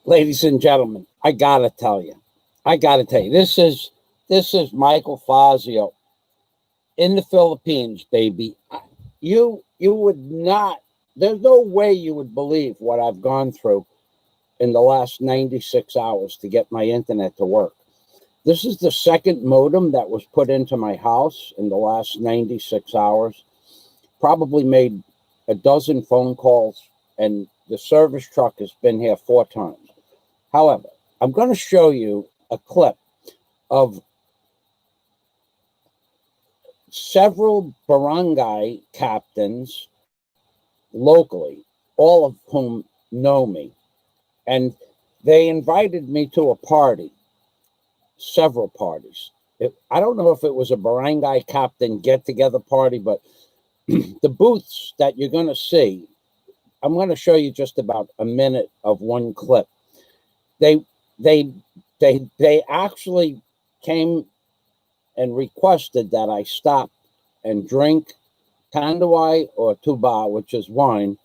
Ladies and gentlemen, I gotta tell you, this is Michael Fazio in the Philippines, baby. You would not. There's no way you would believe what I've gone through in the last 96 hours to get my internet to work. This is the second modem that was put into my house in the last 96 hours. Probably made a dozen phone calls, and the service truck has been here 4 times. However, I'm going to show you a clip of several barangay captains locally, all of whom know me. And they invited me to a party, several parties. I don't know if it was a barangay captain get-together party, but the booths that you're going to see, I'm going to show you just about a minute of one clip. They actually came and requested that I stop and drink tanduay or tuba, which is wine,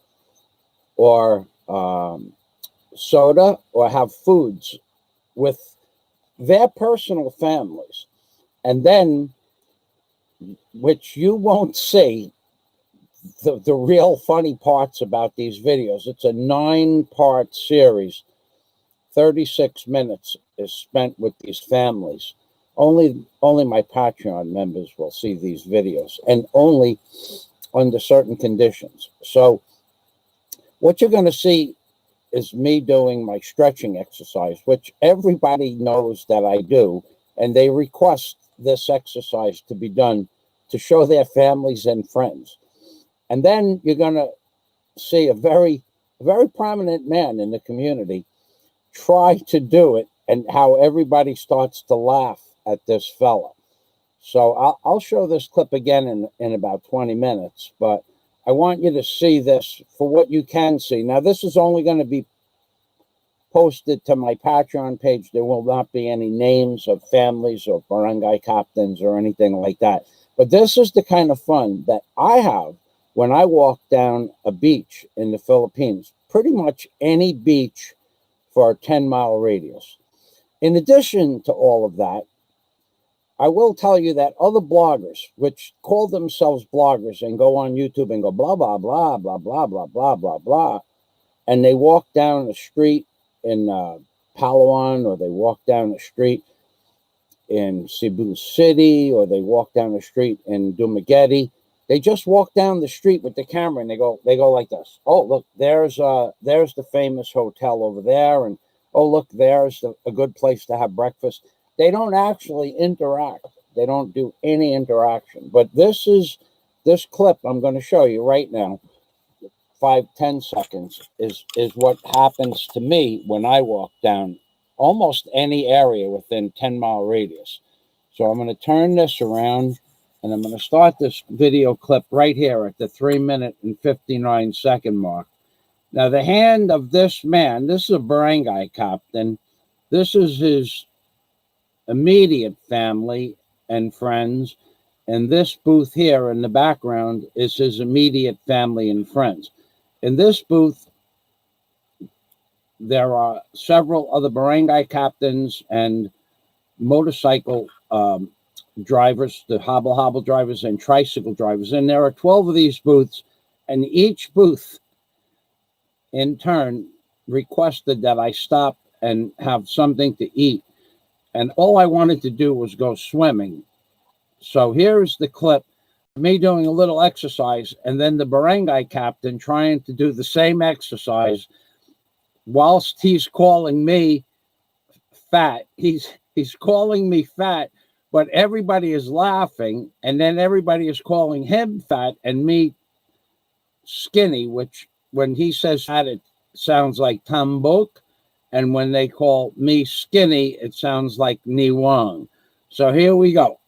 or soda, or have foods with their personal families. And then, which you won't see, the real funny parts about these videos. It's a 9-part series. 36 minutes is spent with these families. Only my Patreon members will see these videos, and only under certain conditions. So what you're going to see is me doing my stretching exercise, which everybody knows that I do, and they request this exercise to be done to show their families and friends. And then you're going to see a very prominent man in the community try to do it, and how everybody starts to laugh at this fella. So I'll show this clip again in about 20 minutes, but I want you to see this for what you can see. Now, this is only going to be posted to my Patreon page. There will not be any names of families or barangay captains or anything like that. But this is the kind of fun that I have when I walk down a beach in the Philippines, pretty much any beach for a 10-mile radius. In addition to all of that, I will tell you that other bloggers, which call themselves bloggers and go on YouTube and go blah, blah, blah, blah, blah, blah, blah, blah, blah, and they walk down the street in Palawan, or they walk down the street in Cebu City, or they walk down the street in Dumaguete. They just walk down the street with the camera and they go like this. Oh, look, there's the famous hotel over there, and oh, look, there's a good place to have breakfast. They don't actually interact. They don't do any interaction. But this clip I'm going to show you right now, 5-10 seconds, is what happens to me when I walk down almost any area within 10-mile radius. So I'm going to turn this around, and I'm going to start this video clip right here at the 3-minute and 59-second mark. Now, the hand of this man, this is a barangay captain. This is his immediate family and friends. And this booth here in the background is his immediate family and friends. In this booth, there are several other barangay captains and motorcycle drivers, the hobble drivers and tricycle drivers. And there are 12 of these booths, and each booth in turn requested that I stop and have something to eat. And all I wanted to do was go swimming. So here's the clip, me doing a little exercise, and then the barangay captain trying to do the same exercise whilst he's calling me fat. He's calling me fat, but everybody is laughing, and then everybody is calling him fat and me skinny, which when he says fat, it sounds like tambok, and when they call me skinny, it sounds like niwang. So here we go.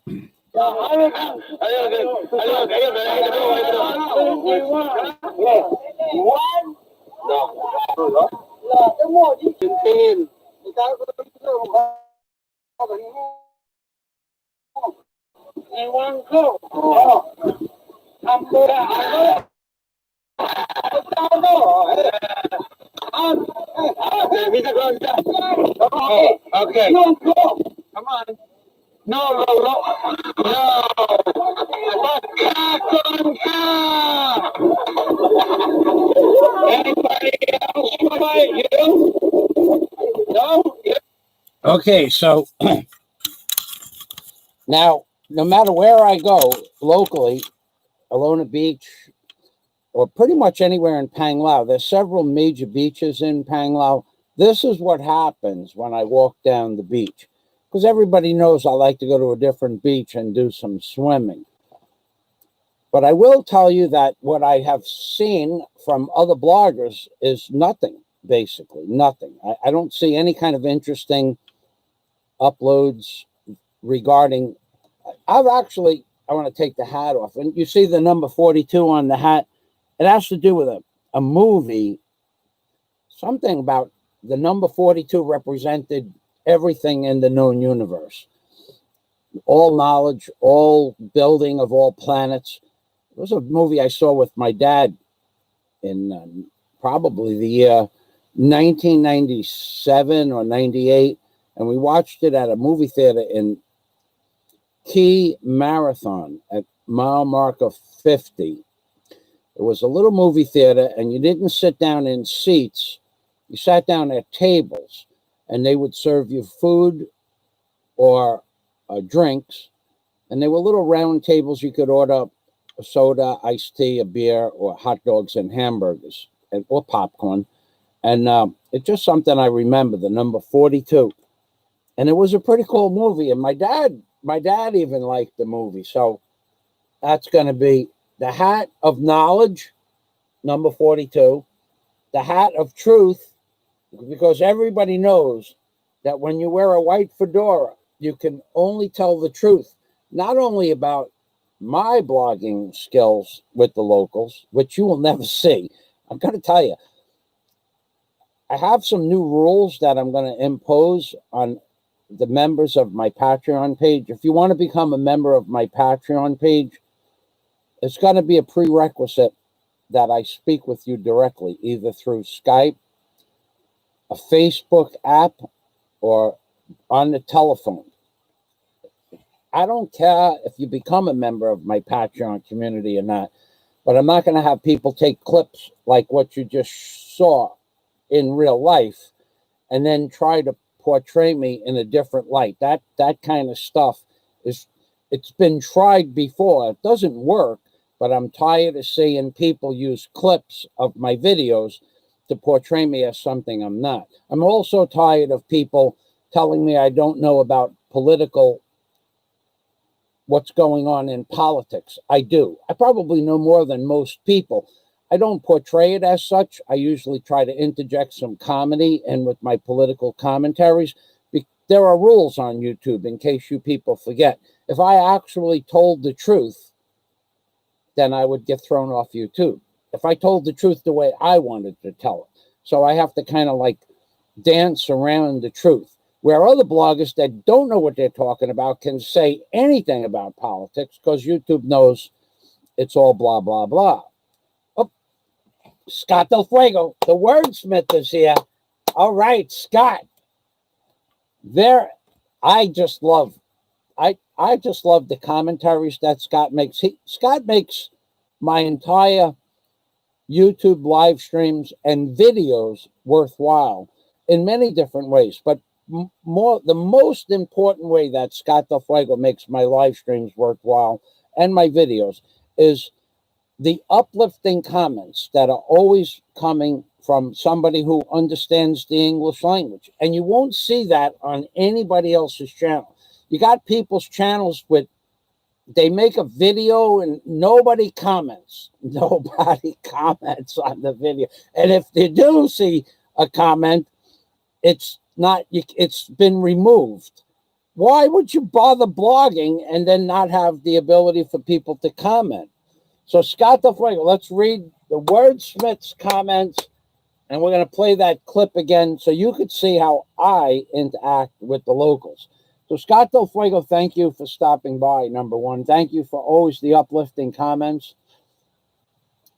Oh, okay. No, go. Come on. No, no, no. No. Anybody else? You? No? Okay, so now, no matter where I go locally, Alona Beach, or pretty much anywhere in Panglao, there's several major beaches in Panglao. This is what happens when I walk down the beach, because everybody knows I like to go to a different beach and do some swimming. But I will tell you that what I have seen from other bloggers is nothing, basically, nothing. I don't see any kind of interesting uploads regarding. I want to take the hat off. And you see the number 42 on the hat. It has to do with a movie, something about the number 42 represented everything in the known universe. All knowledge, all building of all planets. It was a movie I saw with my dad in probably the year 1997 or 98. And we watched it at a movie theater in Key Marathon at mile marker 50. It was a little movie theater, and you didn't sit down in seats. You sat down at tables, and they would serve you food or drinks. And they were little round tables. You could order a soda, iced tea, a beer, or hot dogs and hamburgers, or popcorn. And it's just something I remember, the number 42. And it was a pretty cool movie. And my dad even liked the movie. So that's going to be the hat of knowledge, number 42, the hat of truth, because everybody knows that when you wear a white fedora, you can only tell the truth, not only about my blogging skills with the locals, which you will never see. I'm going to tell you, I have some new rules that I'm going to impose on the members of my Patreon page. If you want to become a member of my Patreon page, it's going to be a prerequisite that I speak with you directly, either through Skype, a Facebook app, or on the telephone. I don't care if you become a member of my Patreon community or not, but I'm not going to have people take clips like what you just saw in real life and then try to portray me in a different light. That kind of stuff it's been tried before. It doesn't work. But I'm tired of seeing people use clips of my videos to portray me as something I'm not. I'm also tired of people telling me I don't know about what's going on in politics. I do. I probably know more than most people. I don't portray it as such. I usually try to interject some comedy in with my political commentaries. There are rules on YouTube, in case you people forget. If I actually told the truth, then I would get thrown off YouTube. If I told the truth the way I wanted to tell it. So I have to kind of like dance around the truth. Where other bloggers that don't know what they're talking about can say anything about politics because YouTube knows it's all blah, blah, blah. Oh, Scott Del Fuego, the wordsmith is here. All right, Scott. I just love the commentaries that Scott makes. Scott makes my entire YouTube live streams and videos worthwhile in many different ways. But the most important way that Scott Del Fuego makes my live streams worthwhile and my videos is the uplifting comments that are always coming from somebody who understands the English language. And you won't see that on anybody else's channel. You got people's channels they make a video and nobody comments. Nobody comments on the video. And if they do see a comment, it's been removed. Why would you bother blogging and then not have the ability for people to comment? So Scott Del Fuego, let's read the wordsmith's comments, and we're going to play that clip again so you could see how I interact with the locals. So Scott Del Fuego, thank you for stopping by, number one. Thank you for always the uplifting comments.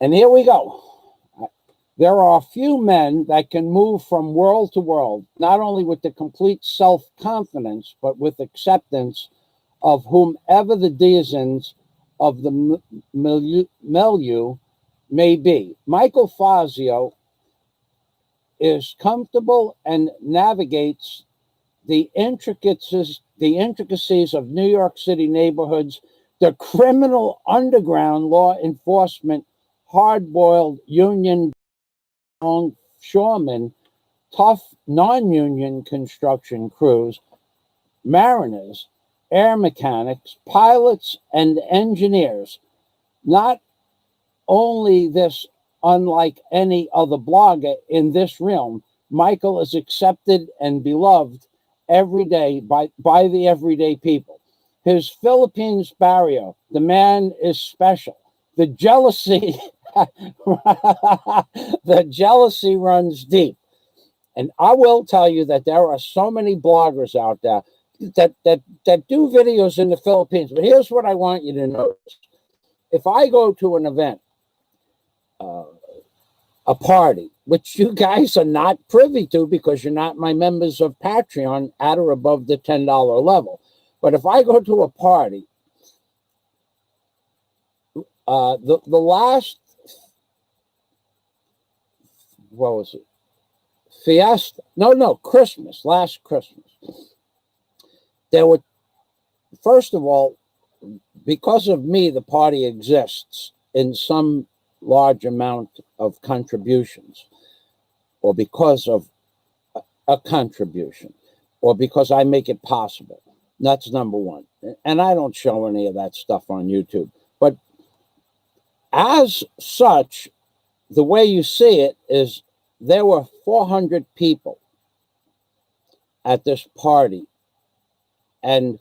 And here we go. There are few men that can move from world to world, not only with the complete self-confidence, but with acceptance of whomever the denizens of the milieu may be. Michael Fazio is comfortable and navigates the intricacies of New York City neighborhoods, the criminal underground law enforcement, hard-boiled union longshoremen, tough non-union construction crews, mariners, air mechanics, pilots, and engineers. Not only this, unlike any other blogger in this realm, Michael is accepted and beloved every day by the everyday people. His Philippines barrio, the man is special. The jealousy, the jealousy runs deep. And I will tell you that there are so many bloggers out there that do videos in the Philippines. But here's what I want you to notice. If I go to an event, a party, which you guys are not privy to because you're not my members of Patreon at or above the $10 level. But if I go to a party, the last, what was it? Fiesta? No, Christmas, last Christmas. There were, first of all, because of me, the party exists in some large amount of contributions, or because of a contribution, or because I make it possible. That's number one. And I don't show any of that stuff on YouTube. But as such, the way you see it is there were 400 people at this party, and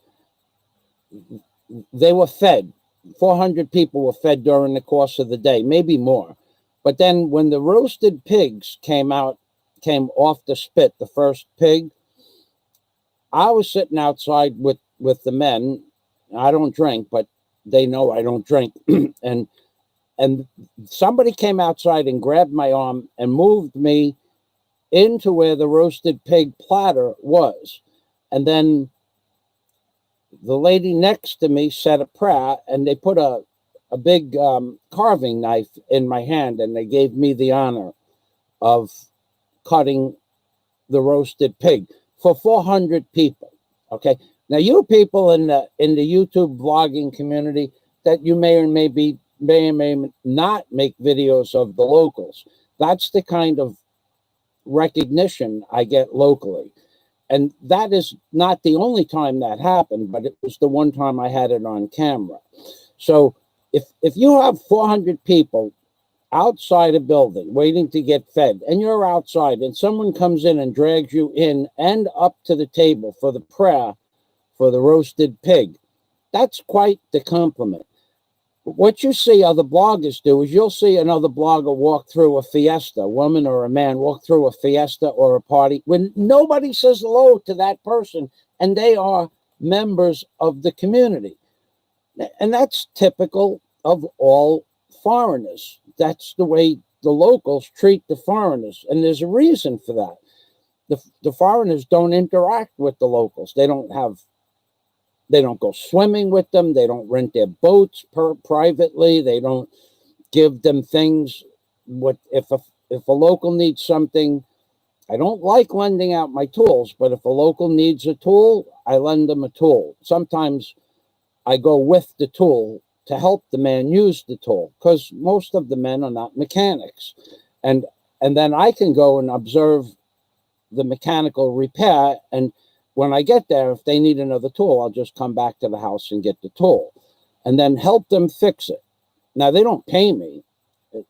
they were fed. 400 people were fed during the course of the day, maybe more. But then when the roasted pigs came off the spit, the first pig, I was sitting outside with the men. I don't drink, but they know I don't drink. and somebody came outside and grabbed my arm and moved me into where the roasted pig platter was. And then the lady next to me said a prayer, and they put a big carving knife in my hand, and they gave me the honor of cutting the roasted pig for 400 people. Okay, now you people in the YouTube vlogging community that you may or may not make videos of the locals. That's the kind of recognition I get locally. And that is not the only time that happened, but it was the one time I had it on camera. So if you have 400 people outside a building waiting to get fed, and you're outside and someone comes in and drags you in and up to the table for the prayer for the roasted pig, that's quite the compliment. What you see other bloggers do is you'll see another blogger walk through a fiesta, a woman or a man walk through a fiesta or a party when nobody says hello to that person, and they are members of the community. And that's typical of all foreigners. That's the way the locals treat the foreigners, and there's a reason for that. The foreigners don't interact with the locals. They don't go swimming with them. They don't rent their boats privately. They don't give them things. If a local needs something, I don't like lending out my tools, but if a local needs a tool, I lend them a tool. Sometimes I go with the tool to help the man use the tool, because most of the men are not mechanics. And then I can go and observe the mechanical repair, and when I get there, if they need another tool, I'll just come back to the house and get the tool and then help them fix it. Now, they don't pay me.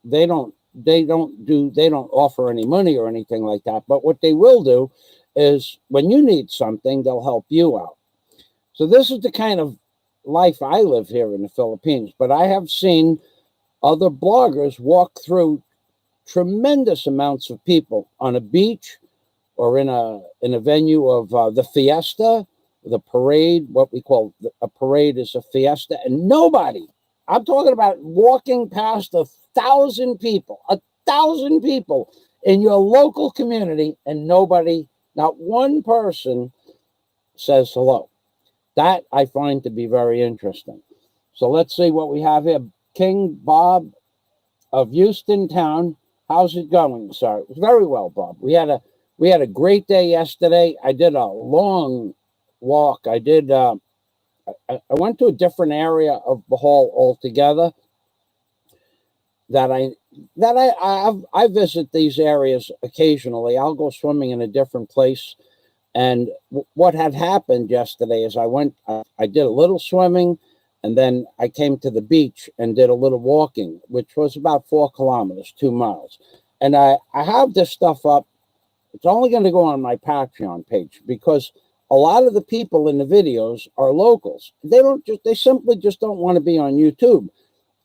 They don't offer any money or anything like that. But what they will do is when you need something, they'll help you out. So this is the kind of life I live here in the Philippines. But I have seen other bloggers walk through tremendous amounts of people on a beach, or in a venue of the fiesta, the parade. What we call a parade is a fiesta, and nobody. I'm talking about walking past 1,000 people, 100,000 people in your local community, and nobody, not one person, says hello. That I find to be very interesting. So let's see what we have here. King Bob of Houston Town. How's it going, sir? Very well, Bob. We had a great day yesterday. I did a long walk. I went to a different area of the hall altogether. I visit these areas occasionally. I'll go swimming in a different place. And what had happened yesterday is I did a little swimming, and then I came to the beach and did a little walking, which was about 4 kilometers, 2 miles. And I have this stuff up. It's only going to go on my Patreon page because a lot of the people in the videos are locals. They simply just don't want to be on YouTube.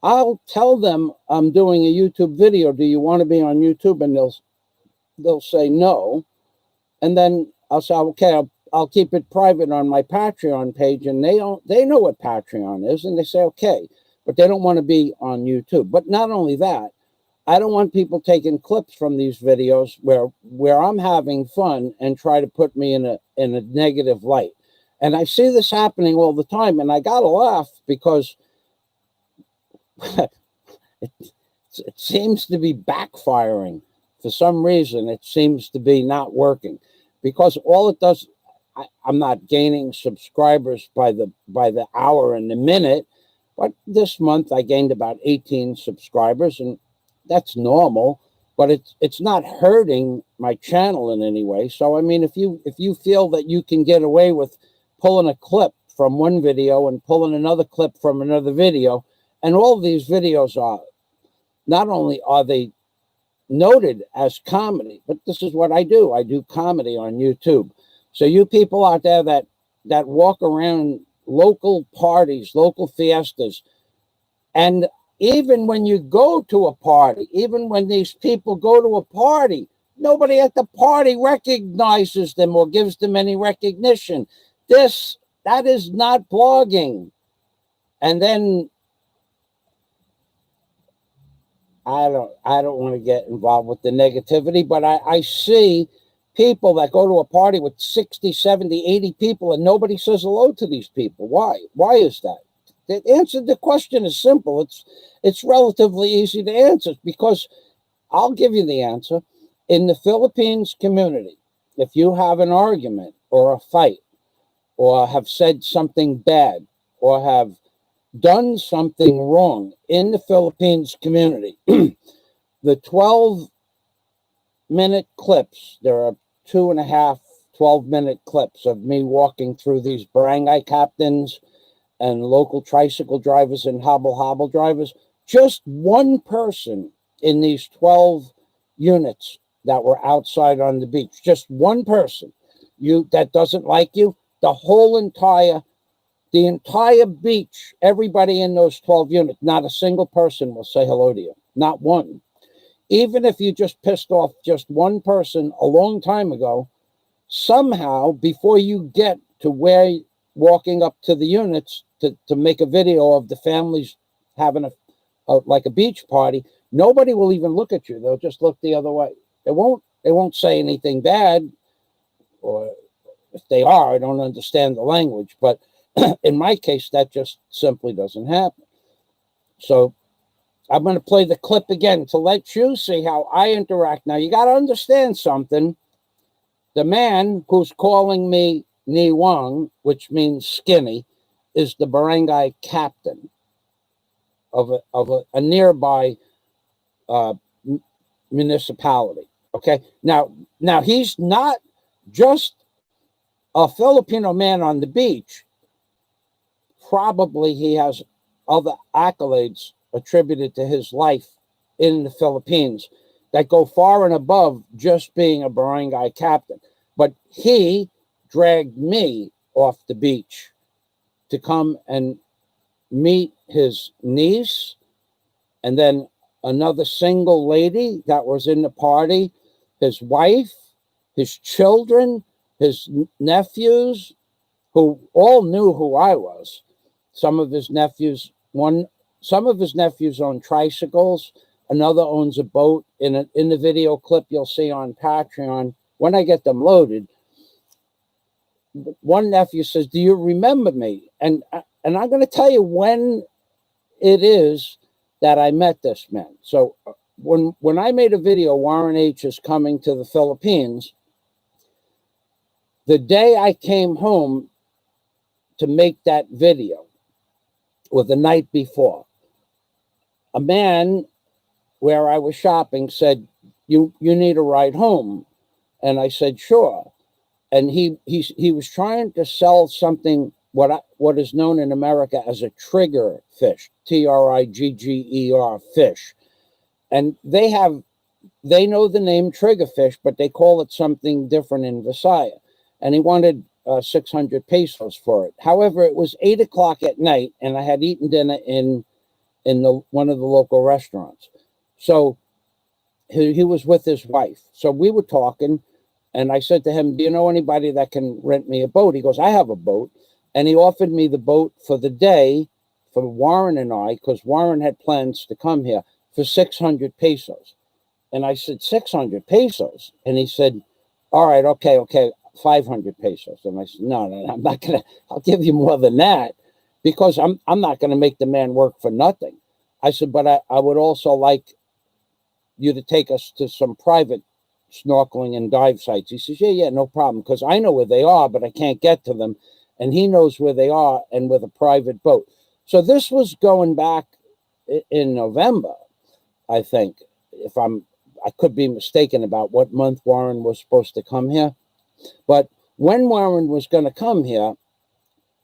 I'll tell them I'm doing a YouTube video. Do you want to be on YouTube? And they'll say no. And then I'll say, okay, I'll keep it private on my Patreon page. And they know what Patreon is. And they say, okay, but they don't want to be on YouTube. But not only that, I don't want people taking clips from these videos where I'm having fun and try to put me in a negative light. And I see this happening all the time. And I got to laugh because it seems to be backfiring. For some reason, it seems to be not working, because all it does, I'm not gaining subscribers by the hour and the minute, but this month I gained about 18 subscribers, and that's normal, but it's not hurting my channel in any way. So I mean, if you feel that you can get away with pulling a clip from one video and pulling another clip from another video, and all of these videos are, not only are they noted as comedy, but this is what I do. I do comedy on YouTube. So you people out there that walk around local parties, local fiestas, and even when you go to a party, even when these people go to a party, nobody at the party recognizes them or gives them any recognition. That is not blogging. And then I don't want to get involved with the negativity, but I see people that go to a party with 60, 70, 80 people and nobody says hello to these people. Why? Why is that? The answer to the question is simple. It's relatively easy to answer, because I'll give you the answer. In the Philippines community, if you have an argument or a fight or have said something bad or have done something wrong in the Philippines community, the 12-minute clips, there are 2.5 12-minute clips of me walking through these barangay captains and local tricycle drivers and hobble drivers. Just one person in these 12 units that were outside on the beach, just one person that doesn't like you, the entire beach, everybody in those 12 units, not a single person will say hello to you. Not one. Even if you just pissed off just one person a long time ago, somehow, before you get to where walking up to the units to make a video of the families having like a beach party, nobody will even look at you. They'll just look the other way. They won't say anything bad, or if they are, I don't understand the language. But in my case, that just simply doesn't happen. So I'm going to play the clip again to let you see how I interact. Now, you got to understand something. The man who's calling me Ni Wang, which means skinny, is the barangay captain of a nearby municipality. Okay. Now he's not just a Filipino man on the beach. Probably he has other accolades attributed to his life in the Philippines that go far and above just being a barangay captain. But he dragged me off the beach to come and meet his niece, and then another single lady that was in the party, his wife, his children, his nephews, who all knew who I was. Some of his nephews owned tricycles. another owns a boat. In the video clip you'll see on Patreon, when I get them loaded, one nephew says, "Do you remember me?" And I'm going to tell you when it is that I met this man. So when I made a video, Warren H is coming to the Philippines, the day I came home to make that video, or the night before, a man where I was shopping said, you need a ride home. And I said, sure. And he was trying to sell something, what is known in America as a trigger fish, trigger fish. And they know the name trigger fish, but they call it something different in Visayas. And he wanted 600 pesos for it. However, it was 8 o'clock at night, and I had eaten dinner in one of the local restaurants. So he was with his wife. So we were talking, and I said to him, "Do you know anybody that can rent me a boat?" He goes, "I have a boat." And he offered me the boat for the day for Warren and I, because Warren had plans to come here, for 600 pesos. And I said, 600 pesos? And he said, all right, okay, 500 pesos. And I said, no, I'm not going to, I'll give you more than that, because I'm not going to make the man work for nothing. I said, but I would also like you to take us to some private snorkeling and dive sites. He says, yeah, no problem, because I know where they are, but I can't get to them. And he knows where they are, and with a private boat. So this was going back in November, I think, I could be mistaken about what month Warren was supposed to come here. But when Warren was going to come here,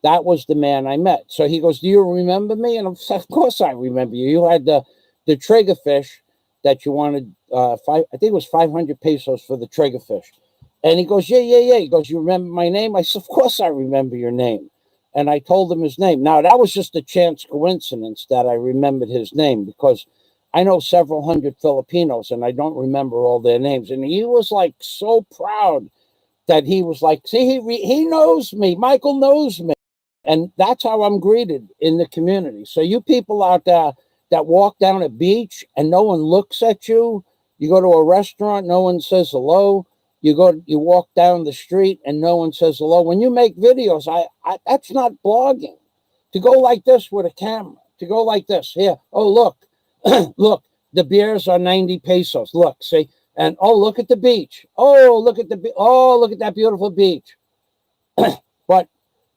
that was the man I met. So he goes, "Do you remember me?" And I said, "Of course I remember you. You had the trigger fish that you wanted, I think it was 500 pesos for the trigger fish." And he goes, yeah. He goes, "You remember my name?" I said, "Of course I remember your name." And I told him his name. Now, that was just a chance coincidence that I remembered his name, because I know several hundred Filipinos and I don't remember all their names. And he was like so proud that he was like, see, he knows me. Michael knows me. And that's how I'm greeted in the community. So you people out there that walk down a beach and no one looks at you, you go to a restaurant, no one says hello. You walk down the street and no one says hello. When you make videos, I that's not blogging. To go like this with a camera, to go like this, here, oh, look, look, the beers are 90 pesos. Look, see, and oh, look at the beach. Oh, look at look at that beautiful beach. But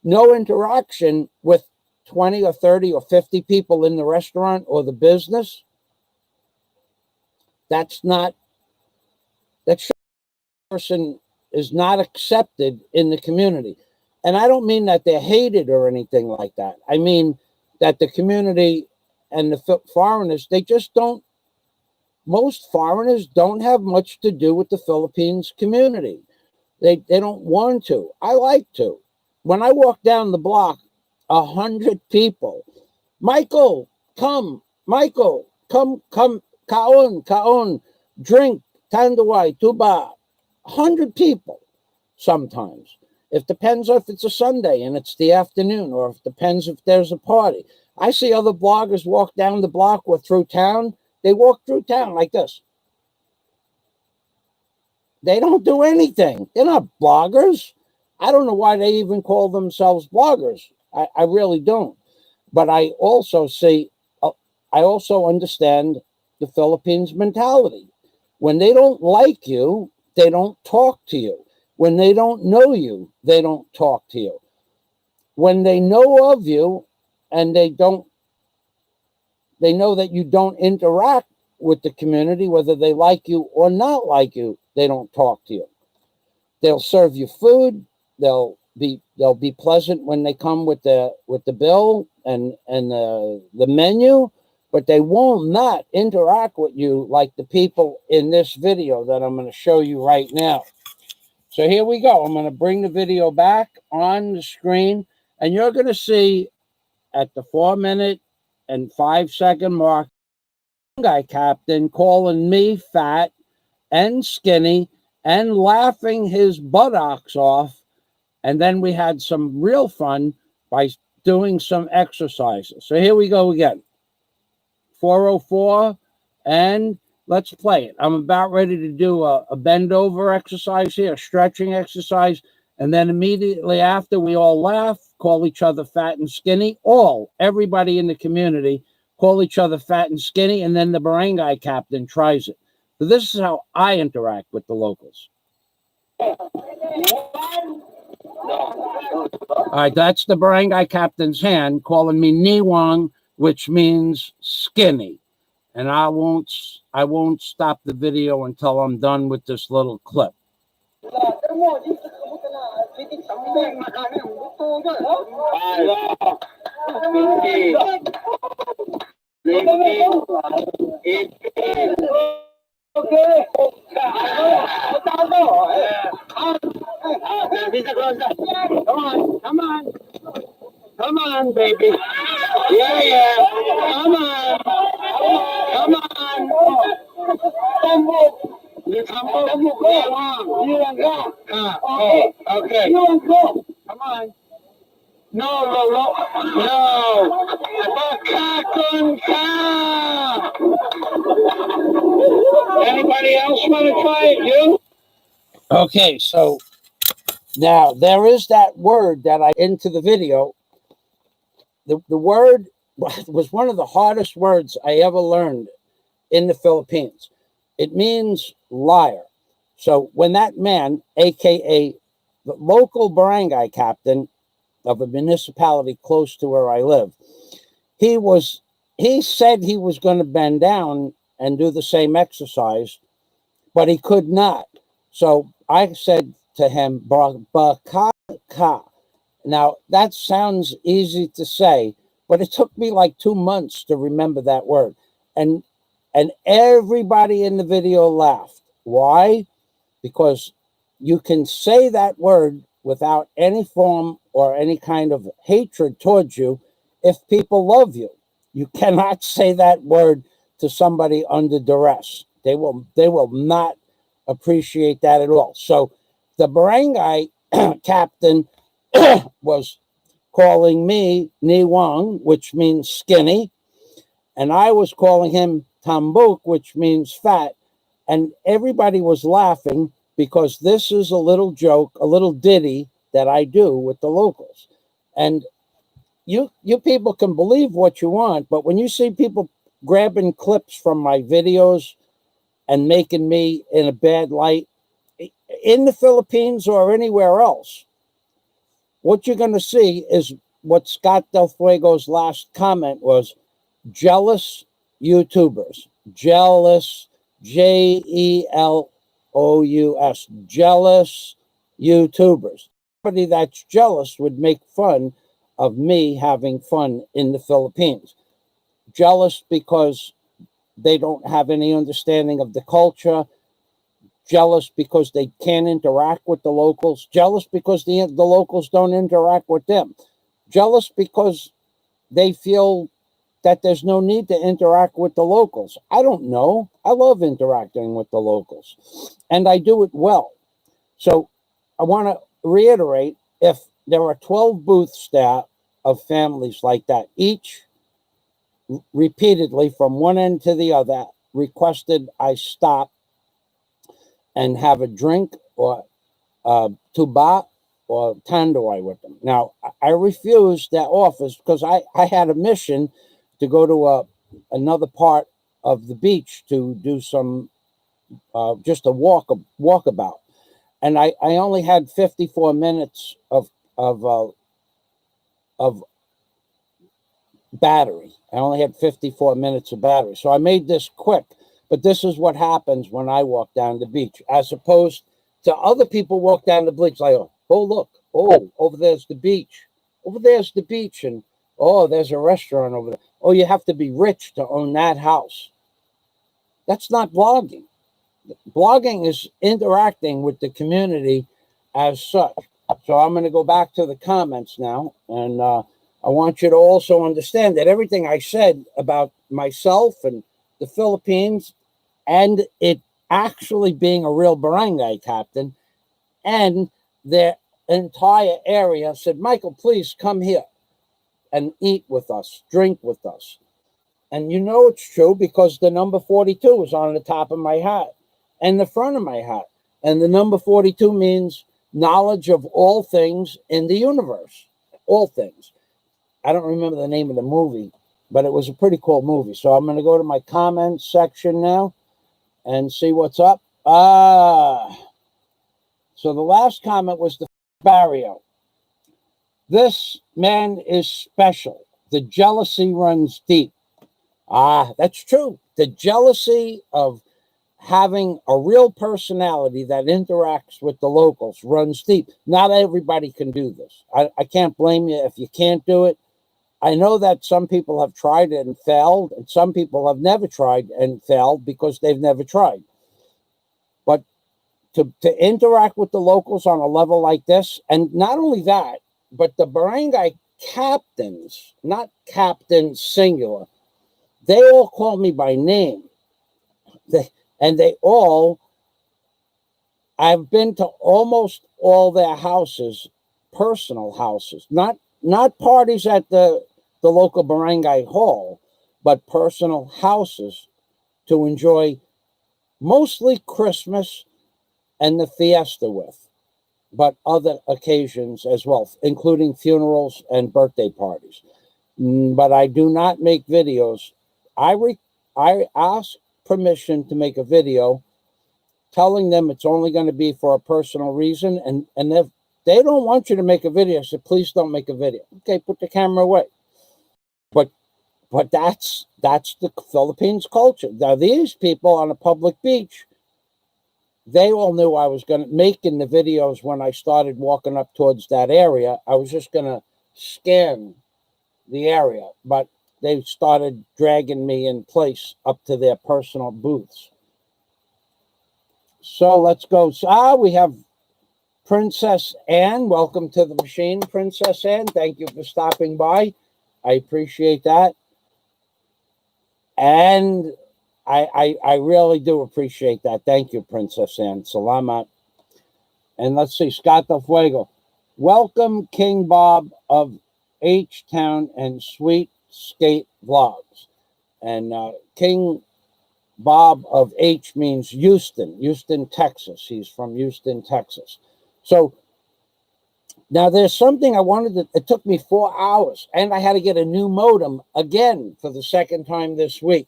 no interaction with 20 or 30 or 50 people in the restaurant or the business. That person is not accepted in the community. And I don't mean that they're hated or anything like that. I mean that the community and the foreigners, most foreigners don't have much to do with the Philippines community. They don't want to. I like to. When I walk down the block, 100 people, Michael, come, kaon, drink, tanduay, tuba, 100 people sometimes. It depends if it's a Sunday and it's the afternoon, or it depends if there's a party. I see other bloggers walk down the block or through town. They walk through town like this. They don't do anything. They're not bloggers. I don't know why they even call themselves bloggers. I really don't. But I also understand the Philippines mentality. When they don't like you, they don't talk to you. When they don't know you, they don't talk to you. When they know of you and they know that you don't interact with the community, whether they like you or not like you, they don't talk to you. They'll serve you food. They'll be pleasant when they come with the bill and the menu, but they will not interact with you like the people in this video that I'm going to show you right now. So here we go. I'm going to bring the video back on the screen, and you're going to see at the 4-minute and 5-second mark, guy captain calling me fat and skinny and laughing his buttocks off. And then we had some real fun by doing some exercises. So here we go again. 4:04 and let's play it. I'm about ready to do a bend over exercise here, a stretching exercise. And then immediately after, we all laugh, call each other fat and skinny. Everybody in the community call each other fat and skinny. And then the barangay captain tries it. So this is how I interact with the locals. All right, that's the barangay captain's hand calling me Niwang, which means skinny. And I won't stop the video until I'm done with this little clip. Come on, baby. Yeah. Come on. Okay. Come on. No. Anybody else want to try it? You? Okay, so now there is that word that I into the video. The word was one of the hardest words I ever learned in the Philippines. It means liar. So when that man, aka the local barangay captain of a municipality close to where I live, he said he was going to bend down and do the same exercise, but he could not. So I said to him, "Baka." Now that sounds easy to say, but it took me like 2 months to remember that word. And everybody in the video laughed. Why? Because you can say that word without any form or any kind of hatred towards you if people love you. You cannot say that word to somebody under duress. They will not appreciate that at all. So the barangay captain was calling me Niwang, which means skinny, and I was calling him Tambuk, which means fat, and everybody was laughing because this is a little joke, a little ditty that I do with the locals. And you people can believe what you want, but when you see people grabbing clips from my videos and making me in a bad light in the Philippines or anywhere else, what you're going to see is what Scott Del Fuego's last comment was: jealous YouTubers. Jealous, JELOUS, jealous YouTubers. Somebody that's jealous would make fun of me having fun in the Philippines. Jealous because they don't have any understanding of the culture. Jealous because they can't interact with the locals. Jealous because the locals don't interact with them. Jealous because they feel that there's no need to interact with the locals. I don't know. I love interacting with the locals, and I do it well. So I want to reiterate, if there are 12 booths there of families like that, each repeatedly from one end to the other requested I stop and have a drink or tuba or tandoy with them. Now, I refused that offers because I had a mission to go to another part of the beach to do some, just a walkabout. And I only had 54 minutes of battery. I only had 54 minutes of battery. So I made this quick. But this is what happens when I walk down the beach, as opposed to other people walk down the beach like, oh, look, oh, over there's the beach. Over there's the beach. And, oh, there's a restaurant over there. Oh, you have to be rich to own that house. That's not blogging. Blogging is interacting with the community as such. So I'm going to go back to the comments now. And I want you to also understand that everything I said about myself and the Philippines and it actually being a real barangay captain and their entire area said, Michael, please come here and eat with us, drink with us. And you know it's true because the number 42 is on the top of my hat and the front of my hat. And the number 42 means knowledge of all things in the universe. All things. I don't remember the name of the movie, but it was a pretty cool movie. So I'm going to go to my comments section now and see what's up. So the last comment was the Barrio. This man is special. The jealousy runs deep. That's true. The jealousy of having a real personality that interacts with the locals runs deep. Not everybody can do this. I can't blame you if you can't do it. I know that some people have tried it and failed, and some people have never tried and failed because they've never tried. But to interact with the locals on a level like this, and not only that, but the barangay captains, not captains singular, they all call me by name. I've been to almost all their houses, personal houses, not parties at the local barangay hall, but personal houses to enjoy mostly Christmas and the fiesta with, but other occasions as well, including funerals and birthday parties. But I do not make videos. I ask permission to make a video telling them it's only going to be for a personal reason. And if they don't want you to make a video, so please don't make a video. Okay, put the camera away. But that's the Philippines culture. Now, these people on a public beach, they all knew I was going to making the videos when I started walking up towards that area. I was just going to scan the area, but they started dragging me in place up to their personal booths. So let's go. We have Princess Anne. Welcome to the machine, Princess Anne. Thank you for stopping by. I appreciate that. And I really do appreciate that. Thank you, Princess Anne. Salamat. And let's see, Scott Del Fuego. Welcome, King Bob of H-Town and Sweet Skate Vlogs. And King Bob of H means Houston, Texas. He's from Houston, Texas. So now there's something I wanted to, it took me 4 hours, and I had to get a new modem again for the second time this week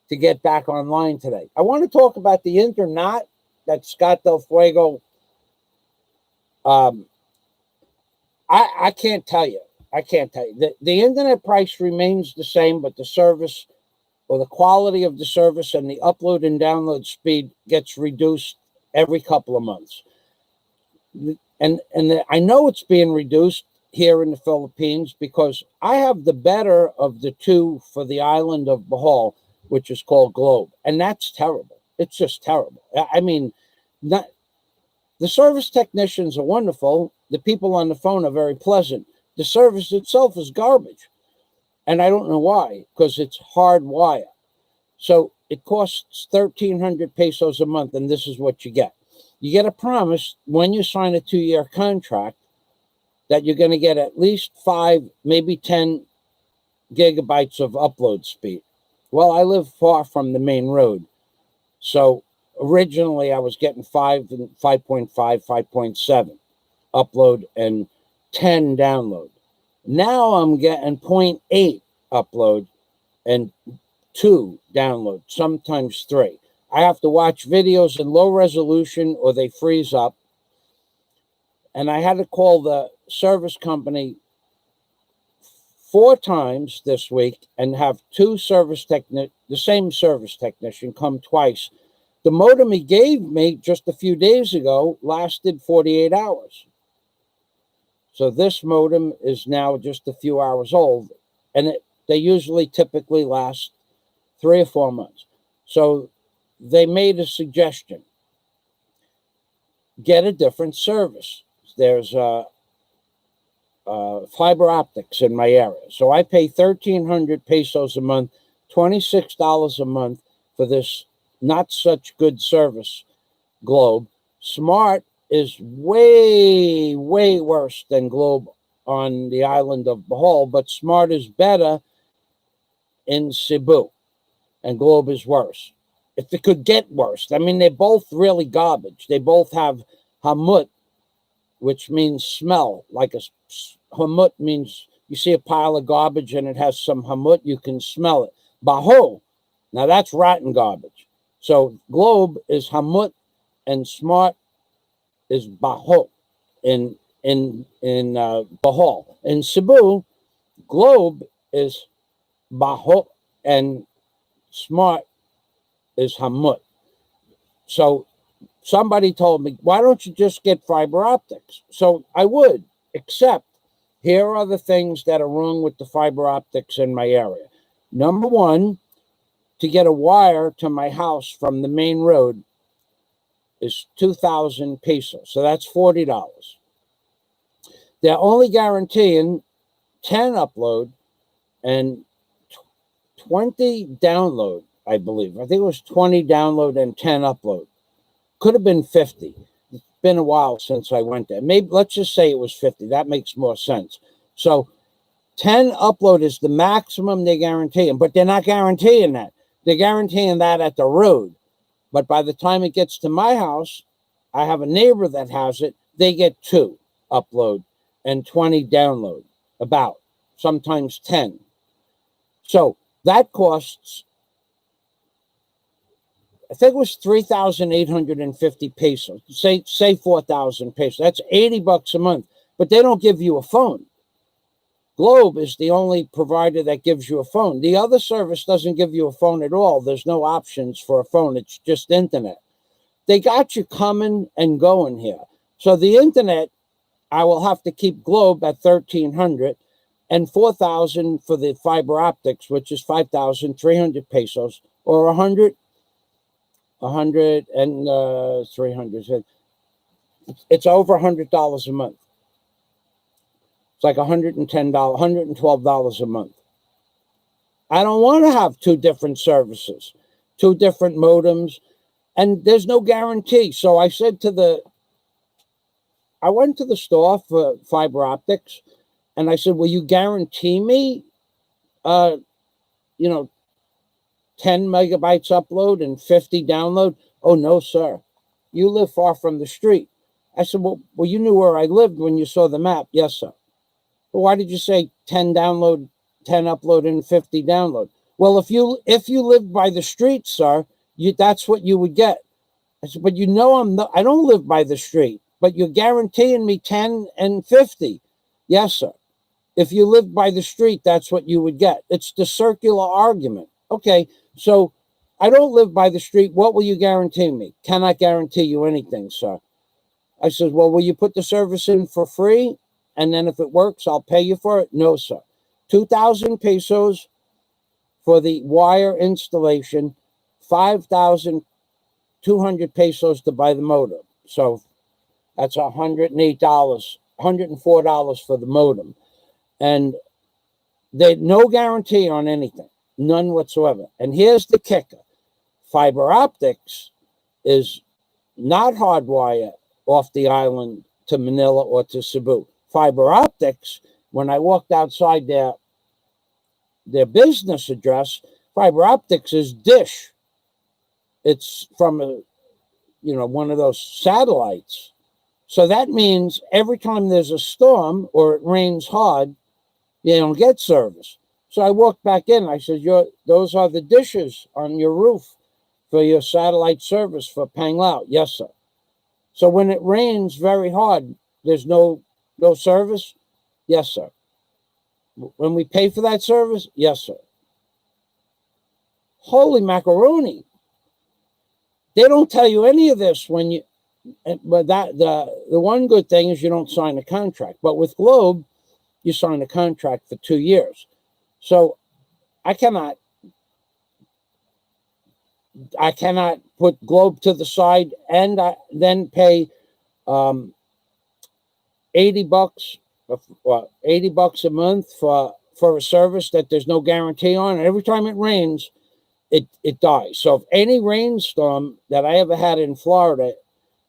to get back online today. I want to talk about the internet that Scott Del Fuego, I can't tell you. The internet price remains the same, but the service or the quality of the service and the upload and download speed gets reduced every couple of months. And I know it's being reduced here in the Philippines because I have the better of the two for the island of Bohol, which is called Globe. And that's terrible. It's just terrible. I mean, the service technicians are wonderful. The people on the phone are very pleasant. The service itself is garbage. And I don't know why, because it's hardwired. So it costs 1,300 pesos a month, and this is what you get. You get a promise when you sign a 2-year contract that you're going to get at least 5, maybe 10 gigabytes of upload speed. Well, I live far from the main road. So originally I was getting 5 and 5.5, 5.7 upload and 10 download. Now I'm getting 0.8 upload and 2 download, sometimes 3. I have to watch videos in low resolution or they freeze up. And I had to call the service company 4 times this week and have the same service technician come twice. The modem he gave me just a few days ago lasted 48 hours. So this modem is now just a few hours old, and they usually typically last 3 or 4 months. So they made a suggestion. Get a different service. There's fiber optics in my area. So I pay 1,300 pesos a month, $26 a month for this not such good service, Globe. Smart is way, way worse than Globe on the island of Bohol, but Smart is better in Cebu, and Globe is worse. If it could get worse. I mean, they're both really garbage. They both have hamut, which means smell. Like hamut means you see a pile of garbage and it has some hamut, you can smell it. Baho, now that's rotten garbage. So Globe is hamut and smart is baho in Bohol. In Cebu, Globe is baho and smart is hamut. So somebody told me, why don't you just get fiber optics? So I would, except here are the things that are wrong with the fiber optics in my area. Number one, to get a wire to my house from the main road is 2,000 pesos. So that's $40. They're only guaranteeing 10 upload and 20 download, I believe. I think it was 20 download and 10 upload. Could have been 50. It's been a while since I went there. Maybe let's just say it was 50. That makes more sense. So 10 upload is the maximum they're guaranteeing, but they're not guaranteeing that. They're guaranteeing that at the road. But by the time it gets to my house, I have a neighbor that has it. They get 2 upload and 20 download, about sometimes 10. So that costs, I think it was 3,850 pesos. Say 4,000 pesos. That's $80 a month. But they don't give you a phone. Globe is the only provider that gives you a phone. The other service doesn't give you a phone at all. There's no options for a phone. It's just internet. They got you coming and going here. So the internet, I will have to keep Globe at 1,300 and 4,000 for the fiber optics, which is 5,300 pesos or 100 and 300. It's over $100 a month. It's like $110, $112 a month. I don't want to have 2 different services, 2 different modems, and there's no guarantee. So I went to the store for fiber optics, and I said, will you guarantee me, 10 megabytes upload and 50 download? Oh, no, sir. You live far from the street. I said, well, you knew where I lived when you saw the map. Yes, sir. Well, why did you say 10 download, 10 upload, and 50 download? Well, if you lived by the street, sir, that's what you would get. I said, but I don't live by the street, but you're guaranteeing me 10 and 50. Yes, sir. If you lived by the street, that's what you would get. It's the circular argument. Okay, so I don't live by the street. What will you guarantee me? Cannot guarantee you anything, sir. I said, well, will you put the service in for free? And then if it works, I'll pay you for it? No, sir. 2,000 pesos for the wire installation, 5,200 pesos to buy the modem. So that's $108, $104 for the modem. And they no guarantee on anything, none whatsoever. And here's the kicker. Fiber optics is not hardwire off the island to Manila or to Cebu. Fiber optics, when I walked outside their business address, fiber optics is dish. It's from one of those satellites. So that means every time there's a storm or it rains hard, you don't get service. So I walked back in. I said, those are the dishes on your roof for your satellite service for Panglao. Yes, sir. So when it rains very hard, there's no service? Yes, sir. When we pay for that service? Yes, sir. Holy macaroni. They don't tell you any of this but the one good thing is you don't sign a contract. But with Globe, you sign a contract for 2 years. So I cannot put Globe to the side and then pay $80 or $80 a month for a service that there's no guarantee on. And every time it rains, it dies. So if any rainstorm that I ever had in Florida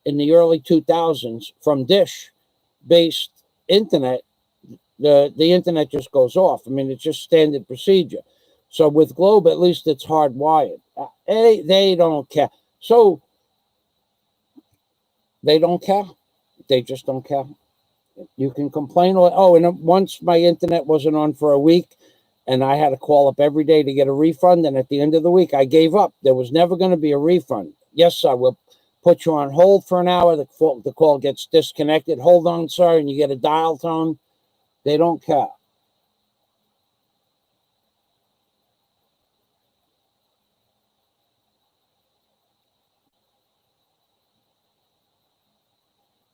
in the early 2000s from dish-based internet, the internet just goes off. I mean, it's just standard procedure. So with Globe, at least it's hardwired. They don't care. So they don't care. They just don't care. You can complain. And once my internet wasn't on for a week, and I had to call up every day to get a refund. And at the end of the week, I gave up. There was never going to be a refund. Yes, sir, we'll put you on hold for an hour. The call gets disconnected. Hold on, sir, and you get a dial tone. They don't care.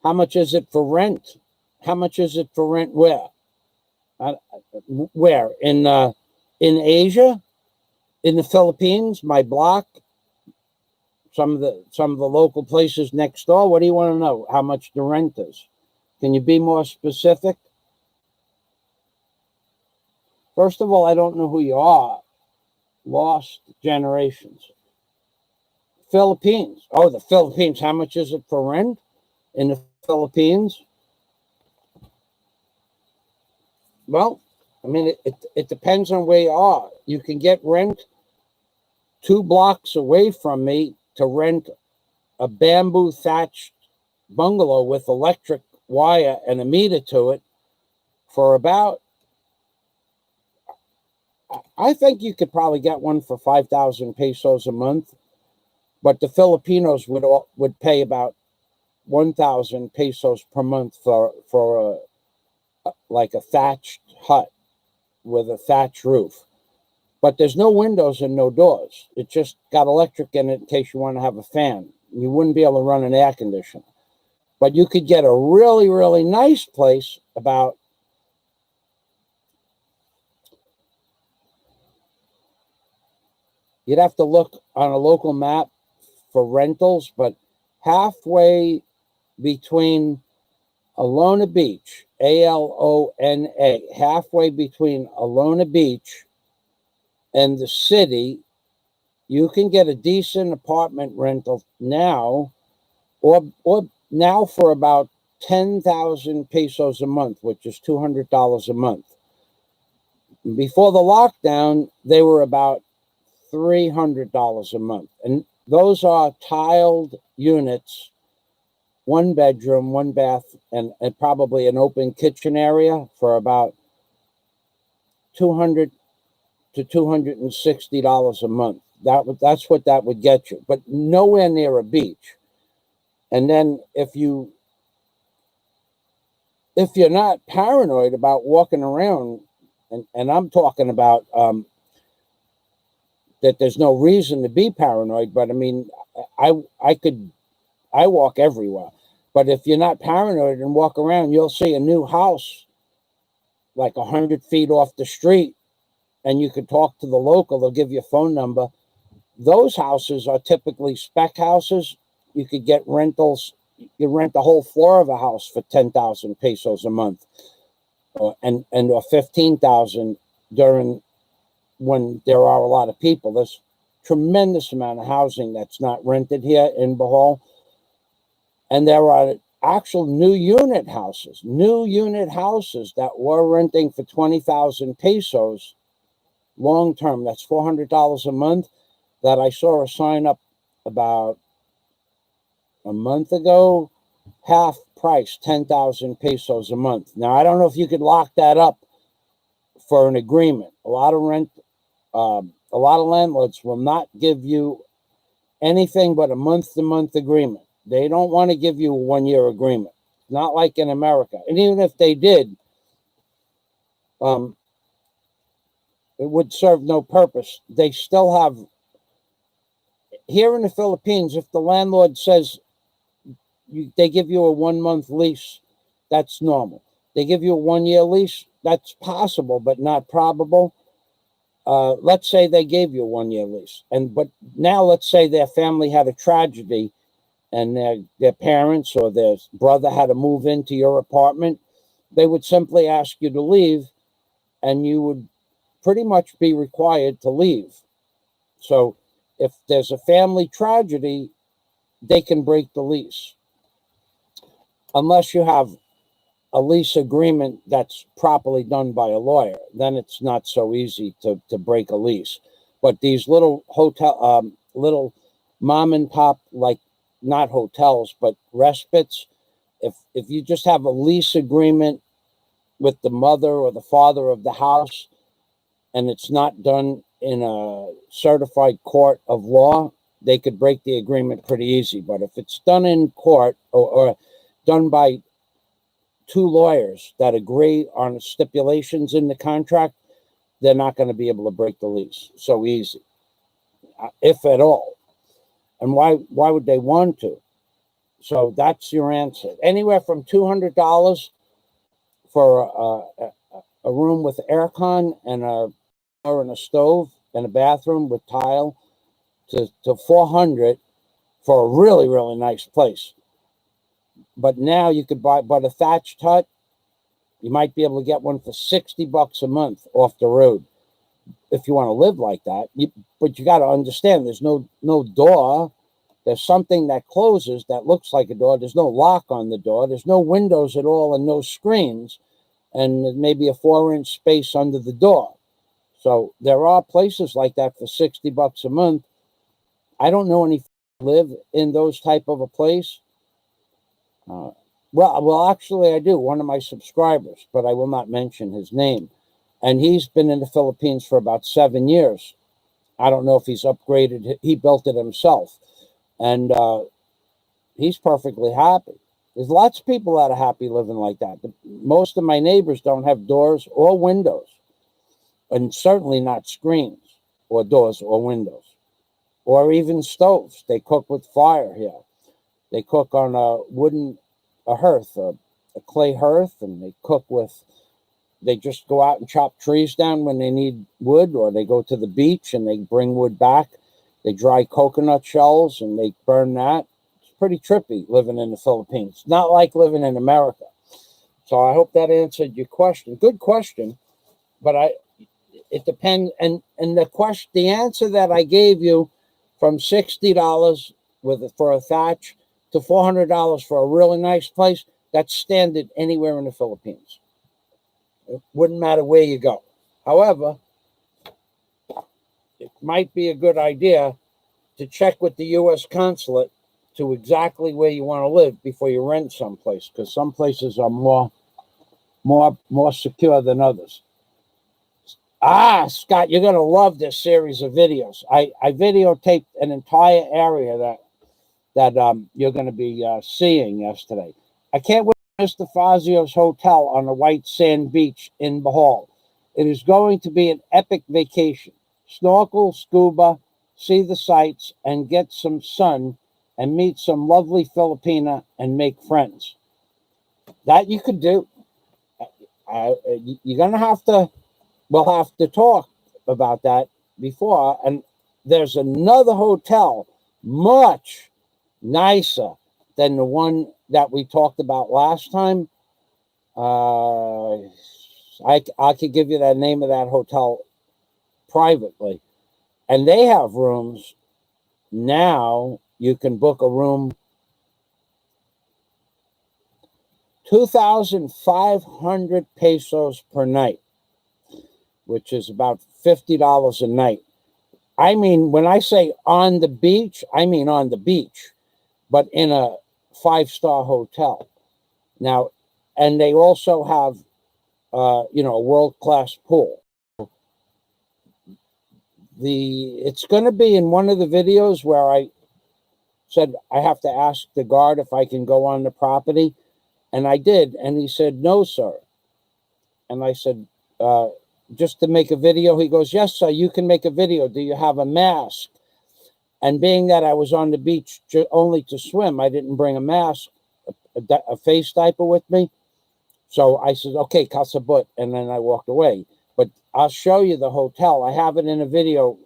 How much is it for rent? How much is it for rent where? Where? In Asia? In the Philippines? My block? Some of the local places next door? What do you want to know? How much the rent is? Can you be more specific? First of all, I don't know who you are. Lost generations. Philippines. Oh, the Philippines. How much is it for rent in the Philippines? Well, I mean, it depends on where you are. You can get rent 2 blocks away from me to rent a bamboo thatched bungalow with electric wire and a meter to it for about, I think you could probably get one for 5,000 pesos a month, but the Filipinos would pay about 1,000 pesos per month for like a thatched hut with a thatched roof. But there's no windows and no doors. It just got electric in it in case you want to have a fan. You wouldn't be able to run an air conditioner. But you could get a really, really nice place about, you'd have to look on a local map for rentals, but halfway between Alona Beach, Alona, halfway between Alona Beach and the city, you can get a decent apartment rental now, or now for about 10,000 pesos a month, which is $200 a month. Before the lockdown, they were about $300 a month. And those are tiled units, 1 bedroom, 1 bath, and probably an open kitchen area for about $200 to $260 a month. That's what that would get you, but nowhere near a beach. And then if you're not paranoid about walking around, and I'm talking about that there's no reason to be paranoid, but I mean, I walk everywhere. But if you're not paranoid and walk around, you'll see a new house like 100 feet off the street, and you could talk to the local. They'll give you a phone number. Those houses are typically spec houses. You could get rentals. You rent the whole floor of a house for 10,000 pesos a month, or 15,000 during when there are a lot of people. There's tremendous amount of housing that's not rented here in Bohol. And there are actual new unit houses that were renting for 20,000 pesos long term. That's $400 a month. That I saw a sign up about a month ago, half price, 10,000 pesos a month. Now, I don't know if you could lock that up for an agreement. A lot of landlords will not give you anything but a month-to-month agreement. They don't want to give you a 1-year agreement. Not like in America. And even if they did, it would serve no purpose. They still have, here in the Philippines, if the landlord says they give you a 1-month lease, that's normal. They give you a 1-year lease, that's possible, but not probable. Let's say they gave you a 1-year lease, but now let's say their family had a tragedy, and their parents or their brother had to move into your apartment. They would simply ask you to leave, and you would pretty much be required to leave. So if there's a family tragedy, they can break the lease. Unless you have a lease agreement that's properly done by a lawyer, then it's not so easy to break a lease. But these little little mom and pop, like not hotels, but respites, if you just have a lease agreement with the mother or the father of the house, and it's not done in a certified court of law, they could break the agreement pretty easy. But if it's done in court or done by two lawyers that agree on stipulations in the contract, they're not going to be able to break the lease so easy, if at all. And why would they want to? So that's your answer. Anywhere from $200 for a room with aircon and a stove and a bathroom with tile to $400 for a really, really nice place. But now you could buy a thatched hut. You might be able to get one for $60 a month off the road if you want to live like that. But you got to understand, there's no door. There's something that closes that looks like a door. There's no lock on the door. There's no windows at all and no screens. And maybe a 4-inch space under the door. So there are places like that for $60 a month. I don't know any live in those type of a place. Well, actually, I do. One of my subscribers, but I will not mention his name. And he's been in the Philippines for about 7 years. I don't know if he's upgraded. He built it himself. And he's perfectly happy. There's lots of people that are happy living like that. Most of my neighbors don't have doors or windows. And certainly not screens or doors or windows. Or even stoves. They cook with fire here. They cook on a hearth, a clay hearth, and they just go out and chop trees down when they need wood, or they go to the beach and they bring wood back. They dry coconut shells and they burn that. It's pretty trippy living in the Philippines. Not like living in America. So I hope that answered your question. Good question, but it depends. And the answer that I gave you, from $60 for a thatch to $400 for a really nice place, that's standard anywhere in the Philippines. It wouldn't matter where you go. However, it might be a good idea to check with the U.S. consulate to exactly where you want to live before you rent someplace, because some places are more secure than others. Scott, you're going to love this series of videos. I videotaped an entire area that you're going to be seeing yesterday. I can't wait for Mr. Fazio's hotel on the white sand beach in Bohol. It is going to be an epic vacation. Snorkel, scuba, see the sights, and get some sun, and meet some lovely Filipina and make friends. That you could do. You're going to have to, we'll have to talk about that before. And there's another hotel much nicer than the one that we talked about last time. I could give you the name of that hotel privately. And they have rooms now. You can book a room 2,500 pesos per night, which is about $50 a night. I mean, when I say on the beach, I mean on the beach, but in a 5-star hotel. Now, and they also have, a world-class pool. It's going to be in one of the videos where I said I have to ask the guard if I can go on the property. And I did. And he said, no, sir. And I said, just to make a video? He goes, yes, sir, you can make a video. Do you have a mask? And being that I was on the beach only to swim, I didn't bring a mask, a face diaper with me. So I said, okay, kasabut. And then I walked away. But I'll show you the hotel. I have it in a video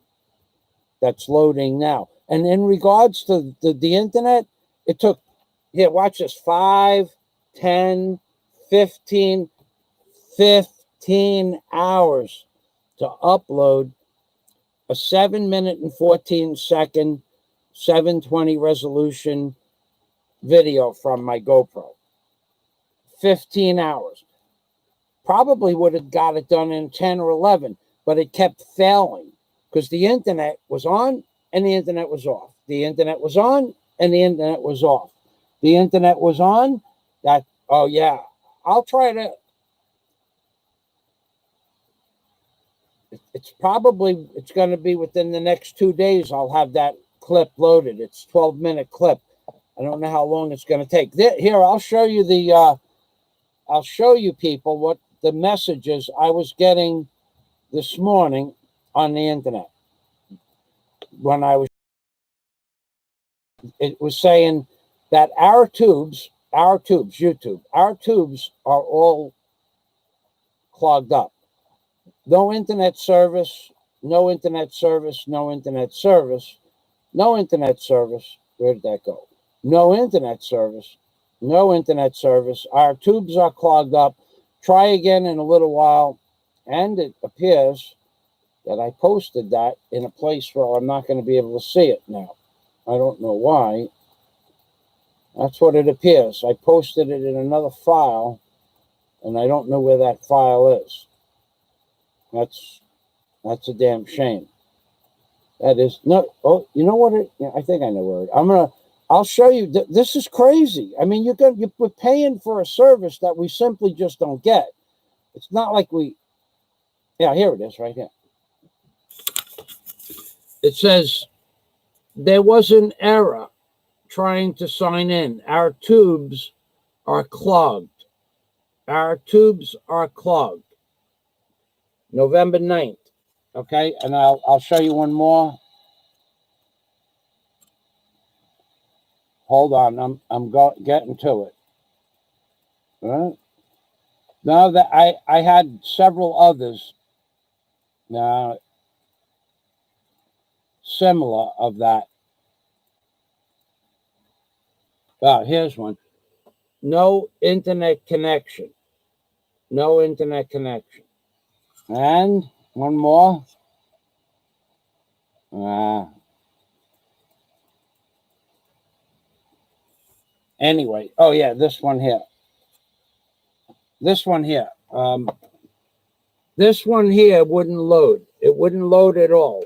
that's loading now. And in regards to the internet, it took, here, watch this, 5, 10, 15 hours to upload a 7-minute and 14-second 720 resolution video from my GoPro. 15 hours. Probably would have got it done in 10 or 11, but it kept failing because the internet was on and the internet was off. The internet was on and the internet was off. The internet was on. Oh yeah, I'll try to. It's going to be within the next 2 days. I'll have that clip loaded. It's 12-minute clip. I don't know how long it's going to take. Here, I'll show you I'll show you people what the messages I was getting this morning on the internet. It was saying that our tubes, YouTube, our tubes are all clogged up. No internet service, no internet service, no internet service, no internet service. Where did that go? No internet service, no internet service. Our tubes are clogged up. Try again in a little while. And it appears that I posted that in a place where I'm not going to be able to see it now. I don't know why. That's what it appears. I posted it in another file, and I don't know where that file is. That's a damn shame. That is no. Oh, you know what? I think I know where it. I'll show you. This is crazy. I mean, we're paying for a service that we simply just don't get. It's not like we. Yeah, here it is, right here. It says there was an error trying to sign in. Our tubes are clogged. Our tubes are clogged. November 9th. Okay, and I'll show you one more. Hold on, I'm getting to it. All right. Now that I had several others now similar of that. Here's one. No internet connection. No internet connection. And one more. Anyway, oh yeah, this one here. This one here. This one here wouldn't load. It wouldn't load at all.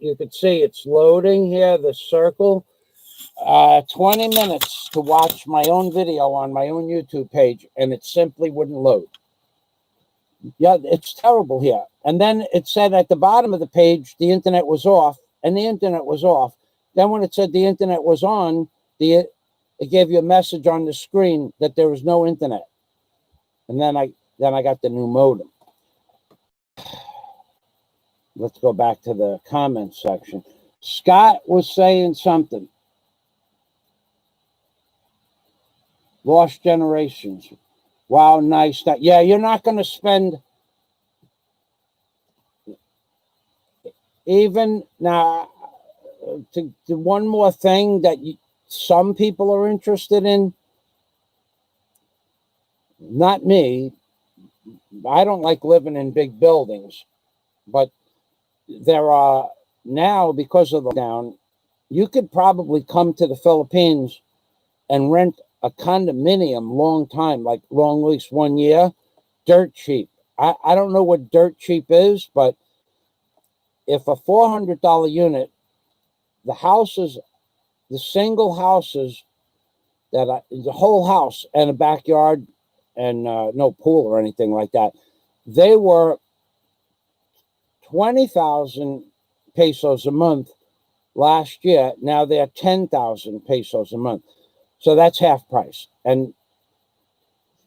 You could see it's loading here, the circle. 20 minutes to watch my own video on my own YouTube page, and it simply wouldn't load. Yeah, it's terrible here. And then it said at the bottom of the page, the internet was off, and the internet was off. Then when it said the internet was on, it gave you a message on the screen that there was no internet. And then I got the new modem. Let's go back to the comments section. Scott was saying something. Lost generations. Wow, nice. Yeah, you're not going to spend even now. To one more thing that some people are interested in. Not me. I don't like living in big buildings, but there are now, because of the lockdown, you could probably come to the Philippines and rent a condominium long time, like long lease 1 year, dirt cheap. I don't know what dirt cheap is, but if a $400 unit, the single houses the whole house and a backyard and no pool or anything like that, they were 20,000 pesos a month last year. Now they're 10,000 pesos a month. So that's half price. And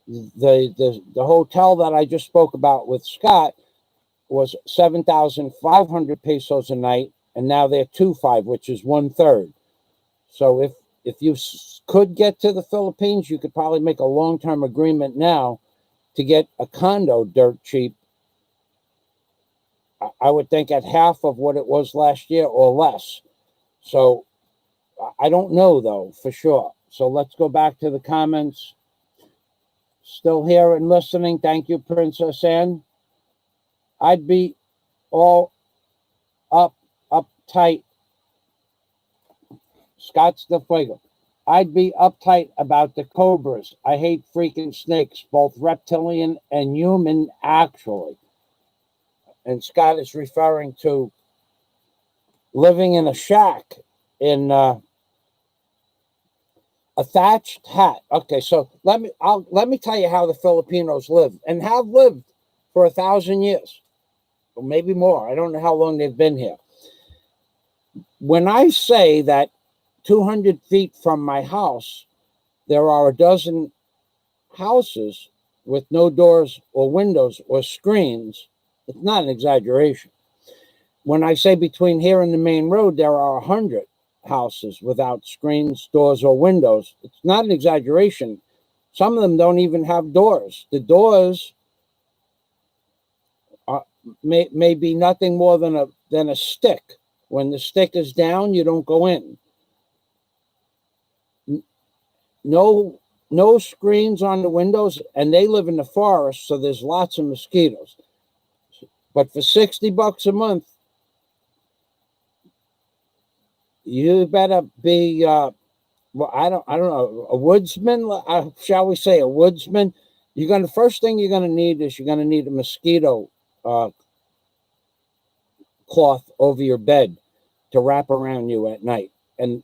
the hotel that I just spoke about with Scott was 7,500 pesos a night, and now they're 2.5, which is 1/3. So if you could get to the Philippines, you could probably make a long-term agreement now to get a condo dirt cheap. I would think at half of what it was last year or less. So I don't know, though, for sure. So let's go back to the comments. Still here and listening. Thank you, Princess Anne. I'd be all uptight. Scott's the fuego. I'd be uptight about the cobras. I hate freaking snakes, both reptilian and human, actually. And Scott is referring to living in a shack in a thatched hat. Okay, so let me tell you how the Filipinos live and have lived for 1,000 years, or maybe more. I don't know how long they've been here. When I say that 200 feet from my house, there are a dozen houses with no doors or windows or screens, it's not an exaggeration. When I say between here and the main road, there are 100 houses without screens, doors, or windows, it's not an exaggeration. Some of them don't even have doors. The doors may be nothing more than a stick. When the stick is down, you don't go in. No screens on the windows, and they live in the forest, so there's lots of mosquitoes. But for $60 a month, you better be well, I don't know, a woodsman, shall we say, a woodsman. The first thing you're gonna need is a mosquito cloth over your bed to wrap around you at night, and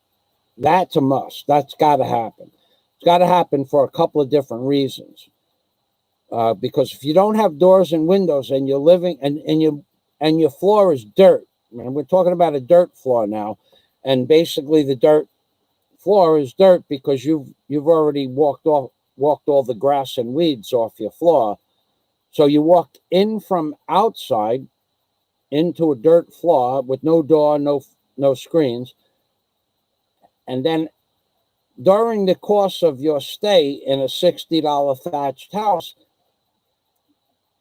that's a must. That's got to happen. It's got to happen for a couple of different reasons. Because if you don't have doors and windows, and you're living and your floor is dirt, and we're talking about a dirt floor now, and basically the dirt floor is dirt because you've already walked all the grass and weeds off your floor. So you walk in from outside into a dirt floor with no door, no screens, and then during the course of your stay in a $60 thatched house,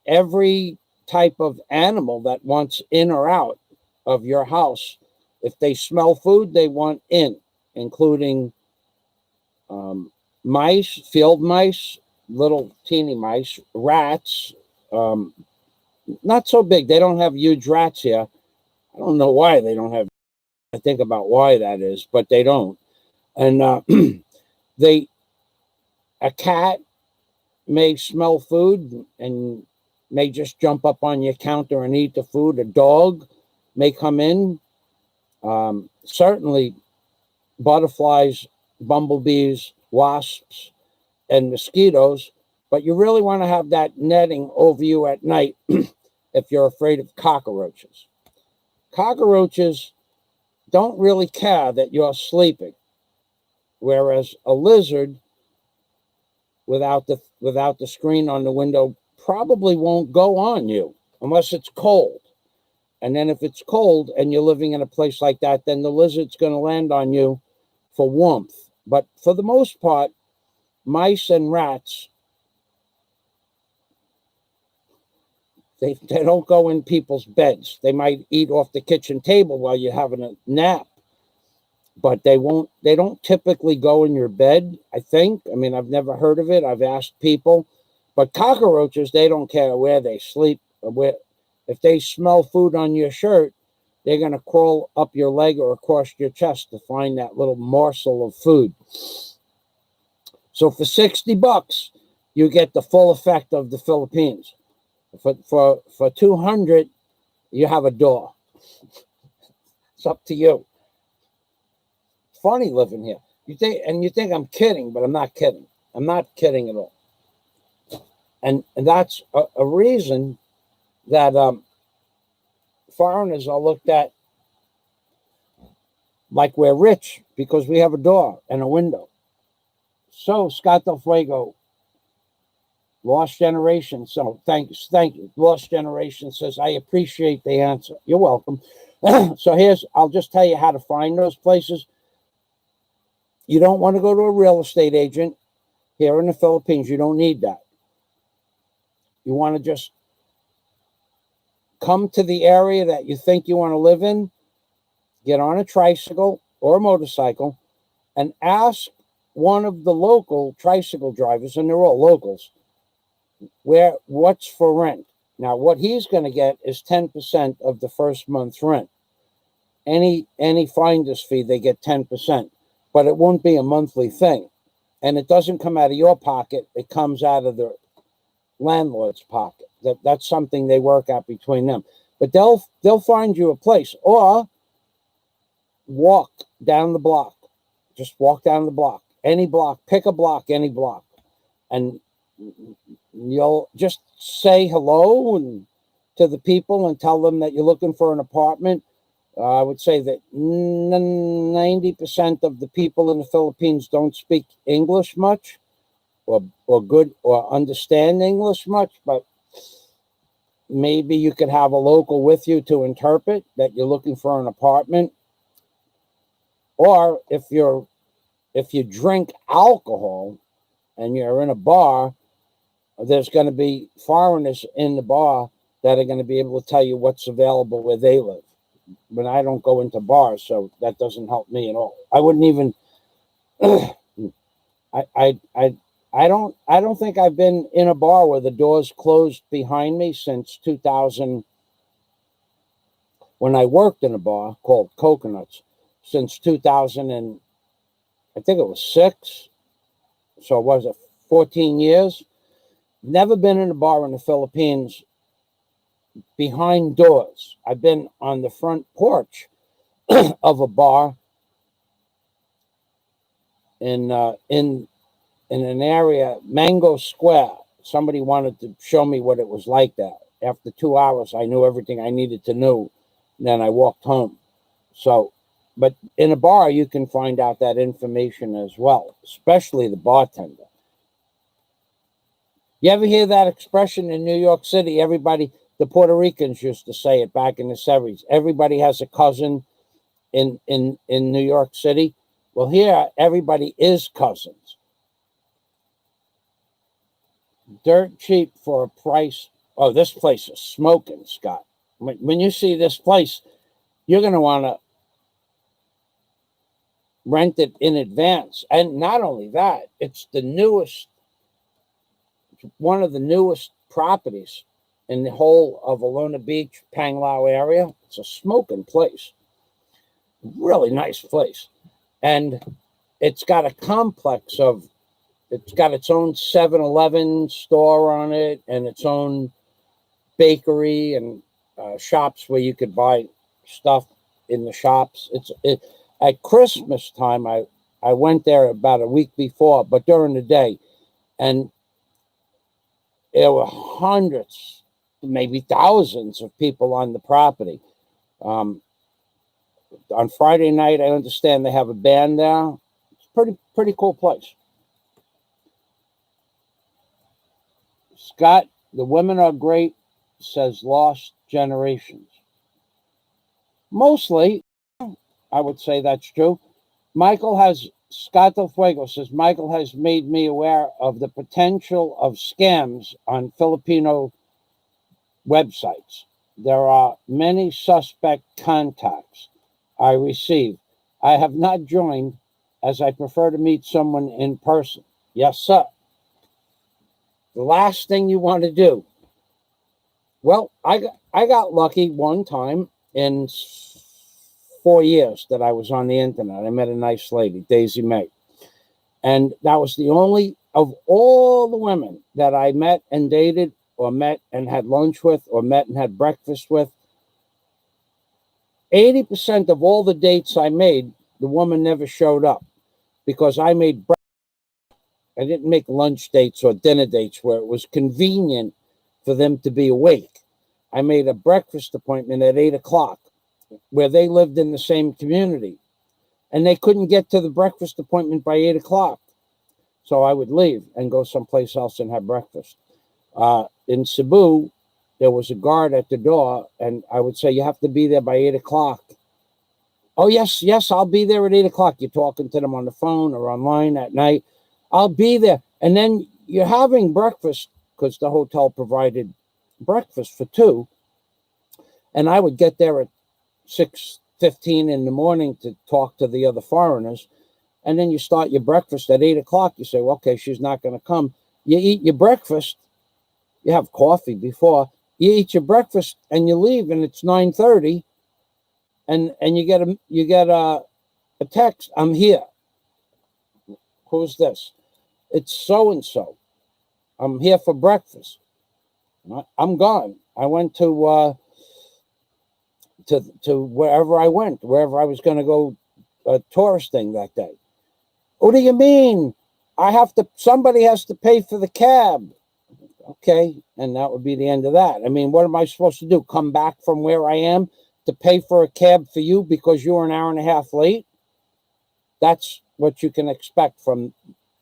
every type of animal that wants in or out of your house, if they smell food, they want in, including mice, field mice, little teeny mice, rats, not so big. They don't have huge rats here. I don't know why they don't have. I think about why that is, but they don't. And a cat may smell food and may just jump up on your counter and eat the food. A dog may come in. Certainly, butterflies, bumblebees, wasps, and mosquitoes. But you really want to have that netting over you at night if you're afraid of cockroaches. Cockroaches don't really care that you're sleeping, whereas a lizard without the screen on the window probably won't go on you unless it's cold. And then if it's cold and you're living in a place like that, then the lizard's going to land on you for warmth. But for the most part, mice and rats, they don't go in people's beds. They might eat off the kitchen table while you're having a nap, but they don't typically go in your bed, I think. I mean, I've never heard of it. I've asked people. But cockroaches, they don't care where they sleep. If they smell food on your shirt, they're going to crawl up your leg or across your chest to find that little morsel of food. So for $60, you get the full effect of the Philippines. For 200, you have a door. It's up to you. It's funny living here. You think I'm kidding, but I'm not kidding. I'm not kidding at all. And that's a reason that foreigners are looked at like we're rich because we have a door and a window. So Scott Del Fuego, Lost Generation. So thank you. Lost Generation says, I appreciate the answer. You're welcome. So I'll just tell you how to find those places. You don't want to go to a real estate agent here in the Philippines. You don't need that. You want to just come to the area that you think you want to live in, get on a tricycle or a motorcycle, and ask one of the local tricycle drivers, and they're all locals, what's for rent. Now, what he's going to get is 10% of the first month's rent. Any finder's fee, they get 10%. but it won't be a monthly thing. And it doesn't come out of your pocket. It comes out of the landlord's pocket. That's something they work out between them. But they'll find you a place, or walk down the block. Just walk down the block. Any block. Pick a block, any block. And you'll just say hello and to the people and tell them that you're looking for an apartment. I would say that 90% of the people in the Philippines don't speak English much, or good, or understand English much, but maybe you could have a local with you to interpret that you're looking for an apartment. Or if you drink alcohol and you're in a bar, there's going to be foreigners in the bar that are going to be able to tell you what's available where they live. But I don't go into bars, so that doesn't help me at all. I wouldn't even. I don't think I've been in a bar where the doors closed behind me since 2000. When I worked in a bar called Coconuts, since 2000, and I think it was 6. So was it 14 years? Never been in a bar in the Philippines behind doors. I've been on the front porch of a bar in an area, Mango Square. Somebody wanted to show me what it was like that. After 2 hours, I knew everything I needed to know. Then I walked home. So, but in a bar, you can find out that information as well, especially the bartender. You ever hear that expression in New York City? The Puerto Ricans used to say it back in the 70s. Everybody has a cousin in New York City. Well, here, everybody is cousins. Dirt cheap for a price. Oh, this place is smoking, Scott. When you see this place, you're going to want to rent it in advance. And not only that, it's one of the newest properties in the whole of Alona Beach, Panglao area. It's a smoking place. Really nice place. And it's got a complex of, it's got its own 7-Eleven store on it, and its own bakery and shops where you could buy stuff in the shops. At Christmas time, I went there about a week before, but during the day, and there were hundreds, maybe thousands of people on the property. On Friday night, I understand they have a band there. It's pretty cool place. Scott, the women are great, says Lost Generations. Mostly, I would say that's true. Scott Del Fuego says, Michael has made me aware of the potential of scams on Filipino websites. There are many suspect contacts I receive. I have not joined, as I prefer to meet someone in person. Yes, sir. The last thing you want to do. Well, I got lucky one time in 4 years that I was on the internet. I met a nice lady, Daisy May. And that was the only of all the women that I met and dated, or met and had lunch with, or met and had breakfast with. 80% of all the dates I made, the woman never showed up, because I made breakfast. I didn't make lunch dates or dinner dates where it was convenient for them to be awake. I made a breakfast appointment at 8 o'clock where they lived in the same community, and they couldn't get to the breakfast appointment by 8 o'clock. So I would leave and go someplace else and have breakfast. In Cebu, there was a guard at the door, and I would say, you have to be there by 8 o'clock. Oh, yes, I'll be there at 8 o'clock. You're talking to them on the phone or online at night. I'll be there. And then you're having breakfast, because the hotel provided breakfast for 2. And I would get there at 6:15 in the morning to talk to the other foreigners. And then you start your breakfast at 8 o'clock. You say, well, okay, she's not going to come. You eat your breakfast. You have coffee before. You eat your breakfast and you leave, and it's 9:30. And you get a text, I'm here. Who's this? It's so-and-so. I'm here for breakfast. I'm gone. I went to wherever I went, wherever I was going to go touristing that day. What do you mean? Somebody has to pay for the cab. Okay, and that would be the end of that. I mean, what am I supposed to do? Come back from where I am to pay for a cab for you because you were an hour and a half late? That's what you can expect from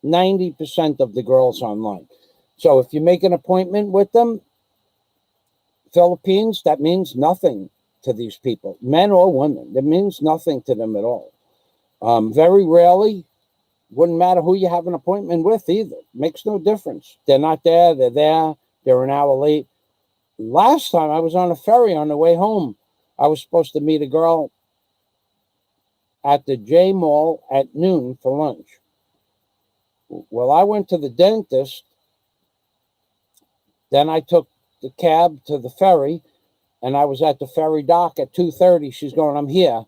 90% of the girls online. So if you make an appointment with them, Philippines, that means nothing to these people, men or women. It means nothing to them at all. Very rarely, wouldn't matter who you have an appointment with either. Makes no difference. They're not there, they're there, they're an hour late. Last time I was on a ferry on the way home, I was supposed to meet a girl at the J Mall at noon for lunch. Well, I went to the dentist, then I took the cab to the ferry, and I was at the ferry dock at 2:30. She's going, I'm here.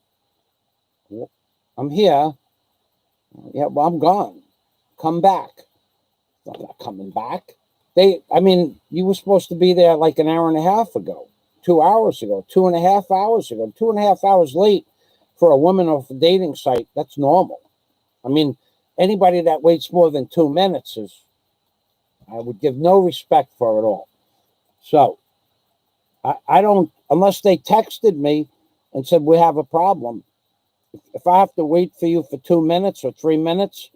I'm here. Yeah, well, I'm gone. Come back. I'm not coming back. You were supposed to be there like an hour and a half ago, 2 hours ago, 2.5 hours ago, 2.5 hours late for a woman off a dating site. That's normal. I mean, anybody that waits more than 2 minutes I would give no respect for it all. So I don't, unless they texted me and said, we have a problem. If I have to wait for you for 2 minutes or 3 minutes,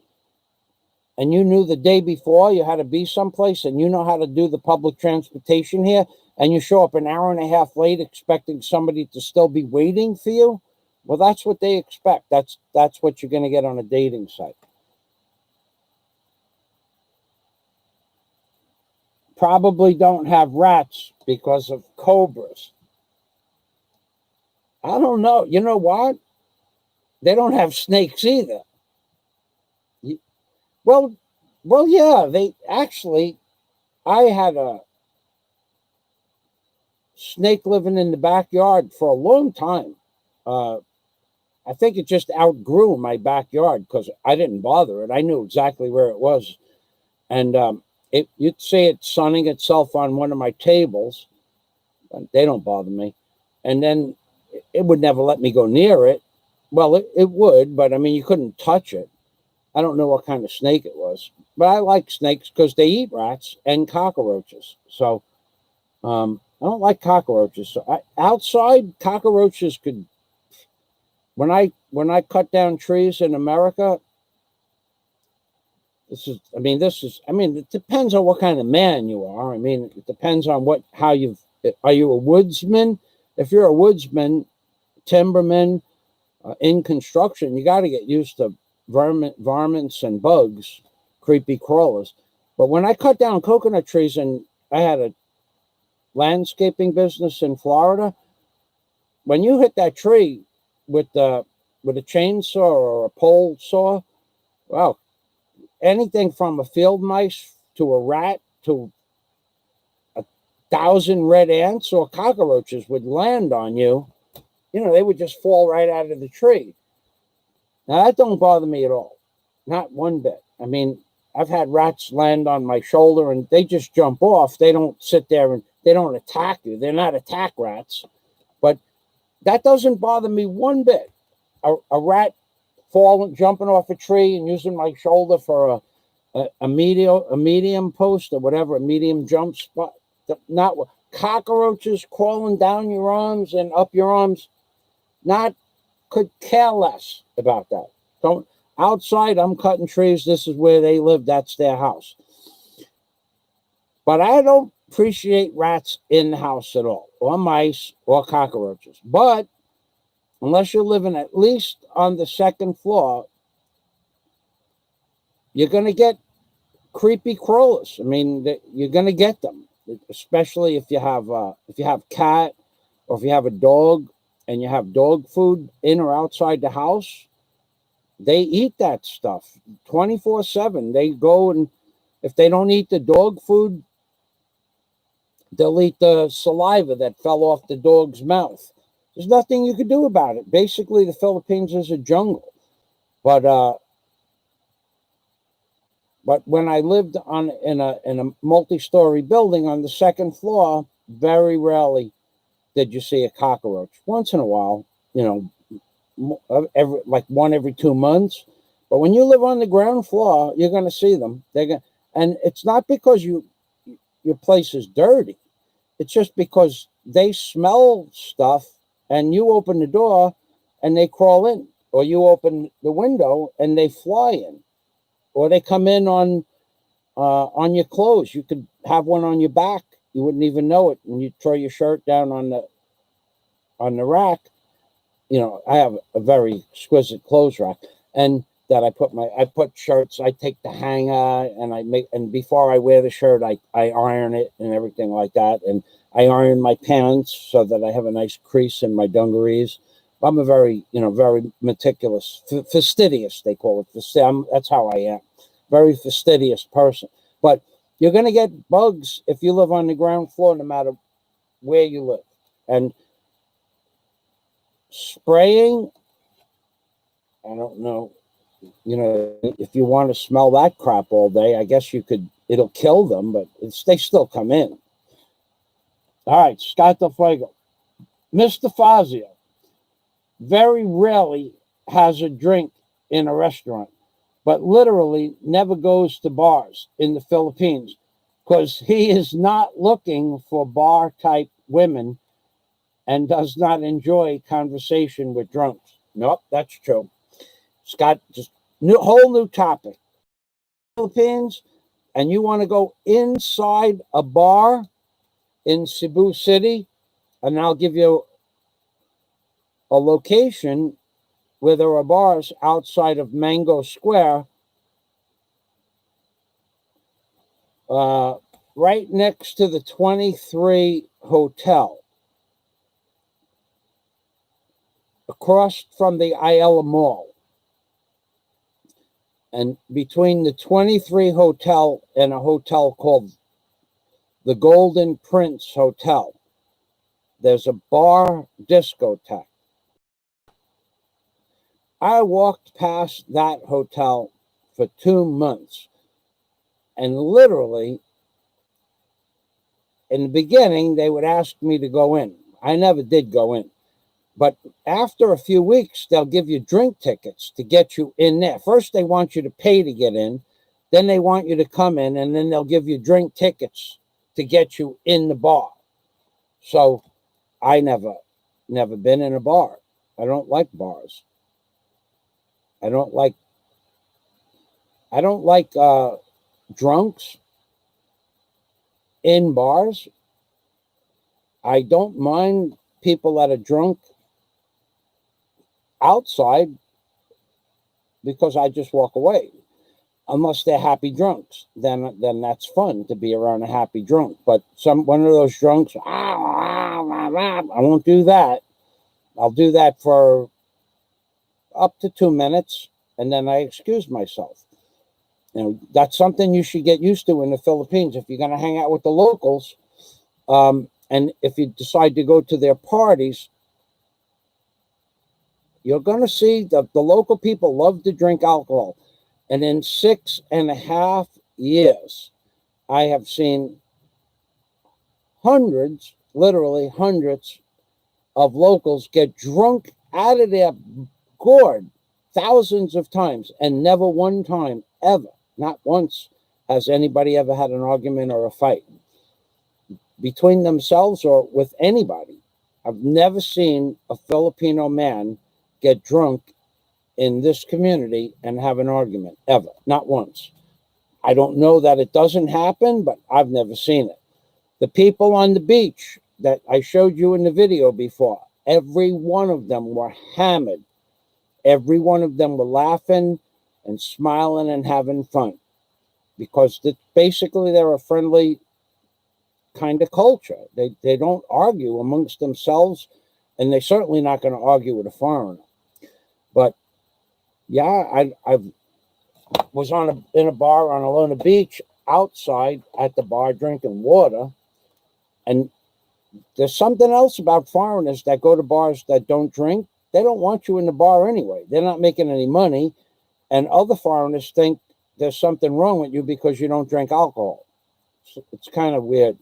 and you knew the day before you had to be someplace and you know how to do the public transportation here, and you show up an hour and a half late expecting somebody to still be waiting for you, well, that's what they expect. That's what you're going to get on a dating site. Probably don't have rats because of cobras. I don't know. You know what? They don't have snakes either. Well, yeah. They actually, I had a snake living in the backyard for a long time. I think it just outgrew my backyard because I didn't bother it. I knew exactly where it was, and you'd see it sunning itself on one of my tables. They don't bother me, and then it would never let me go near it. Well, it would, but I mean, you couldn't touch it. I don't know what kind of snake it was, but I like snakes because they eat rats and cockroaches. So I don't like cockroaches. So outside, cockroaches could. When I cut down trees in America, it depends on what kind of man you are. I mean, it depends on are you a woodsman? If you're a woodsman, timberman, in construction, you got to get used to varmints and bugs, creepy crawlers. But when I cut down coconut trees, and I had a landscaping business in Florida, when you hit that tree with a chainsaw or a pole saw, well, anything from a field mice to a rat to 1,000 red ants or cockroaches would land on you. You know, they would just fall right out of the tree. Now, that don't bother me at all. Not one bit. I mean, I've had rats land on my shoulder and they just jump off. They don't sit there and they don't attack you. They're not attack rats. But that doesn't bother me one bit. A rat jumping off a tree and using my shoulder for a medium post or whatever, a medium jump spot. Not cockroaches crawling down your arms and up your arms. Could care less about that. Don't outside. I'm cutting trees. This is where they live. That's their house. But I don't appreciate rats in the house at all, or mice, or cockroaches. But unless you're living at least on the second floor, you're going to get creepy crawlers. I mean, you're going to get them, especially if you have cat, or if you have a dog and you have dog food in or outside the house. They eat that stuff 24/7. They go, and if they don't eat the dog food, they'll eat the saliva that fell off the dog's mouth. There's nothing you can do about it. Basically, the Philippines is a jungle. But But when I lived in a multi-story building on the second floor, very rarely did you see a cockroach. Once in a while, you know, like one every 2 months. But when you live on the ground floor, you're going to see them. And it's not because your place is dirty. It's just because they smell stuff, and you open the door and they crawl in, or you open the window and they fly in, or they come in on your clothes. You could have one on your back, you wouldn't even know it, and you throw your shirt down on the rack. You know, I have a very exquisite clothes rack, and that I put shirts. I take the hanger and before I wear the shirt, I iron it and everything like that, and I iron my pants so that I have a nice crease in my dungarees. I'm a very, very meticulous, fastidious, they call it. That's how I am. Very fastidious person. But you're going to get bugs if you live on the ground floor, no matter where you live. And spraying, I don't know, if you want to smell that crap all day, I guess you could, it'll kill them, but they still come in. All right, Scott Del Fuego. Mr. Fazio very rarely has a drink in a restaurant, but literally never goes to bars in the Philippines because he is not looking for bar-type women and does not enjoy conversation with drunks. Nope, that's true. Scott, just whole new topic. Philippines, and you want to go inside a bar in Cebu City, and I'll give you a location where there are bars outside of Mango Square, right next to the 23 Hotel, across from the Ayala Mall. And between the 23 Hotel and a hotel called the Golden Prince Hotel, there's a bar discotheque. I walked past that hotel for 2 months, and literally, in the beginning, they would ask me to go in. I never did go in. But after a few weeks, they'll give you drink tickets to get you in there. First, they want you to pay to get in. Then they want you to come in, and then they'll give you drink tickets to get you in the bar. So I never been in a bar. I don't like bars. I don't like drunks in bars. I don't mind people that are drunk outside because I just walk away. Unless they're happy drunks, then that's fun to be around a happy drunk. But one of those drunks, I won't do that. I'll do that for up to 2 minutes, and then I excuse myself. That's something you should get used to in the Philippines if you're going to hang out with the locals. And if you decide to go to their parties, you're going to see that the local people love to drink alcohol. And in 6.5 years, I have seen hundreds, literally hundreds, of locals get drunk out of their gourd thousands of times, and never one time, ever, not once, has anybody ever had an argument or a fight between themselves or with anybody. I've never seen a Filipino man get drunk in this community and have an argument, ever, not once. I don't know that it doesn't happen, but I've never seen it. The people on the beach that I showed you in the video before, every one of them were hammered. Every one of them were laughing and smiling and having fun, because basically they're a friendly kind of culture. They don't argue amongst themselves, and they're certainly not going to argue with a foreigner. But yeah, I was in a bar on Alona Beach, outside at the bar drinking water. And there's something else about foreigners that go to bars that don't drink. They don't want you in the bar anyway. They're not making any money. And other foreigners think there's something wrong with you because you don't drink alcohol. So it's kind of weird.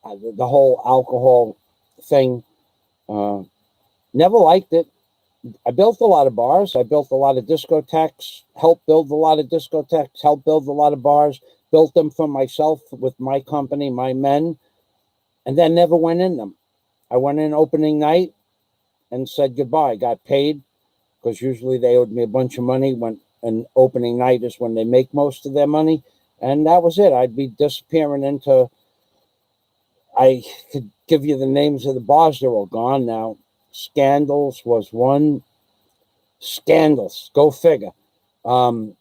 The whole alcohol thing. Never liked it. I built a lot of bars. I built a lot of discotheques, helped build a lot of discotheques, helped build a lot of bars, built them for myself with my company, my men, and then never went in them. I went in opening night and said goodbye. Got paid because usually they owed me a bunch of money when an opening night is when they make most of their money. And that was it. I'd be disappearing into, I could give you the names of the bars. They're all gone now. Scandals was one. Scandals, go figure. Paulie's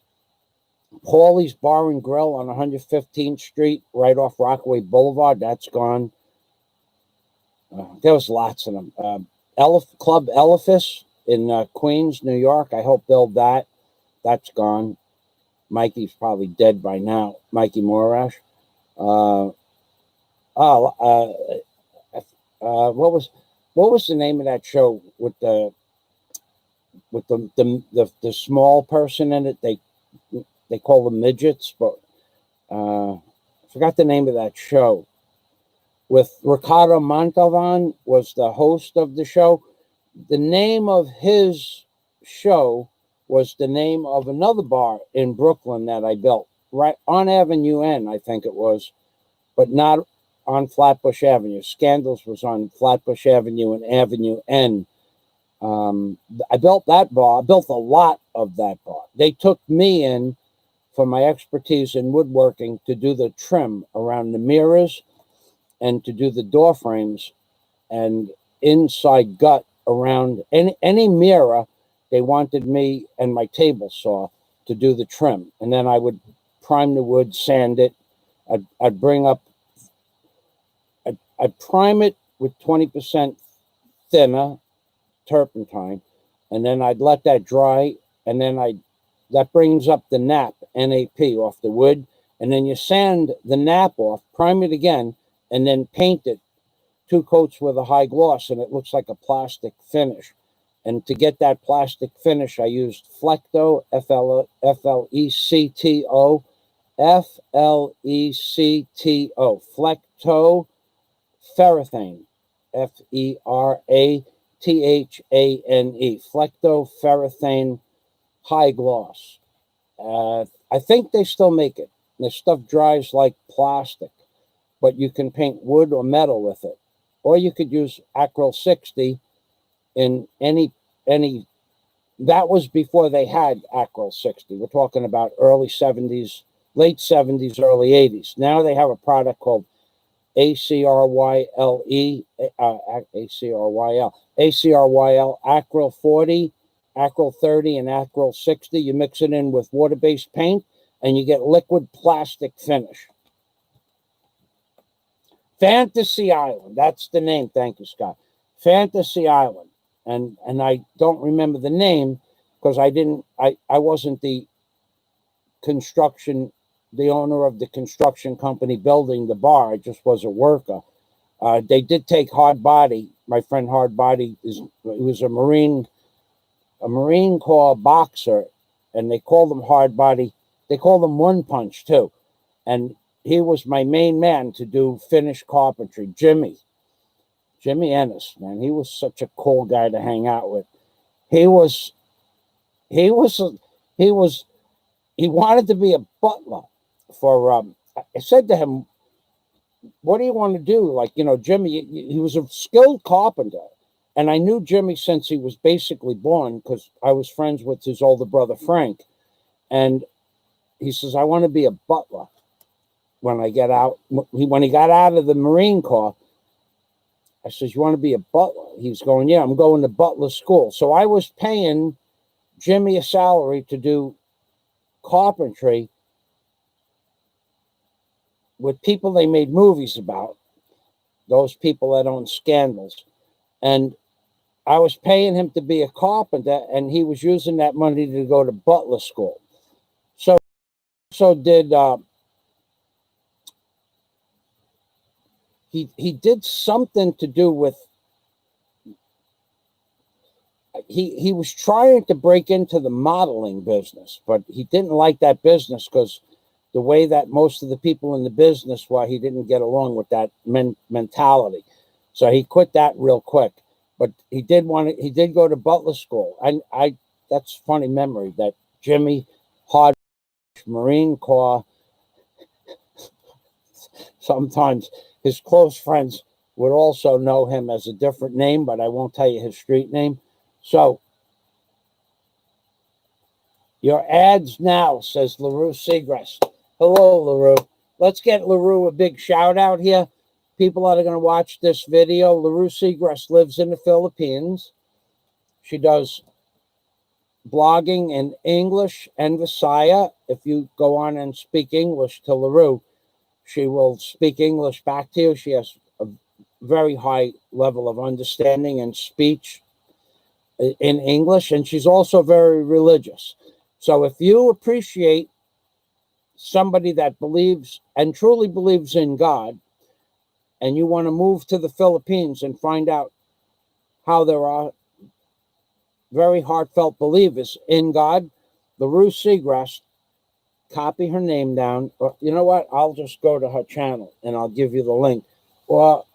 Bar and Grill on 115th Street, right off Rockaway Boulevard. That's gone. There was lots of them. Club Eliphas in Queens, New York. I helped build that. That's gone. Mikey's probably dead by now. Mikey Morash. What was the name of that show with the small person in it? They call them midgets, but I forgot the name of that show. With Ricardo Montalban was the host of the show. The name of his show was the name of another bar in Brooklyn that I built, right on Avenue N, I think it was, but not on Flatbush Avenue. Scandals was on Flatbush Avenue and Avenue N. I built that bar. I built a lot of that bar. They took me in for my expertise in woodworking to do the trim around the mirrors and to do the door frames and inside gut around any mirror. They wanted me and my table saw to do the trim. And then I would prime the wood, sand it. I'd bring up, I'd prime it with 20% thinner turpentine, and then I'd let that dry, and then that brings up the nap, NAP, off the wood, and then you sand the nap off, prime it again, and then paint it 2 coats with a high gloss, and it looks like a plastic finish. And to get that plastic finish, I used Flecto, F-L-E-C-T-O, F-L-E-C-T-O, Flecto Ferrethane, F-E-R-A-T-H-A-N-E, Flecto Ferrethane High Gloss. I think they still make it. The stuff dries like plastic, but you can paint wood or metal with it. Or you could use Acryl 60 in any, that was before they had Acryl 60. We're talking about early 70s, late 70s, early 80s. Now they have a product called ACRYL, Acryl 40, Acryl 30, and Acryl 60. You mix it in with water-based paint, and you get liquid plastic finish. Fantasy Island, that's the name. Thank you, Scott. Fantasy Island. And I don't remember the name because I wasn't the owner of the construction company building the bar. I just was a worker. They did take Hard Body. My friend Hard Body he was a Marine Corps boxer, and they called him Hard Body. They called him One Punch too. And he was my main man to do finished carpentry. Jimmy Ennis, man, he was such a cool guy to hang out with. He wanted to be a butler for. I said to him, "What do you want to do?" Like, Jimmy, he was a skilled carpenter, and I knew Jimmy since he was basically born because I was friends with his older brother Frank, and he says, "I want to be a butler." When I get out, when he got out of the Marine Corps, I says, "You want to be a butler?" He's going, "Yeah, I'm going to butler school." So I was paying Jimmy a salary to do carpentry with people they made movies about, those people that own Scandals. And I was paying him to be a carpenter, and he was using that money to go to butler school. So did he did something to do with he was trying to break into the modeling business, but he didn't like that business because the way that most of the people in the business were, he didn't get along with that mentality. So he quit that real quick. But he did go to Butler School. And that's a funny memory that Jimmy Hard Marine Corps, sometimes his close friends would also know him as a different name, but I won't tell you his street name. So, your ads now, says LaRue Seagrass. Hello, LaRue. Let's get LaRue a big shout out here. People that are going to watch this video, LaRue Seagrass lives in the Philippines. She does blogging in English and Visaya. If you go on and speak English to LaRue, she will speak English back to you. She has a very high level of understanding and speech in English, and she's also very religious. So if you appreciate somebody that believes and truly believes in God, and you want to move to the Philippines and find out how there are very heartfelt believers in God, LaRue Seagrass, copy her name down. Or you know what? I'll just go to her channel and I'll give you the link. Or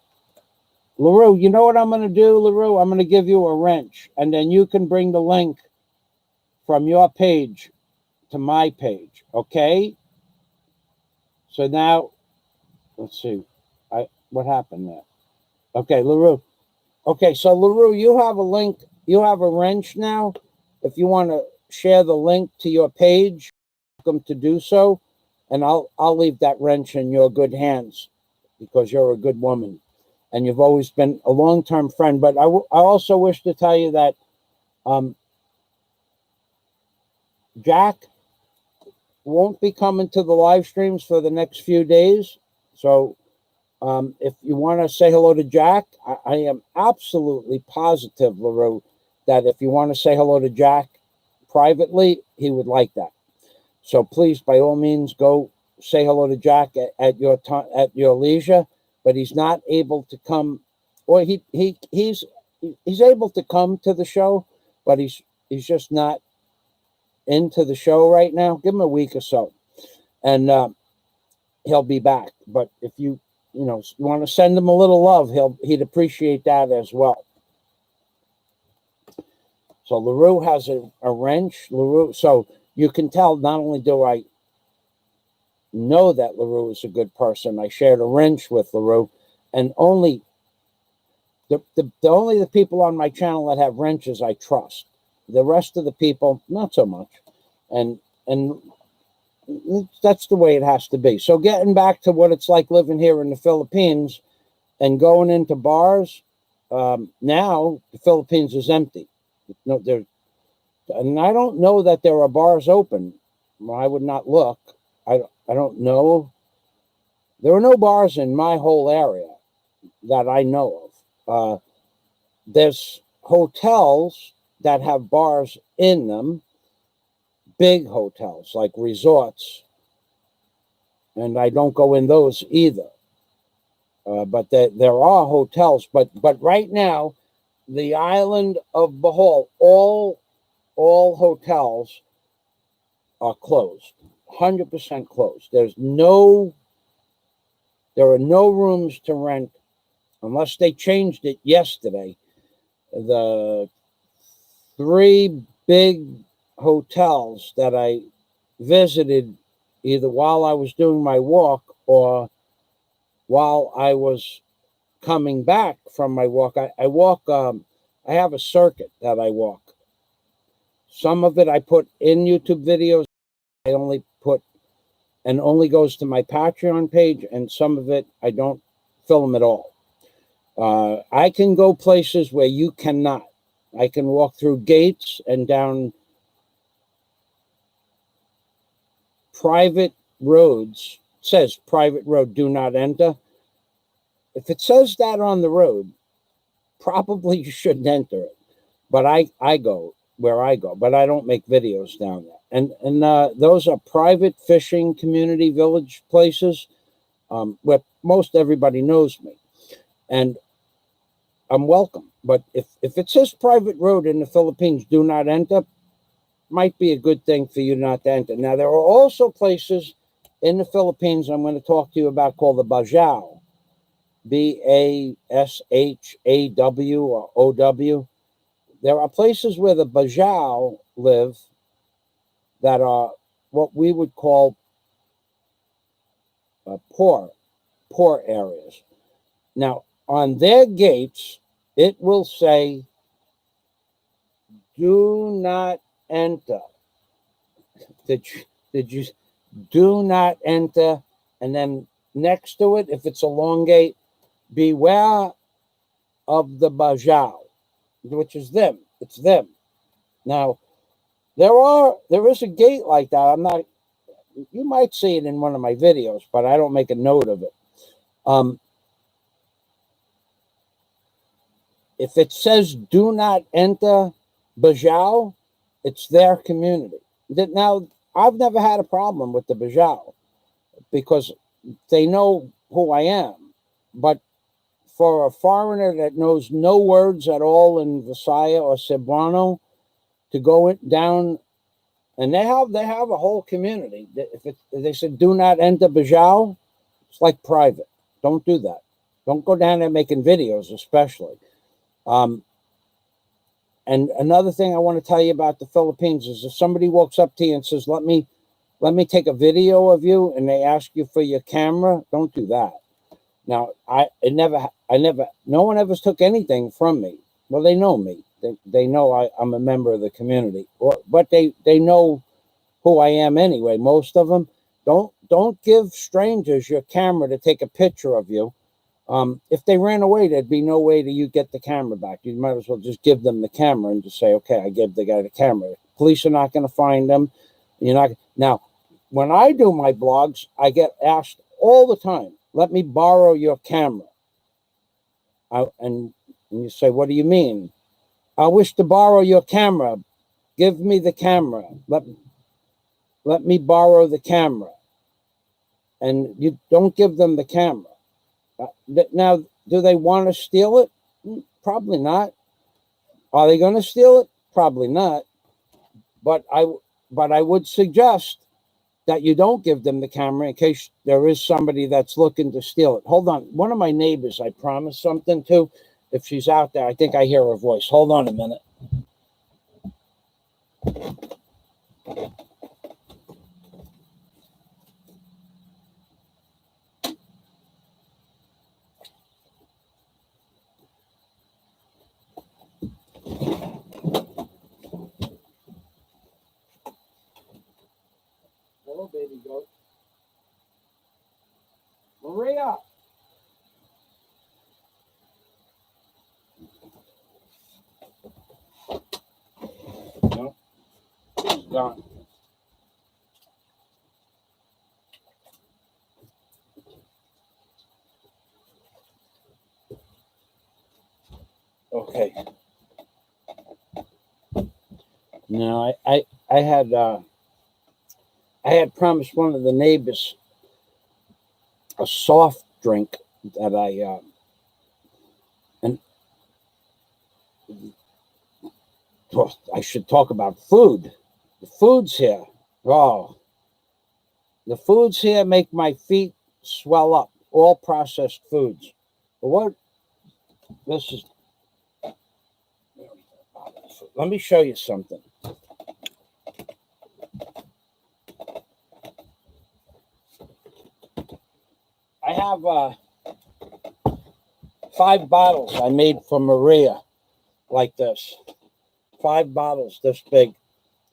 LaRue, you know what I'm going to do, LaRue? I'm going to give you a wrench, and then you can bring the link from your page to my page, okay? So now, let's see. What happened there? Okay, LaRue. Okay, so LaRue, you have a link. You have a wrench now. If you want to share the link to your page, welcome to do so. And I'll leave that wrench in your good hands because you're a good woman. And you've always been a long-term friend. But I also wish to tell you that Jack won't be coming to the live streams for the next few days. So if you want to say hello to Jack, I am absolutely positive, LaRue, that if you want to say hello to Jack privately, he would like that. So please, by all means, go say hello to Jack at your leisure. But he's not able to come, or he's able to come to the show, but he's just not into the show right now. Give him a week or so, and he'll be back. But if you want to send him a little love, he'd appreciate that as well. So LaRue has a wrench. LaRue, so you can tell, not only do I know that LaRue is a good person, I shared a wrench with LaRue, and only the people on my channel that have wrenches I trust. The rest of the people, not so much. And that's the way it has to be. So getting back to what it's like living here in the Philippines and going into bars, now the Philippines is empty. And I don't know that there are bars open. I would not look. I don't know. There are no bars in my whole area that I know of. There's hotels that have bars in them, big hotels like resorts, and I don't go in those either. But there are hotels. But right now, the island of Bohol, all hotels are closed, 100% closed. There are no rooms to rent unless they changed it yesterday. The 3 big hotels that I visited, either while I was doing my walk or while I was coming back from my walk, I walk. I have a circuit that I walk. Some of it I put in YouTube videos. I only put and only goes to my Patreon page, and some of it I don't film at all. I can go places where you cannot. I can walk through gates and down private roads. It says private road, do not enter. If it says that on the road, probably you shouldn't enter it. But I go where I go, but I don't make videos down there. And those are private fishing community village places where most everybody knows me. And I'm welcome. But if it says private road in the Philippines, do not enter, might be a good thing for you not to enter. Now, there are also places in the Philippines I'm going to talk to you about called the Bajau, Bashaw or OW. There are places where the Bajau live that are what we would call poor areas. Now, on their gates, it will say, do not enter. Did you do not enter? And then next to it, if it's a long gate, beware of the Bajau, which is them. It's them. Now, there is a gate like that. You might see it in one of my videos, but I don't make a note of it. If it says do not enter Bajau, it's their community. Now, I've never had a problem with the Bajau because they know who I am. But for a foreigner that knows no words at all in Visaya or Cebuano to go down, and they have a whole community. If they said do not enter Bajau, it's like private. Don't do that. Don't go down there making videos, especially. And another thing I want to tell you about the Philippines is if somebody walks up to you and says, let me take a video of you, and they ask you for your camera, don't do that. Now, no one ever took anything from me. Well, they know me. They know I'm a member of the community, but they know who I am anyway. Most of them. Don't give strangers your camera to take a picture of you. If they ran away, there'd be no way that you get the camera back. You might as well just give them the camera and just say, okay, I gave the guy the camera. Police are not going to find them. You're not. Now, when I do my blogs, I get asked all the time, let me borrow your camera. And you say, what do you mean? I wish to borrow your camera. Give me the camera. Let me borrow the camera. And you don't give them the camera. Now, do they want to steal it? Probably not. Are they going to steal it? Probably not. But I would suggest that you don't give them the camera in case there is somebody that's looking to steal it. Hold on. One of my neighbors, I promised something to. If she's out there, I think I hear her voice. Hold on a minute. Hello, baby goat. Maria. No, she's gone. Okay. Now I had promised one of the neighbors a soft drink that well, I should talk about food. The foods here, oh, the foods here make my feet swell up. All processed foods. But what? This is. Let me show you something. I have 5 bottles I made for Maria, like this. 5 bottles this big.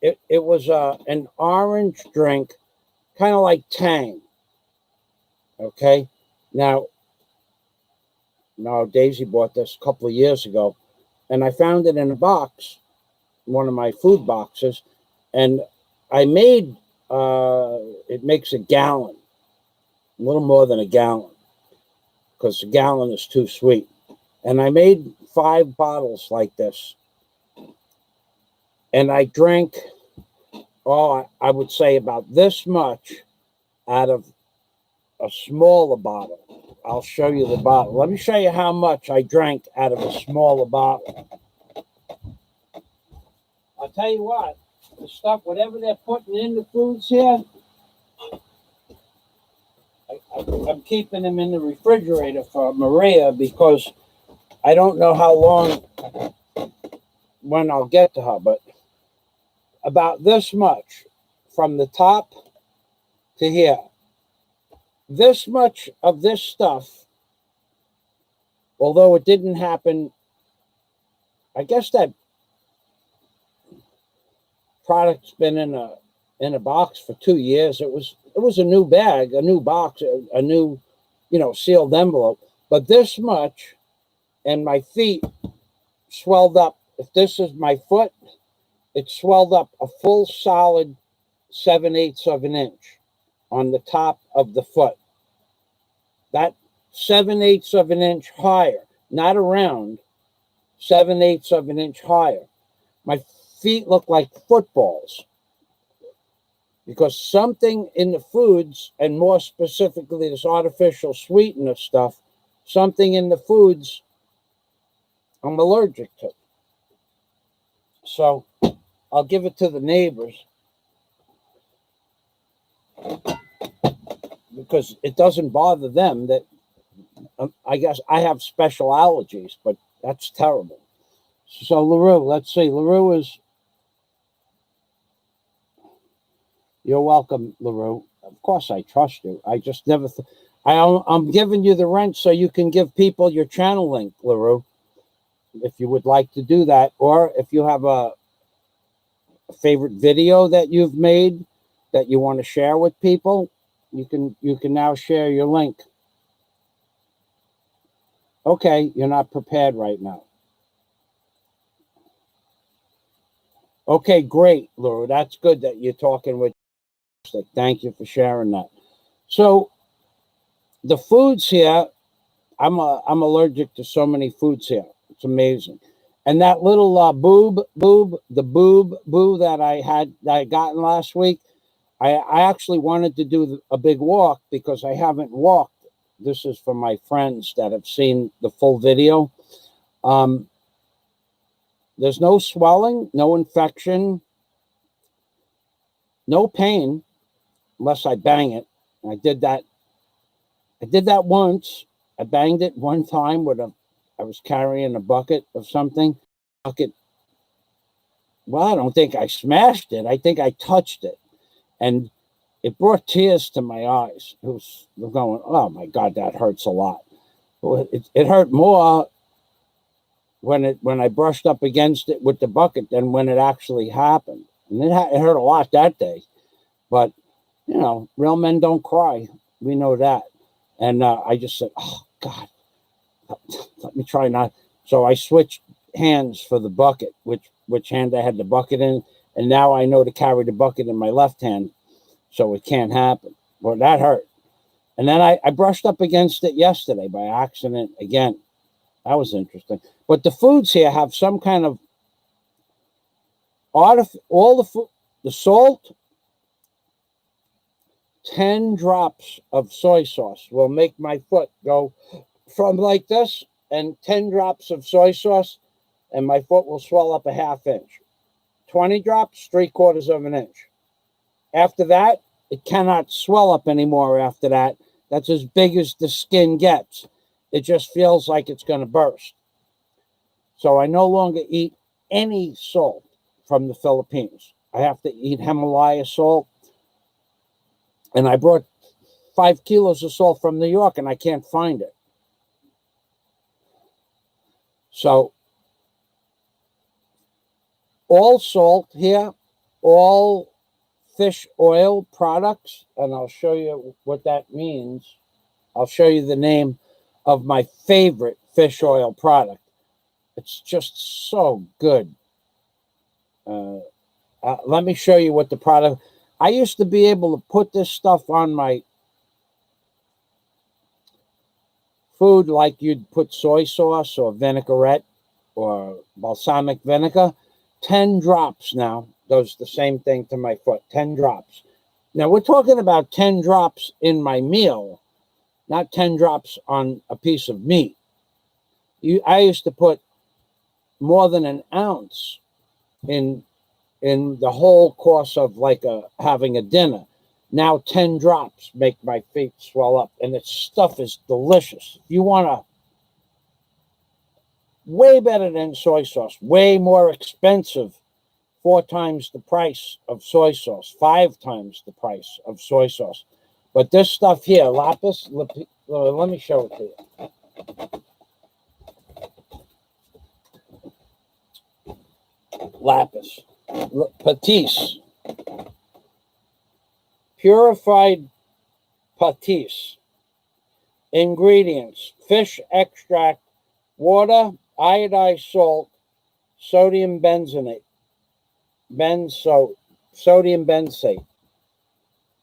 It was an orange drink, kind of like Tang. Okay, now Daisy bought this a couple of years ago, and I found it in a box, one of my food boxes, and I made it makes a gallon, a little more than a gallon, because a gallon is too sweet. And I made 5 bottles like this, and I drank, I would say about this much out of a smaller bottle. I'll show you the bottle. Let me show you how much I drank out of a smaller bottle. I'll tell you what, the stuff, whatever they're putting in the foods here, I'm keeping them in the refrigerator for Maria because I don't know how long when I'll get to her, but about this much from the top to here. This much of this stuff, although it didn't happen, I guess that product's been in a box for 2 years. It was a new bag, a new box, a new, sealed envelope. But this much, and my feet swelled up. If this is my foot, it swelled up a full solid 7/8 of an inch on the top of the foot. That 7/8 of an inch higher, not around, 7/8 of an inch higher. My feet look like footballs because something in the foods, and more specifically this artificial sweetener stuff, something in the foods I'm allergic to. So I'll give it to the neighbors because it doesn't bother them that I guess I have special allergies, but that's terrible. So LaRue, let's see. LaRue is, you're welcome, LaRue. Of course I trust you. I just never, I'm giving you the rent so you can give people your channel link, LaRue, if you would like to do that. Or if you have a favorite video that you've made that you want to share with people, you can now share your link. Okay, you're not prepared right now. Okay, great, Laura. That's good that you're talking with. Thank you for sharing that. So the foods here, I'm allergic to so many foods here. It's amazing. And that little boo that I gotten last week, I actually wanted to do a big walk because I haven't walked. This is for my friends that have seen the full video. There's no swelling, no infection, no pain unless I bang it. I did that once. I banged it one time I was carrying a bucket of something. Well, I don't think I smashed it. I think I touched it. And it brought tears to my eyes. It was going, oh my God, that hurts a lot. It hurt more when I brushed up against it with the bucket than when it actually happened. And it hurt a lot that day. But, real men don't cry. We know that. And I just said, oh, God, let me try not. So I switched hands for the bucket, which hand I had the bucket in. And now I know to carry the bucket in my left hand so it can't happen. Well, that hurt. And then I brushed up against it yesterday by accident again. That was interesting. But the foods here have some kind of all the food, the salt, 10 drops of soy sauce will make my foot go from like this, and 10 drops of soy sauce, and my foot will swell up a ½ inch. 20 drops, 3/4 of an inch. After that, it cannot swell up anymore after that. That's as big as the skin gets. It just feels like it's going to burst. So I no longer eat any salt from the Philippines. I have to eat Himalaya salt. And I brought 5 kilos of salt from New York, and I can't find it. So all salt here, all fish oil products, and I'll show you what that means. I'll show you the name of my favorite fish oil product. It's just so good. Let me show you what the product. I used to be able to put this stuff on my food like you'd put soy sauce or vinaigrette or balsamic vinegar. 10 drops now does the same thing to my foot. 10 drops. Now we're talking about 10 drops in my meal. not 10 drops on a piece of meat. I used to put more than an ounce in the whole course of like having a dinner. Now 10 drops make my feet swell up, and its stuff is delicious. You want to, way better than soy sauce, way more expensive, 4 times the price of soy sauce, 5 times the price of soy sauce. But this stuff here, lapis, let me show it to you. Lapis, patis, purified patis. Ingredients: fish extract, water, iodized salt, sodium benzonate, sodium benzate,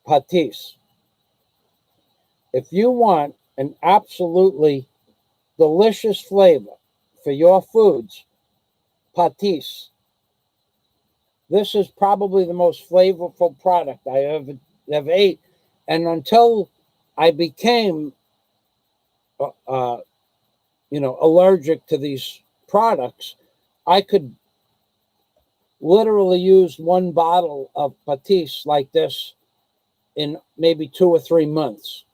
patis. If you want an absolutely delicious flavor for your foods, patis. This is probably the most flavorful product I ever ate. And until I became, allergic to these products, I could literally use 1 bottle of patis like this in maybe 2 or 3 months.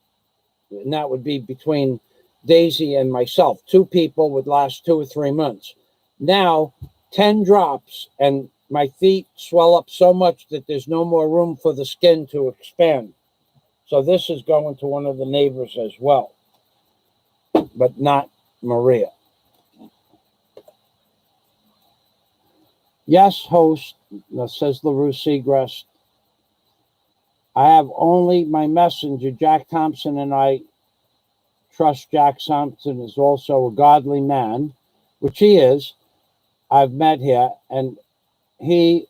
And that would be between Daisy and myself. 2 people would last 2 or 3 months. Now, 10 drops, and my feet swell up so much that there's no more room for the skin to expand. So this is going to one of the neighbors as well, but not Maria. Yes, host, says LaRue Seagrass. I have only my messenger, Jack Thompson, and I trust Jack Thompson is also a godly man, which he is. I've met here, and he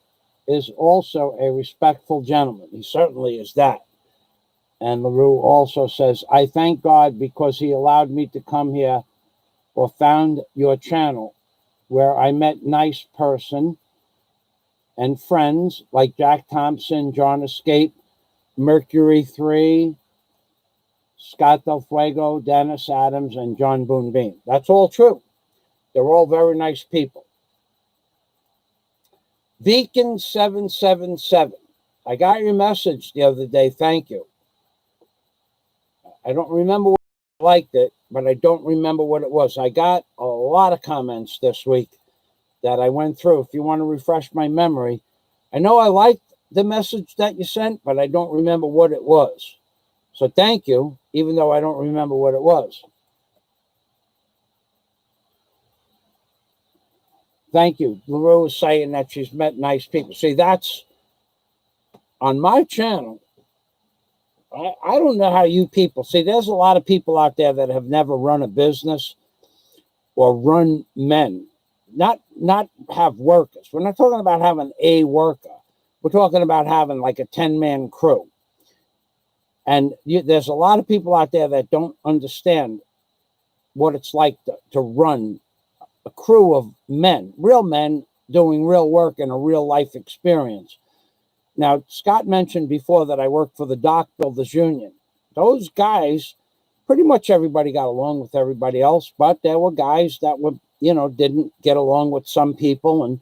is also a respectful gentleman. He certainly is that. And LaRue also says, I thank God because he allowed me to come here or found your channel where I met nice person and friends like Jack Thompson, John Escape, Mercury 3, Scott Del Fuego, Dennis Adams, and John Boone Bean. That's all true. They're all very nice people. Beacon 777. I got your message the other day. Thank you. I don't remember what I liked it, but I don't remember what it was. I got a lot of comments this week that I went through. If you want to refresh my memory, I know I liked the message that you sent, but I don't remember what it was. So thank you, even though I don't remember what it was. Thank you. LaRue is saying that she's met nice people. See, that's on my channel. I don't know how you people see. There's a lot of people out there that have never run a business or run men, not have workers. We're not talking about having a worker. We're talking about having like a 10-man crew. And there's a lot of people out there that don't understand what it's like to run a crew of men, real men doing real work and a real life experience. Now, Scott mentioned before that I worked for the Dock Builders Union. Those guys, pretty much everybody got along with everybody else, but there were guys that were, didn't get along with some people, and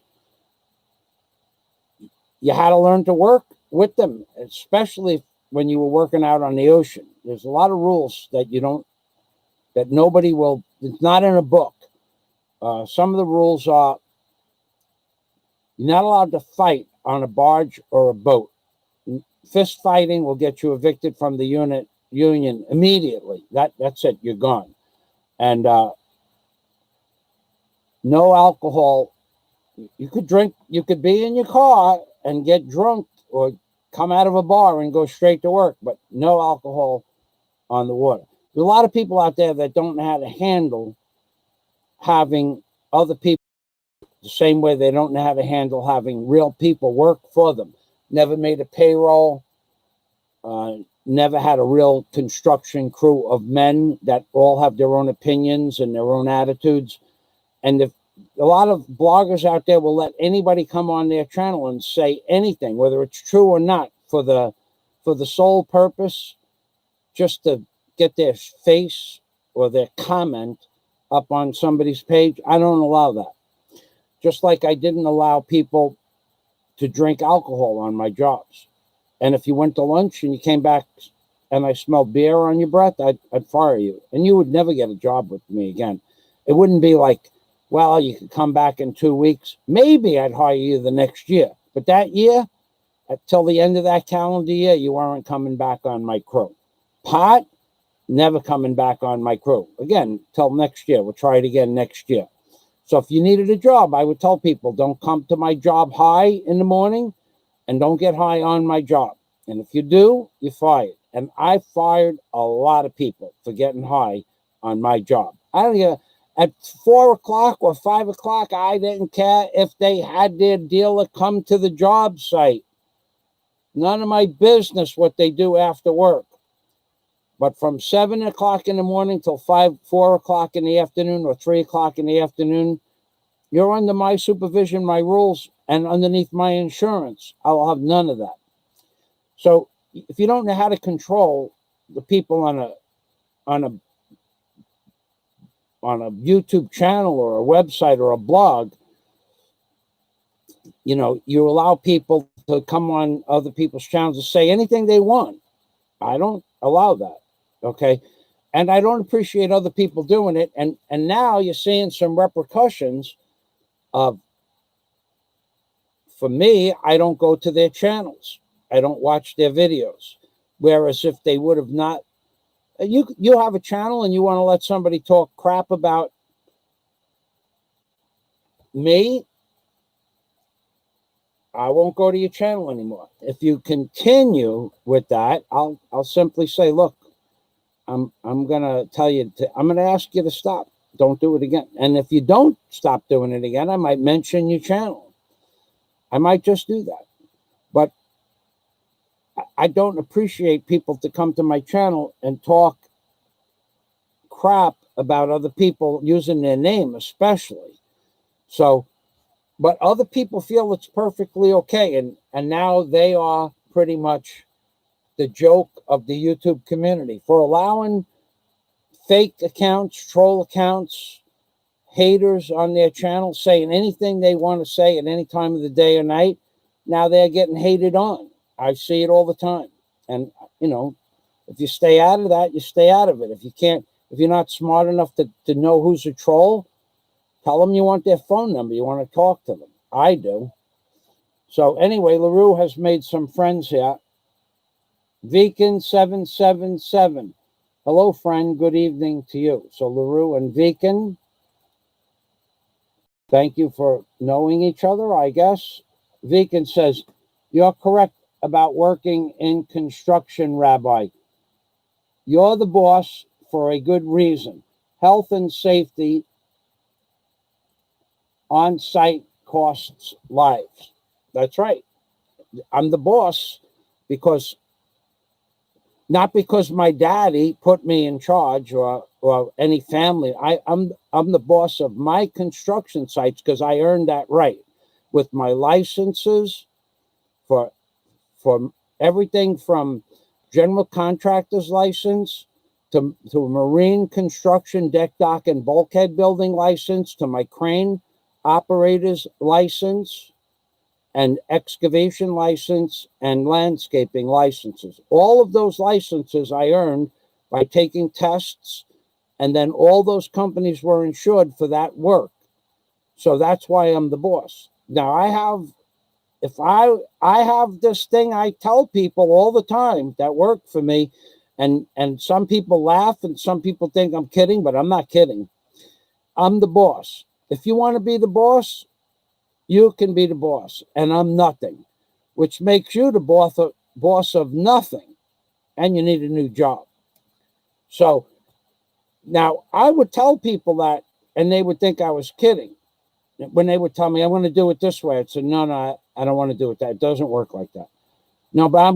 you had to learn to work with them, especially when you were working out on the ocean. There's a lot of rules that nobody will, it's not in a book. Some of the rules are you're not allowed to fight on a barge or a boat. Fist fighting will get you evicted from the union immediately. That's it. You're gone. And no alcohol. You could drink. You could be in your car and get drunk or come out of a bar and go straight to work, but no alcohol on the water. There's a lot of people out there that don't know how to handle having other people the same way they don't know how to handle having real people work for them. Never made a payroll, never had a real construction crew of men that all have their own opinions and their own attitudes. And if a lot of bloggers out there will let anybody come on their channel and say anything, whether it's true or not, for the sole purpose just to get their face or their comment up on somebody's page. I don't allow that. Just like I didn't allow people to drink alcohol on my jobs. And if you went to lunch and you came back and I smelled beer on your breath, I'd fire you. And you would never get a job with me again. It wouldn't be like, well, you could come back in 2 weeks. Maybe I'd hire you the next year. But that year, till the end of that calendar year, you weren't coming back on my crew. Pot, never coming back on my crew. Again, till next year. We'll try it again next year. So if you needed a job, I would tell people, don't come to my job high in the morning and don't get high on my job. And if you do, you're fired. And I fired a lot of people for getting high on my job. I don't care. At 4 o'clock or 5 o'clock, I didn't care if they had their dealer come to the job site. None of my business what they do after work. But from 7 o'clock in the morning till 4 o'clock in the afternoon or 3 o'clock in the afternoon, you're under my supervision, my rules, and underneath my insurance. I'll have none of that. So if you don't know how to control the people on a YouTube channel or a website or a blog, you allow people to come on other people's channels and say anything they want. I don't allow that. Okay. And I don't appreciate other people doing it. And now you're seeing some repercussions of, for me, I don't go to their channels. I don't watch their videos. Whereas if they would have not, you have a channel and you want to let somebody talk crap about me, I won't go to your channel anymore. If you continue with that, I'll simply say, look, I'm gonna tell you I'm gonna ask you to stop. Don't do it again. And if you don't stop doing it again, I might mention your channel. I might just do that. But I don't appreciate people to come to my channel and talk crap about other people using their name, especially. So, but other people feel it's perfectly okay. And now they are pretty much the joke of the YouTube community for allowing fake accounts, troll accounts, haters on their channel saying anything they want to say at any time of the day or night. Now they're getting hated on. I see it all the time. And, if you stay out of that, you stay out of it. If you're not smart enough to know who's a troll, tell them you want their phone number. You want to talk to them. I do. So anyway, LaRue has made some friends here. Viken777. Hello, friend. Good evening to you. So LaRue and Viken, thank you for knowing each other, I guess. Viken says, you're correct about working in construction, Rabbi. You're the boss for a good reason. Health and safety on site costs lives. That's right. I'm the boss not because my daddy put me in charge or any family. I'm the boss of my construction sites because I earned that right with my licenses for everything from general contractor's license to marine construction, deck, dock, and bulkhead building license, to my crane operator's license and excavation license and landscaping licenses. All of those licenses I earned by taking tests, and then all those companies were insured for that work. So that's why I'm the boss. Now I have this thing I tell people all the time that work for me, and some people laugh and some people think I'm kidding, but I'm not kidding. I'm the boss. If you want to be the boss, you can be the boss, and I'm nothing, which makes you the boss of nothing, and you need a new job. So now I would tell people that, and they would think I was kidding. When they would tell me, I want to do it this way, I'd say, no, I don't want to do it that. It doesn't work like that. No, but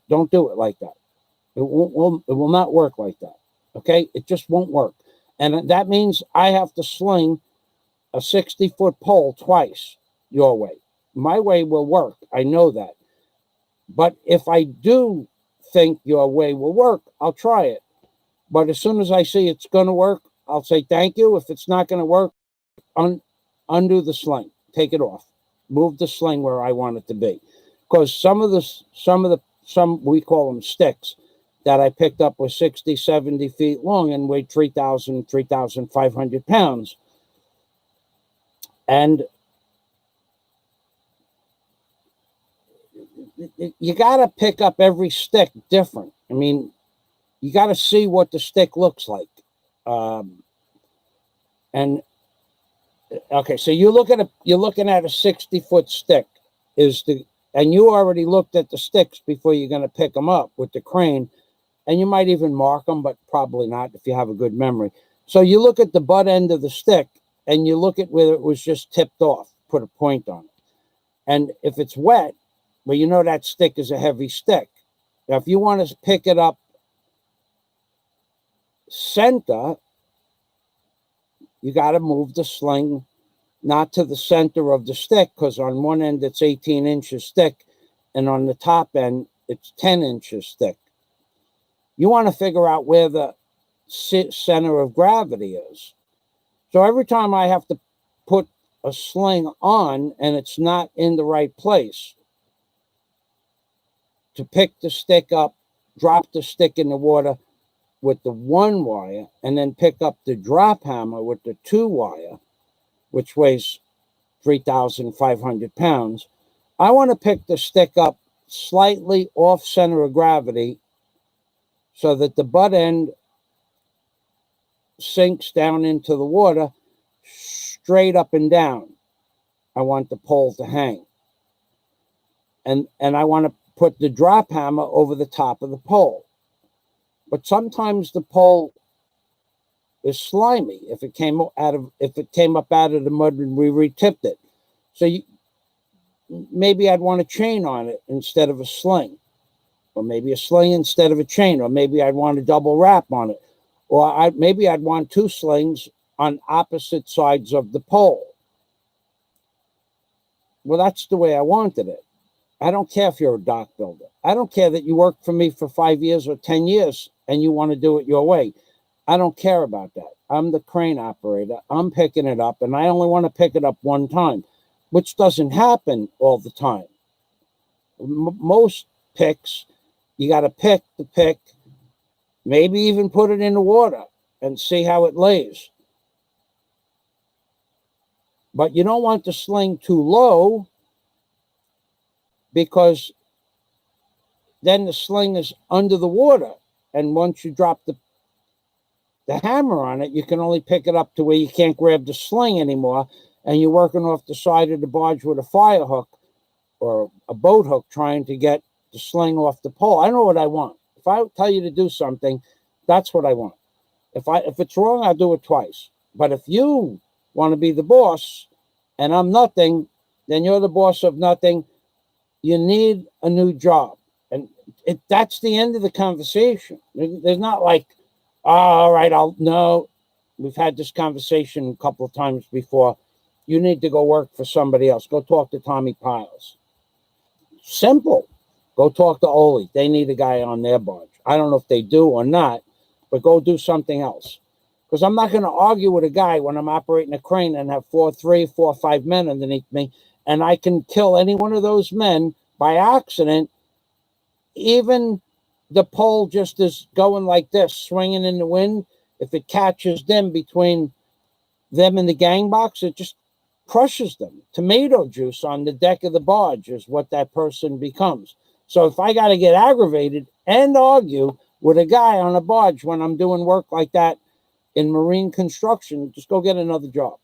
don't do it like that. It will not work like that. Okay? It just won't work. And that means I have to sling a 60-foot pole twice your way. My way will work. I know that. But if I do think your way will work, I'll try it. But as soon as I see it's going to work, I'll say thank you. If it's not going to work, undo the sling, take it off, move the sling where I want it to be. Because some we call them sticks that I picked up were 60, 70 feet long and weighed 3,500 pounds. And you got to pick up every stick different. I mean, you got to see what the stick looks like. And okay, so you're looking at a 60-foot stick, and you already looked at the sticks before you're going to pick them up with the crane, and you might even mark them, but probably not if you have a good memory. So you look at the butt end of the stick, and you look at whether it was just tipped off, put a point on it. And if it's wet, well, you know that stick is a heavy stick. Now, if you want to pick it up center, you got to move the sling not to the center of the stick, because on one end it's 18 inches thick, and on the top end it's 10 inches thick. You want to figure out where the center of gravity is. So every time I have to put a sling on and it's not in the right place, to pick the stick up, drop the stick in the water with the 1 wire, and then pick up the drop hammer with the 2 wire, which weighs 3,500 pounds. I want to pick the stick up slightly off center of gravity so that the butt end sinks down into the water straight up and down. I want the pole to hang. And I want to put the drop hammer over the top of the pole. But sometimes the pole is slimy if it came up out of the mud and we retipped it. So maybe I'd want a chain on it instead of a sling, or maybe a sling instead of a chain, or maybe I'd want a double wrap on it, or maybe I'd want 2 slings on opposite sides of the pole. Well, that's the way I wanted it. I don't care if you're a dock builder. I don't care that you worked for me for 5 years or 10 years and you want to do it your way. I don't care about that. I'm the crane operator. I'm picking it up, and I only want to pick it up one time, which doesn't happen all the time. Most picks, you got to pick the pick, maybe even put it in the water and see how it lays. But you don't want the sling too low, because then the sling is under the water. And once you drop the hammer on it, you can only pick it up to where you can't grab the sling anymore. And you're working off the side of the barge with a fire hook or a boat hook trying to get the sling off the pole. I know what I want. If I tell you to do something, that's what I want. If it's wrong, I'll do it twice. But if you want to be the boss and I'm nothing, then you're the boss of nothing. You need a new job. And that's the end of the conversation. There's not like, oh, all right, no. We've had this conversation a couple of times before. You need to go work for somebody else. Go talk to Tommy Piles. Simple. Go talk to Oli. They need a guy on their barge. I don't know if they do or not, but go do something else. Because I'm not going to argue with a guy when I'm operating a crane and have 4 or 5 men underneath me, and I can kill any one of those men by accident. Even the pole just is going like this, swinging in the wind. If it catches them between them and the gang box, it just crushes them. Tomato juice on the deck of the barge is what that person becomes. So if I got to get aggravated and argue with a guy on a barge when I'm doing work like that in marine construction, just go get another job.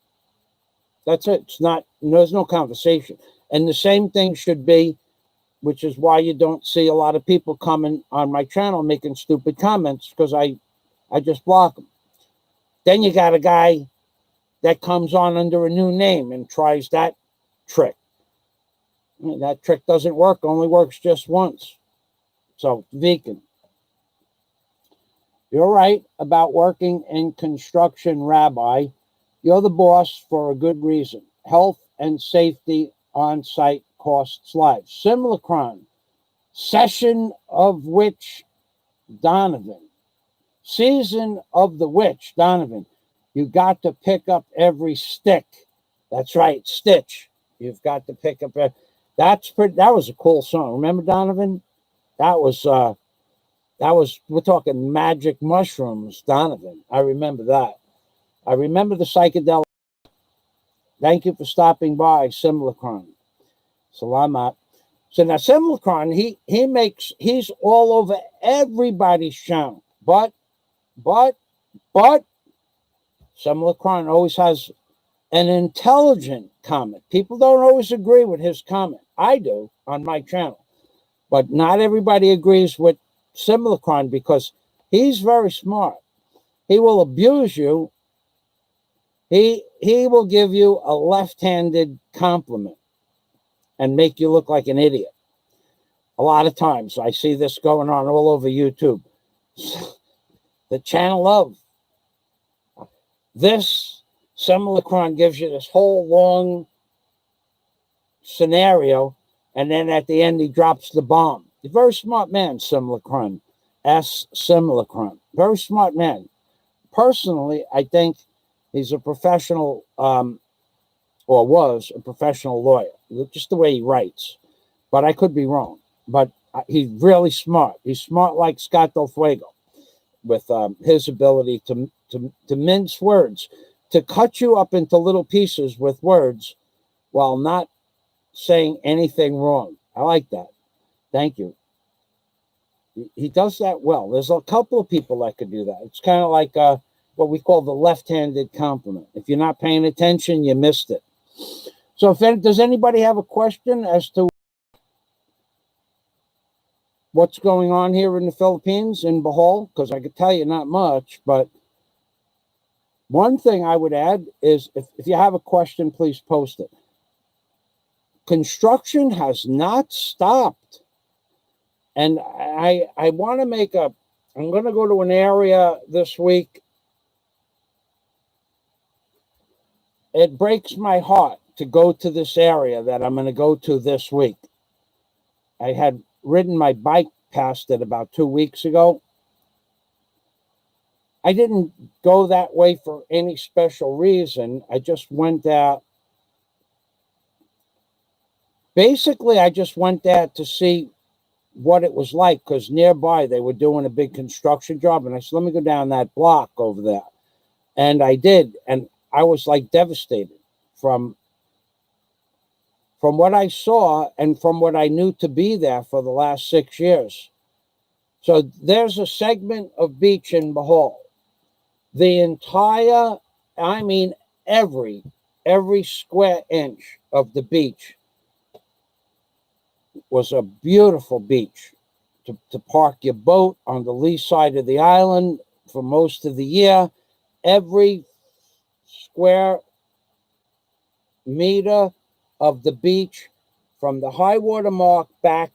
That's it. There's no conversation. And the same thing should be, which is why you don't see a lot of people coming on my channel making stupid comments, because I just block them. Then you got a guy that comes on under a new name and tries that trick. That trick doesn't work, only works just once. So, Viken, you're right about working in construction, Rabbi. You're the boss for a good reason. Health and safety on site costs lives. Session of Witch Donovan. Season of the Witch Donovan. You got to pick up every stick. That's right, stitch. You've got to pick up. That was a cool song. Remember Donovan? That was we're talking magic mushrooms, Donovan. I remember that. I remember the psychedelic. Thank you for stopping by, Simulacron. Salamat. So now Simulacron, he's all over everybody's channel. But Simulacron always has an intelligent comment. People don't always agree with his comment. I do on my channel. But not everybody agrees with Simulacron because he's very smart. He will abuse you. He will give you a left-handed compliment and make you look like an idiot. A lot of times I see this going on all over YouTube. The channel of this Simulacron gives you this whole long scenario, and then at the end he drops the bomb. He's a very smart man, Simulacron. Simulacron. Very smart man. Personally, I think he's a professional, or was a professional lawyer, just the way he writes. But I could be wrong. But he's really smart. He's smart like Scott Del Fuego with his ability to mince words, to cut you up into little pieces with words while not saying anything wrong. I like that. Thank you. He does that well. There's a couple of people that could do that. It's kind of like what we call the left-handed compliment. If you're not paying attention, you missed it. So does anybody have a question as to what's going on here in the Philippines, in Bohol? Because I could tell you not much, but one thing I would add is if you have a question, please post it. Construction has not stopped. And I want to I'm going to go to an area this week. It breaks my heart to go to this area that I'm going to go to this week. I had ridden my bike past it about 2 weeks ago. I didn't go that way for any special reason. I just went there. Basically, I just went there to see what it was like, because nearby they were doing a big construction job. And I said, let me go down that block over there. And I did. And I was like devastated from what I saw and from what I knew to be there for the last 6 years. So there's a segment of beach in Bohol. The entire, I mean, every square inch of the beach was a beautiful beach to park your boat on the lee side of the island for most of the year. Every square meter of the beach from the high water mark back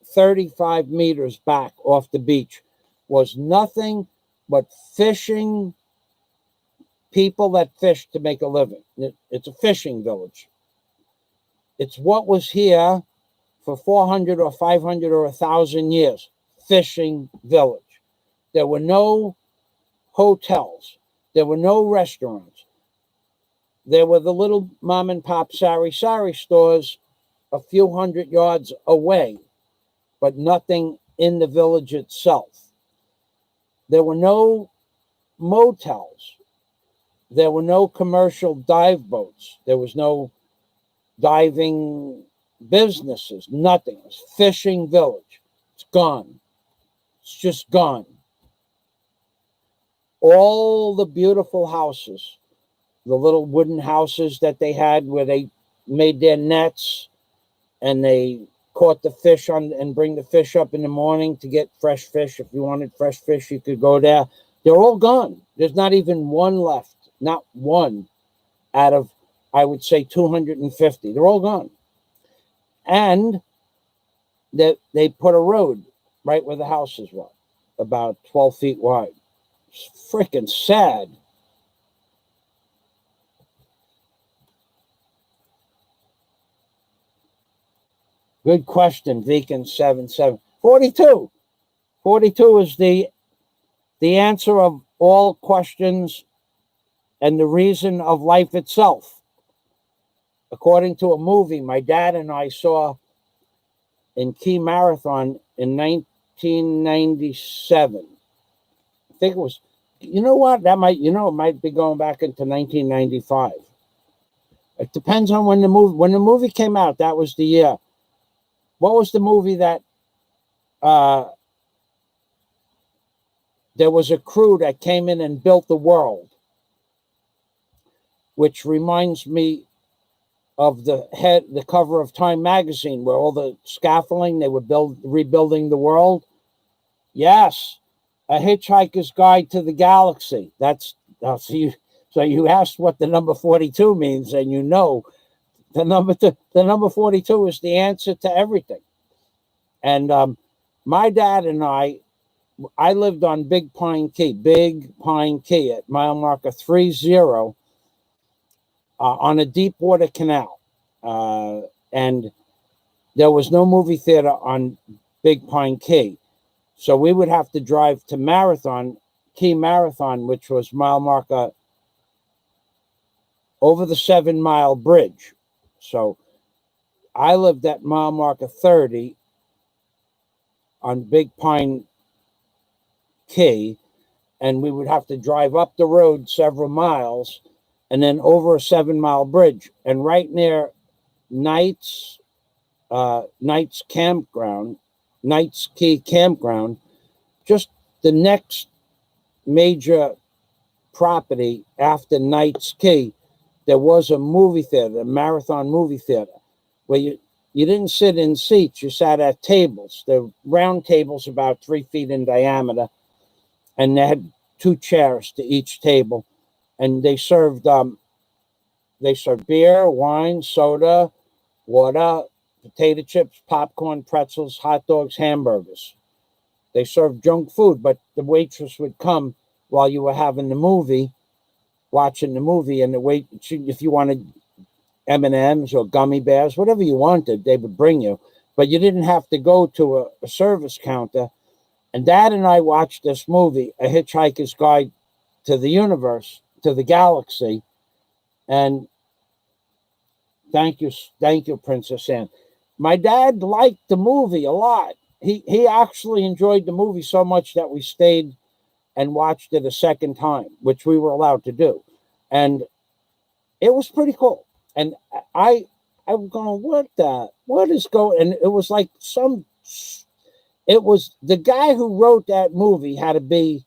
35 meters back off the beach was nothing but fishing, people that fish to make a living. It's a fishing village. It's what was here for 400 or 500 or 1,000 years. Fishing village. There were no hotels. There were no restaurants. There were the little mom and pop sari stores a few hundred yards away, but nothing in the village itself. There were no motels. There were no commercial dive boats. There was no diving businesses, nothing. It was fishing village. It's gone. It's just gone. All the beautiful houses, the little wooden houses that they had where they made their nets and they caught the fish on and bring the fish up in the morning to get fresh fish. If you wanted fresh fish, you could go there. They're all gone. There's not even one left. Not one out of, I would say, 250. They're all gone. And they put a road right where the houses were, about 12 feet wide. It's freaking sad. Good question, Deacon 77. 42. 42 is the answer of all questions and the reason of life itself. According to a movie my dad and I saw in Key Marathon in 1997. I think it was, you know what? It might be going back into 1995. It depends on when the movie came out. That was the year. What was the movie that there was a crew that came in and built the world, which reminds me of the cover of Time magazine, where all the scaffolding, they were rebuilding the world. Yes, A Hitchhiker's Guide to the Galaxy. So you asked what the number 42 means, and you know the number 42 is the answer to everything. And my dad and I lived on Big Pine Key at mile marker 30 on a deep water canal. And there was no movie theater on Big Pine Key. So we would have to drive to Key Marathon, which was mile marker over the 7 Mile Bridge. So I lived at mile marker 30 on Big Pine Key, and we would have to drive up the road several miles and then over a 7 Mile bridge. And right near Knights Key Campground, just the next major property after Knights Key, there was a movie theater, a Marathon movie theater, where you didn't sit in seats, you sat at tables. They're round tables about 3 feet in diameter, and they had 2 chairs to each table, and they served beer, wine, soda, water, potato chips, popcorn, pretzels, hot dogs, hamburgers. They served junk food, but the waitress would come while you were watching the movie, and if you wanted M&Ms or gummy bears, whatever you wanted, they would bring you. But you didn't have to go to a service counter. And Dad and I watched this movie, A Hitchhiker's Guide to the Galaxy. And thank you, Princess Anne. My dad liked the movie a lot. He actually enjoyed the movie so much that we stayed and watched it a second time, which we were allowed to do. And it was pretty cool. And I'm going, what is going? And it was like it was the guy who wrote that movie had to be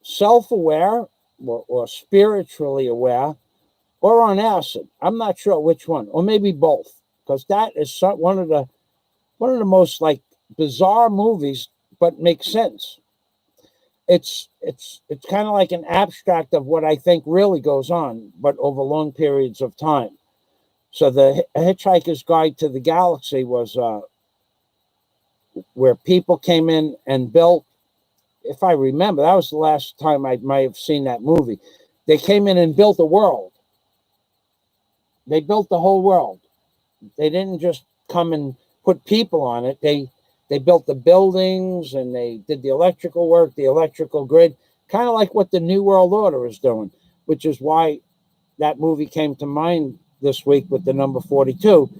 self-aware or spiritually aware or on acid. I'm not sure which one, or maybe both, because that is one of the most like bizarre movies, but makes sense. It's kind of like an abstract of what I think really goes on, but over long periods of time. So the Hitchhiker's Guide to the Galaxy was where people came in and built. If I remember, that was the last time I might have seen that movie. They came in and built a world. They built the whole world. They didn't just come and put people on it. They built the buildings, and they did the electrical work, the electrical grid, kind of like what the New World Order is doing, which is why that movie came to mind this week with the number 42,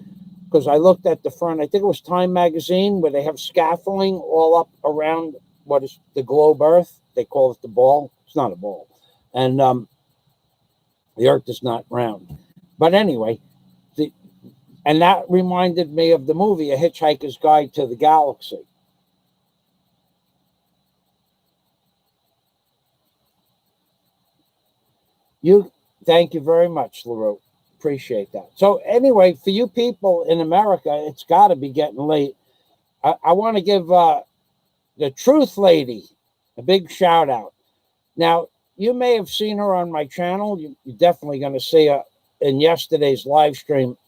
because I looked at the front, I think it was Time magazine, where they have scaffolding all up around what is the globe Earth. They call it the ball. It's not a ball. And the Earth is not round. But anyway, and that reminded me of the movie, A Hitchhiker's Guide to the Galaxy. Thank you very much, LaRue. Appreciate that. So anyway, for you people in America, it's got to be getting late. I want to give the Truth Lady a big shout out. Now, you may have seen her on my channel. You're definitely going to see her in yesterday's live stream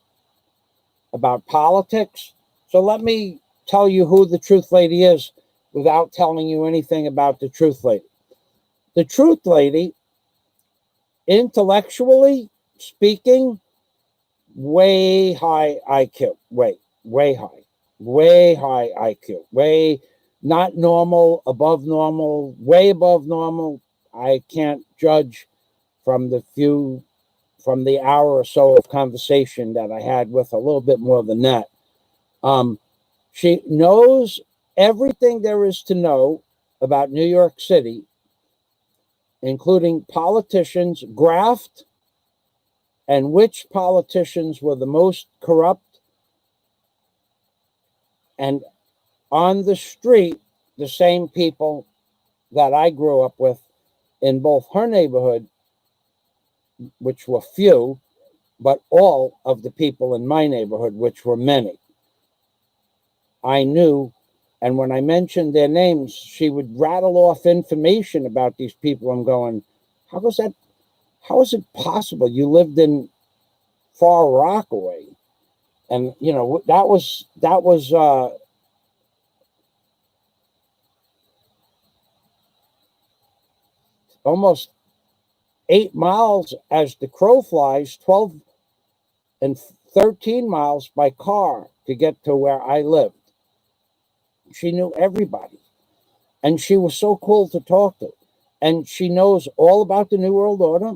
about politics. So let me tell you who the Truth Lady is without telling you anything about the Truth Lady. The Truth Lady, intellectually speaking, way high IQ, way high IQ, way not normal, above normal, way above normal. I can't judge from the hour or so of conversation that I had with, a little bit more than that. She knows everything there is to know about New York City, including politicians, graft, and which politicians were the most corrupt. And on the street, the same people that I grew up with in both her neighborhood, which were few, but all of the people in my neighborhood, which were many. I knew, and when I mentioned their names, she would rattle off information about these people. I'm going, how is it possible? You lived in Far Rockaway. And, that was almost 8 miles as the crow flies, 12 and 13 miles by car to get to where I lived. She knew everybody. And she was so cool to talk to. And she knows all about the New World Order.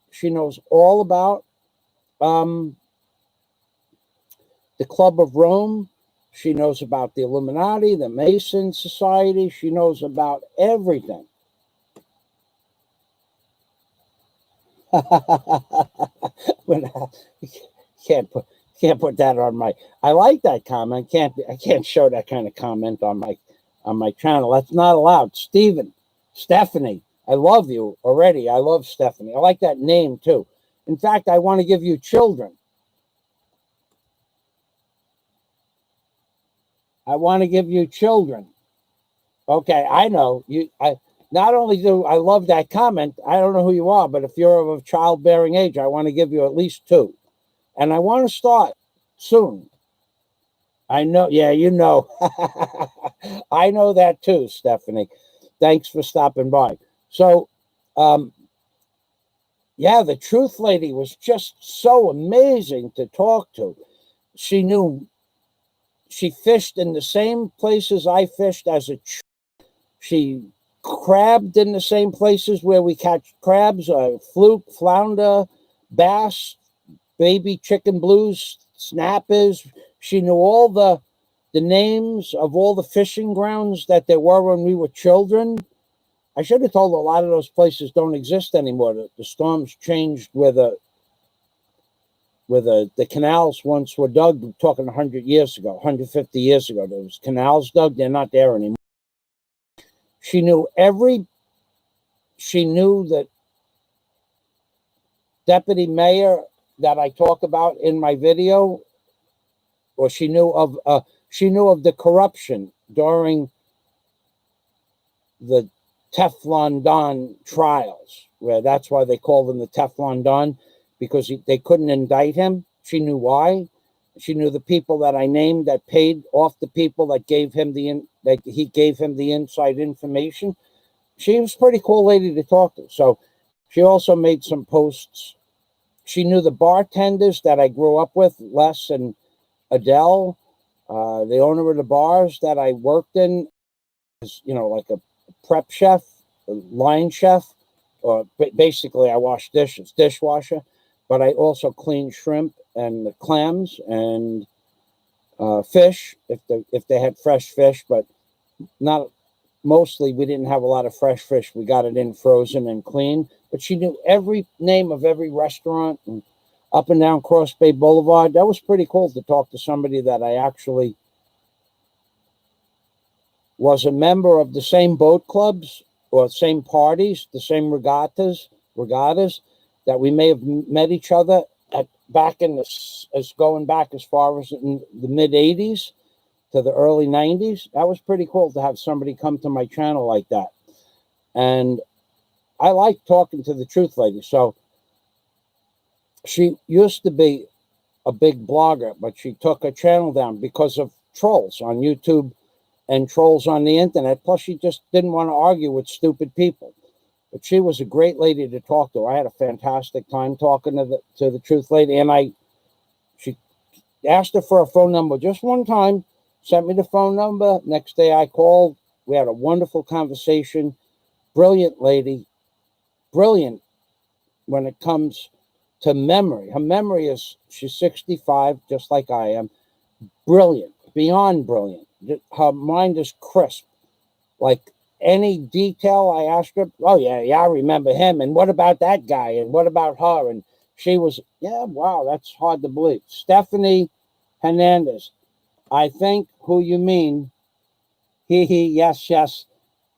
She knows all about the Club of Rome. She knows about the Illuminati, the Mason Society. She knows about everything. Can't put that on my. I like that comment. I can't show that kind of comment on my channel. That's not allowed. Stephanie, I love you already. I love Stephanie. I like that name too. In fact, I want to give you children. I want to give you children. Okay, I know you. Not only do I love that comment, I don't know who you are, but if you're of childbearing age, I want to give you at least 2. And I want to start soon. I know, yeah, I know that too, Stephanie. Thanks for stopping by. So, yeah, the Truth Lady was just so amazing to talk to. She fished in the same places I fished as a child. She crabbed in the same places where we catch crabs, fluke, flounder, bass, baby chicken blues, snappers. She knew all the names of all the fishing grounds that there were when we were children. I should have told her a lot of those places don't exist anymore. The storms changed where the canals once were dug. We're talking 100 years ago, 150 years ago. There was canals dug. They're not there anymore. She knew that deputy mayor that I talk about in my video, or she knew of the corruption during the Teflon Don trials, where that's why they called him the Teflon Don, because they couldn't indict him. She knew why. She knew the people that I named that paid off the people that gave him he gave him the inside information. She was a pretty cool lady to talk to. So she also made some posts. She knew the bartenders that I grew up with, Les and Adele, the owner of the bars that I worked in, like a prep chef, a line chef, or basically I wash dishes, dishwasher, but I also clean shrimp and clams and fish if they had fresh fish, but not mostly. We didn't have a lot of fresh fish. We got it in frozen and clean. But she knew every name of every restaurant and up and down Cross Bay Boulevard. That was pretty cool to talk to somebody that I actually was a member of the same boat clubs or same parties, the same regattas that we may have met each other going back as far as in the mid 80s to the early 90s. That was pretty cool to have somebody come to my channel like that. And I like talking to the Truth Lady. So she used to be a big blogger, but she took her channel down because of trolls on YouTube and trolls on the internet. Plus, she just didn't want to argue with stupid people. But she was a great lady to talk to. I had a fantastic time talking to the Truth Lady, and I asked her for a phone number just one time, sent me the phone number. Next day I called. We had a wonderful conversation. Brilliant lady. Brilliant when it comes to memory. Her memory is, she's 65, just like I am. Brilliant, beyond brilliant. Her mind is crisp. Like any detail I asked her, oh, yeah, I remember him. And what about that guy? And what about her? And she was, yeah, wow, that's hard to believe. Stephanie Hernandez, I think who you mean. He, yes.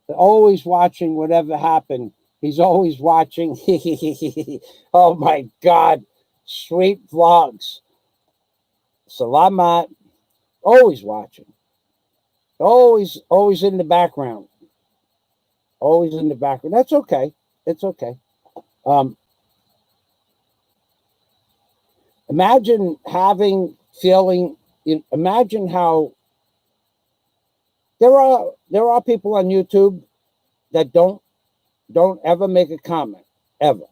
Always watching whatever happened. He's always watching. Oh my God. Sweet vlogs. Salamat. Always watching. Always in the background. Always in the background. That's okay. It's okay. Imagine imagine how there are people on YouTube that don't ever make a comment, ever.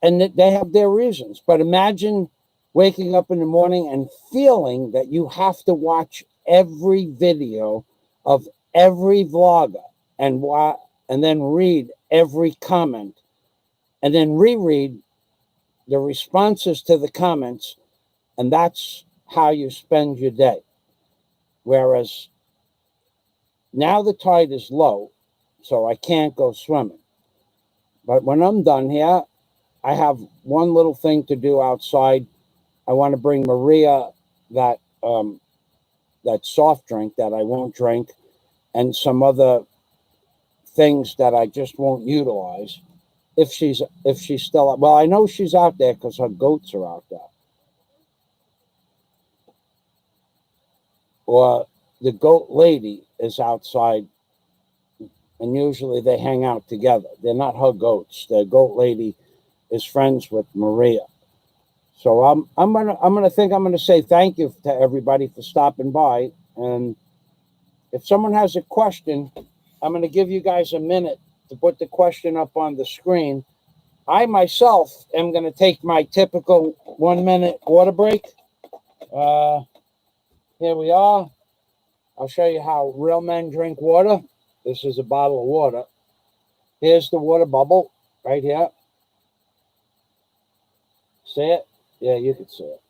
And they have their reasons. But imagine waking up in the morning and feeling that you have to watch every video of every vlogger and then read every comment and then reread the responses to the comments, and that's how you spend your day. Whereas now the tide is low, so I can't go swimming. But when I'm done here, I have one little thing to do outside. I want to bring Maria that soft drink that I won't drink, and some other things that I just won't utilize. If she's still out. Well, I know she's out there because her goats are out there. Or the goat lady is outside, and usually they hang out together. They're not her goats. The goat lady is friends with Maria. So I'm gonna say thank you to everybody for stopping by. And if someone has a question, I'm gonna give you guys a minute to put the question up on the screen. I myself am gonna take my typical 1 minute water break. Here we are. I'll show you how real men drink water. This is a bottle of water. Here's the water bubble right here. See it? Yeah, you can see it.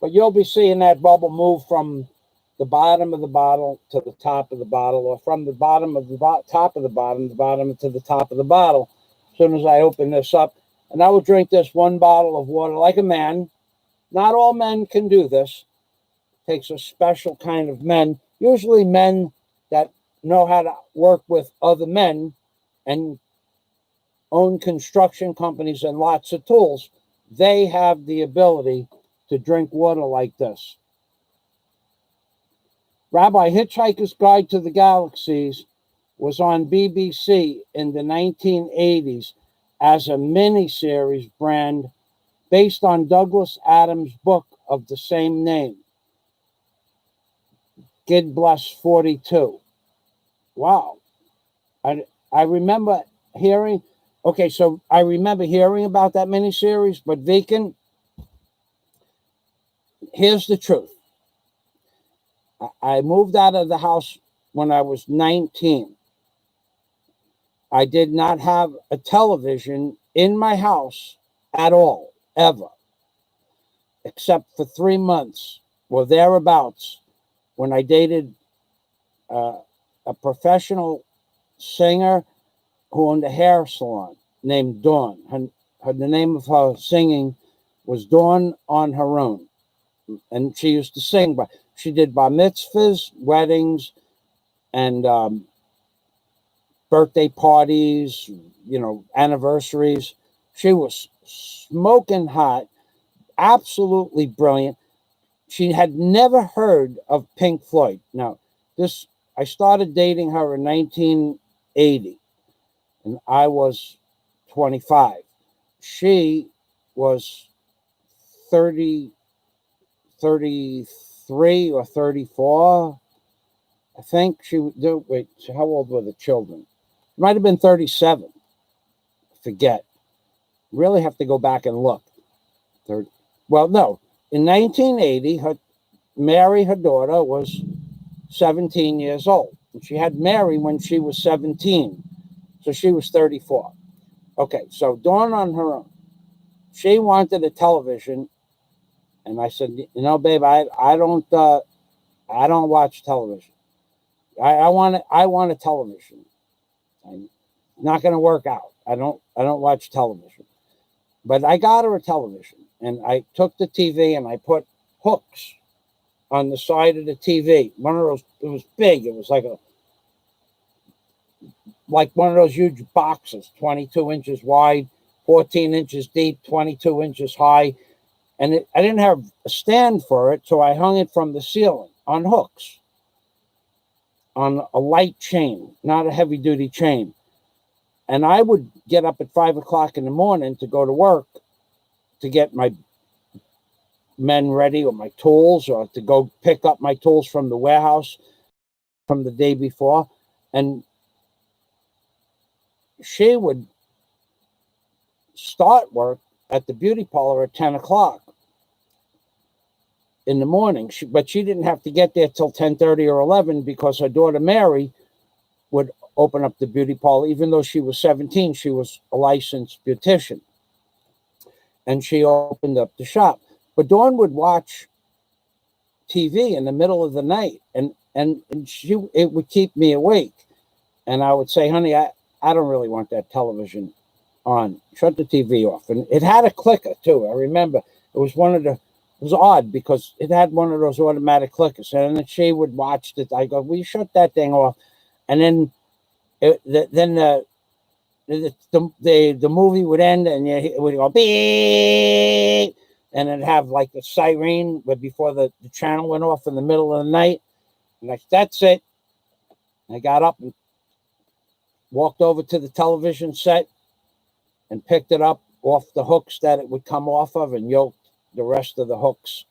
But you'll be seeing that bubble move from the bottom of the bottle to the top of the bottle, or from the bottom of the top of the bottom to the top of the bottle as soon as I open this up. And I will drink this one bottle of water like a man. Not all men can do this. It takes a special kind of men, usually men that know how to work with other men and own construction companies and lots of tools. They have the ability to drink water like this. Rabbi, Hitchhiker's Guide to the Galaxies was on BBC in the 1980s as a miniseries brand based on Douglas Adams' book of the same name. Gid Bless 42. Wow. I remember hearing, I remember hearing about that miniseries, but Viken, here's the truth. I moved out of the house when I was 19. I did not have a television in my house at all, ever, except for 3 months or thereabouts when I dated a professional singer who owned a hair salon named Dawn. The name of her singing was Dawn on Her Own. And she used to sing, but she did bar mitzvahs, weddings, and birthday parties, anniversaries. She was smoking hot, absolutely brilliant. She had never heard of Pink Floyd. Now, I started dating her in 1980, and I was 25. She was 33 or 34. I think how old were the children? It might have been 37. Forget. Really have to go back and look. No. in 1980, Mary, her daughter, was 17 years old. And she had Mary when she was 17. So she was 34. Okay, so Dawn on her own. She wanted a television, and I said, babe, I don't watch television. I want a television. I'm not going to work out. I don't watch television. But I got her a television, and I took the TV and I put hooks on the side of the TV. One of those, it was big. It was like one of those huge boxes, 22 inches wide, 14 inches deep, 22 inches high. And I didn't have a stand for it, so I hung it from the ceiling on hooks, on a light chain, not a heavy-duty chain. And I would get up at 5 o'clock in the morning to go to work to get my men ready or my tools, or to go pick up my tools from the warehouse from the day before. And she would start work at the beauty parlor at 10 o'clock in the morning. But she didn't have to get there till 10:30 or 11 because her daughter Mary would open up the beauty parlor. Even though she was 17, she was a licensed beautician. And she opened up the shop. But Dawn would watch TV in the middle of the night, and it would keep me awake. And I would say, honey, I don't really want that television on. Shut the TV off. And it had a clicker too. I remember it was odd because it had one of those automatic clickers. And then she would watch it. I go, will you shut that thing off? And then the movie would end, and it would go beep, and it'd have like the siren before the channel went off in the middle of the night. And that's it. I got up and walked over to the television set and picked it up off the hooks that it would come off of, and yoked the rest of the hooks.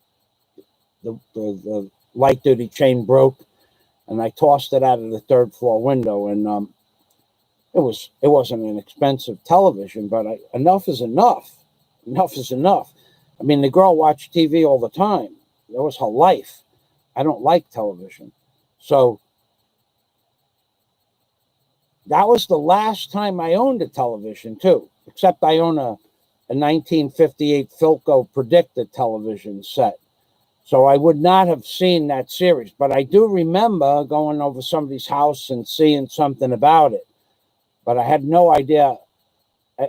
The light duty chain broke, and I tossed it out of the third floor window. And it wasn't an expensive television, but enough is enough. Enough is enough. I mean, the girl watched TV all the time. That was her life. I don't like television. So that was the last time I owned a television, too, except I own a 1958 Philco Predictor television set. So I would not have seen that series. But I do remember going over somebody's house and seeing something about it. But I had no idea.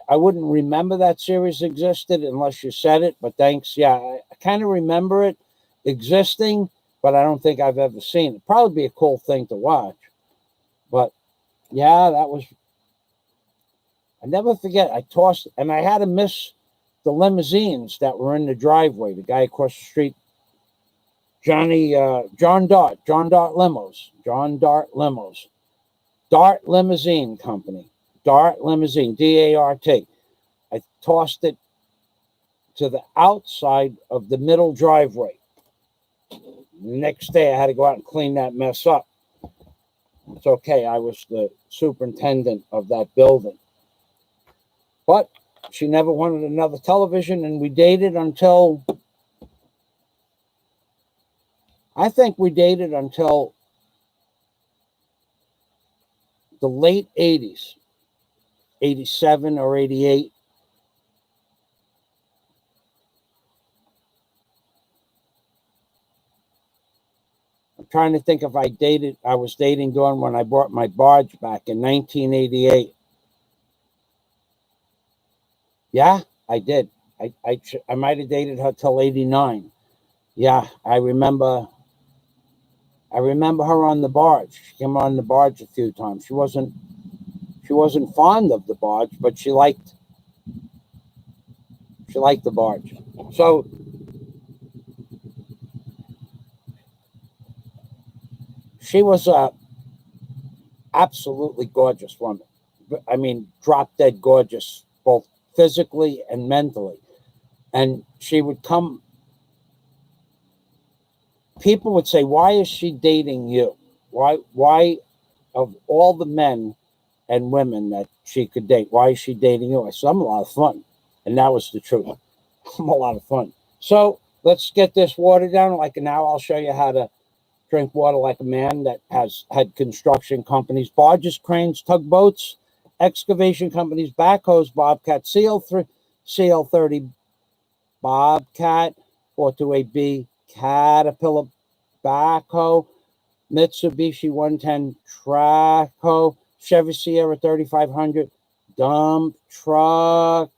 I wouldn't remember that series existed unless you said it. But thanks. Yeah, I kind of remember it existing, but I don't think I've ever seen it. Probably be a cool thing to watch. But yeah, I never forget. I tossed, and I had to miss the limousines that were in the driveway. The guy across the street, John Dart Limos, Dart Limousine Company, Dart Limousine, D-A-R-T. I tossed it to the outside of the middle driveway. Next day, I had to go out and clean that mess up. It's okay. I was the superintendent of that building. But she never wanted another television, and we dated until, the late 80s, 87 or 88. I'm trying to think if I was dating Dawn when I bought my barge back in 1988. Yeah, I did. I might have dated her till 89. Yeah, I remember her on the barge. She came on the barge a few times. She wasn't fond of the barge, but she liked the barge. So she was a absolutely gorgeous woman. I mean, drop dead gorgeous, both physically and mentally. And she would come. People would say, "Why is she dating you? Why, of all the men and women that she could date, why is she dating you?" I said, "I'm a lot of fun," and that was the truth. I'm a lot of fun. So let's get this water down. Like now I'll show you how to drink water like a man that has had construction companies, barges, cranes, tugboats, excavation companies, backhoes, Bobcat, CL30 Bobcat, 428B Caterpillar backhoe, Mitsubishi 110 Traco, Chevy Sierra 3500 dump trucks,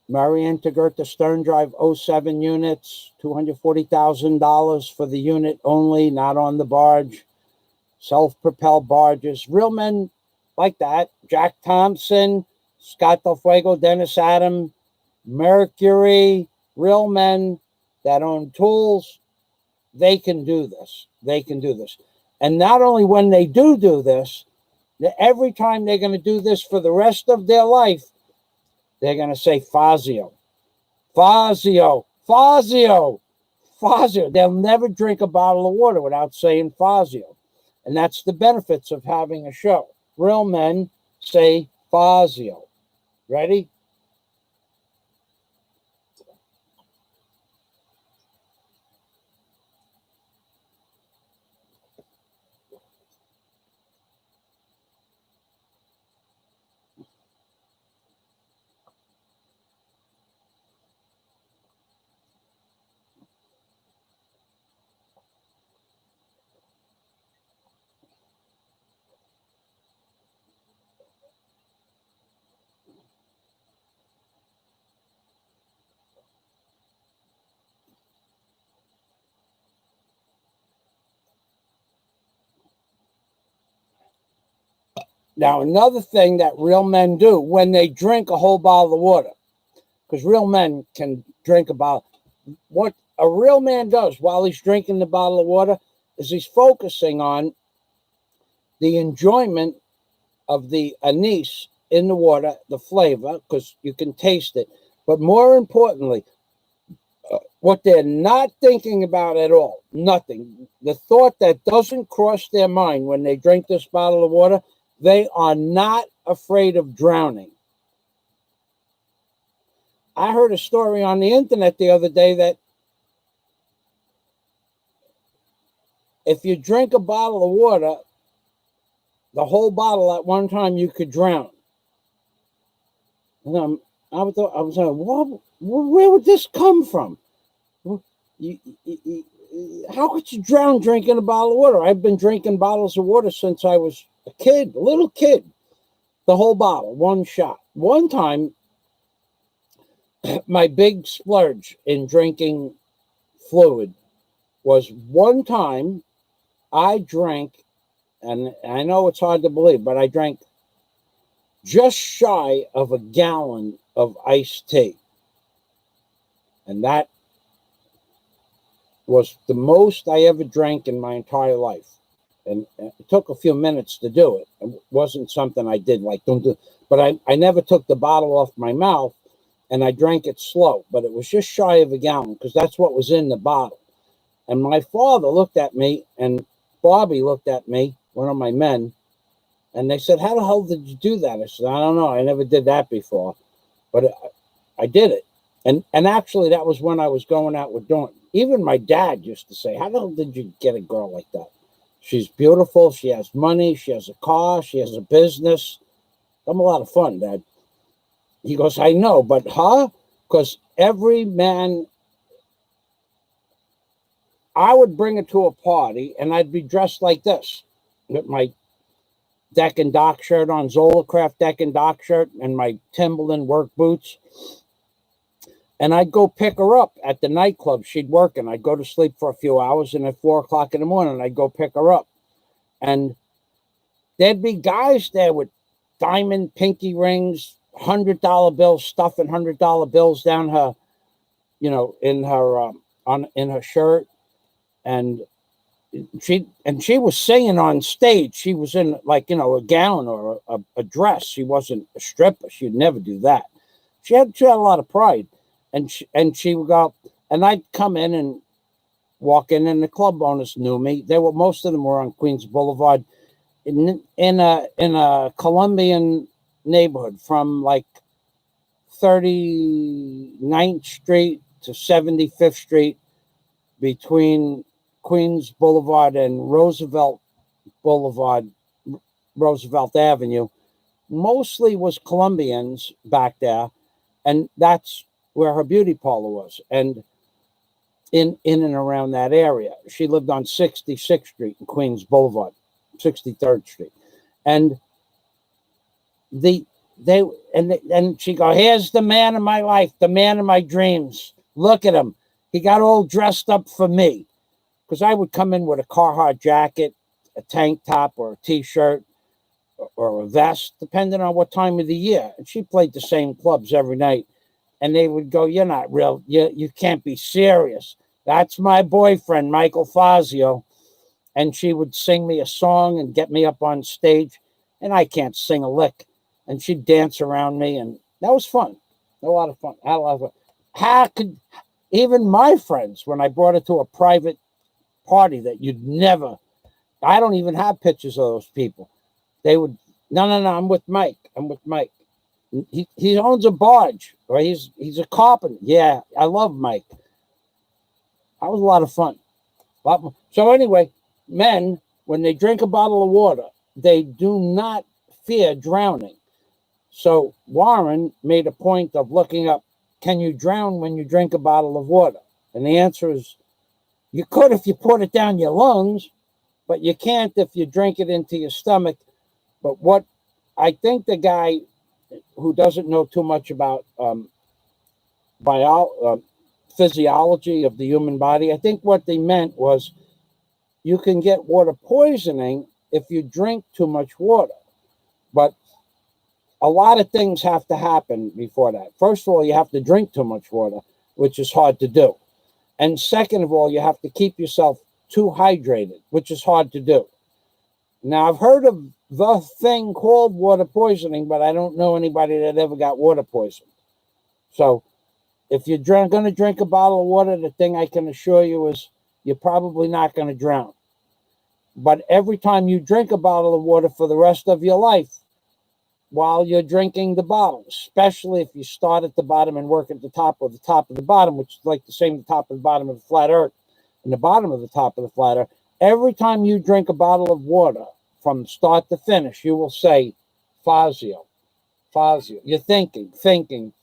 Marietta Gerta Stern Drive 07 units, $240,000 for the unit only, not on the barge. Self-propelled barges. Real men like that. Jack Thompson, Scott Del Fuego, Dennis Adam, Mercury. Real men that own tools. They can do this. They can do this. And not only when they do this, every time they're going to do this for the rest of their life, they're going to say Fazio, Fazio, Fazio, Fazio. They'll never drink a bottle of water without saying Fazio. And that's the benefits of having a show. Real men say Fazio. Ready? Now, another thing that real men do when they drink a whole bottle of water, because real men can drink a bottle. What a real man does while he's drinking the bottle of water is he's focusing on the enjoyment of the anise in the water, the flavor, because you can taste it. But more importantly, what they're not thinking about at all, nothing, the thought that doesn't cross their mind when they drink this bottle of water, they are not afraid of drowning. I heard a story on the internet the other day that if you drink a bottle of water, the whole bottle at one time, you could drown. And I was like, where would this come from? How could you drown drinking a bottle of water? I've been drinking bottles of water since I was a kid, a little kid. The whole bottle, one shot. One time, my big splurge in drinking fluid was one time I drank, and I know it's hard to believe, but I drank just shy of a gallon of iced tea. And that was the most I ever drank in my entire life. And it took a few minutes to do it. It wasn't something I did like, don't do. But I never took the bottle off my mouth, and I drank it slow. But it was just shy of a gallon because that's what was in the bottle. And my father looked at me, and Bobby looked at me, one of my men, and they said, "How the hell did you do that?" I said, "I don't know. I never did that before, but I did it." And actually, that was when I was going out with Dawn. Even my dad used to say, "How the hell did you get a girl like that? She's beautiful. She has money. She has a car. She has a business. I'm a lot of fun, Dad." He goes, "I know, but huh?" Because every man, I would bring her to a party, and I'd be dressed like this, with my deck and dock shirt on, Zolacraft deck and dock shirt, and my Timberland work boots. And I'd go pick her up at the nightclub. She'd work, and I'd go to sleep for a few hours, and at 4 o'clock in the morning, I'd go pick her up. And there'd be guys there with diamond pinky rings, $100 bills, stuffing $100 bills down her, in her in her shirt, and she was singing on stage. She was in a gown or a dress. She wasn't a stripper. She'd never do that. She had a lot of pride, and she would go, and I'd come in and walk in, and the club owners knew me. Most of them were on Queens Boulevard, in a Colombian neighborhood from like 39th Street to 75th Street, between Queens Boulevard and Roosevelt Boulevard, Roosevelt Avenue, mostly was Colombians back there, and that's where her beauty parlor was. And in and around that area, she lived on 66th Street in Queens Boulevard, 63rd Street, and and she go, here's the man of my life, the man of my dreams. Look at him. He got all dressed up for me. Because I would come in with a Carhartt jacket, a tank top, or a T-shirt, or a vest, depending on what time of the year. And she played the same clubs every night. And they would go, you're not real. You can't be serious. That's my boyfriend, Michael Fazio. And she would sing me a song and get me up on stage. And I can't sing a lick. And she'd dance around me. And that was fun. A lot of fun. I had a lot of fun. How could even my friends, when I brought her to a private party that you'd never, I don't even have pictures of those people. They would, no, I'm with Mike. He owns a barge, or he's a carpenter. Yeah, I love Mike. That was a lot of fun. So anyway, men, when they drink a bottle of water, they do not fear drowning. So Warren made a point of looking up, can you drown when you drink a bottle of water? And the answer is, you could if you put it down your lungs, but you can't if you drink it into your stomach. But what I think the guy who doesn't know too much about physiology of the human body, I think what they meant was you can get water poisoning if you drink too much water. But a lot of things have to happen before that. First of all, you have to drink too much water, which is hard to do. And second of all, you have to keep yourself too hydrated, which is hard to do. Now, I've heard of the thing called water poisoning, but I don't know anybody that ever got water poisoned. So if you're going to drink a bottle of water, the thing I can assure you is you're probably not going to drown. But every time you drink a bottle of water for the rest of your life, while you're drinking the bottle, especially if you start at the bottom and work at the top, or the top of the bottom, which is like the same top of the bottom of the flat earth and the bottom of the top of the flat earth, every time you drink a bottle of water from start to finish, you will say, Fazio, Fazio. You're thinking,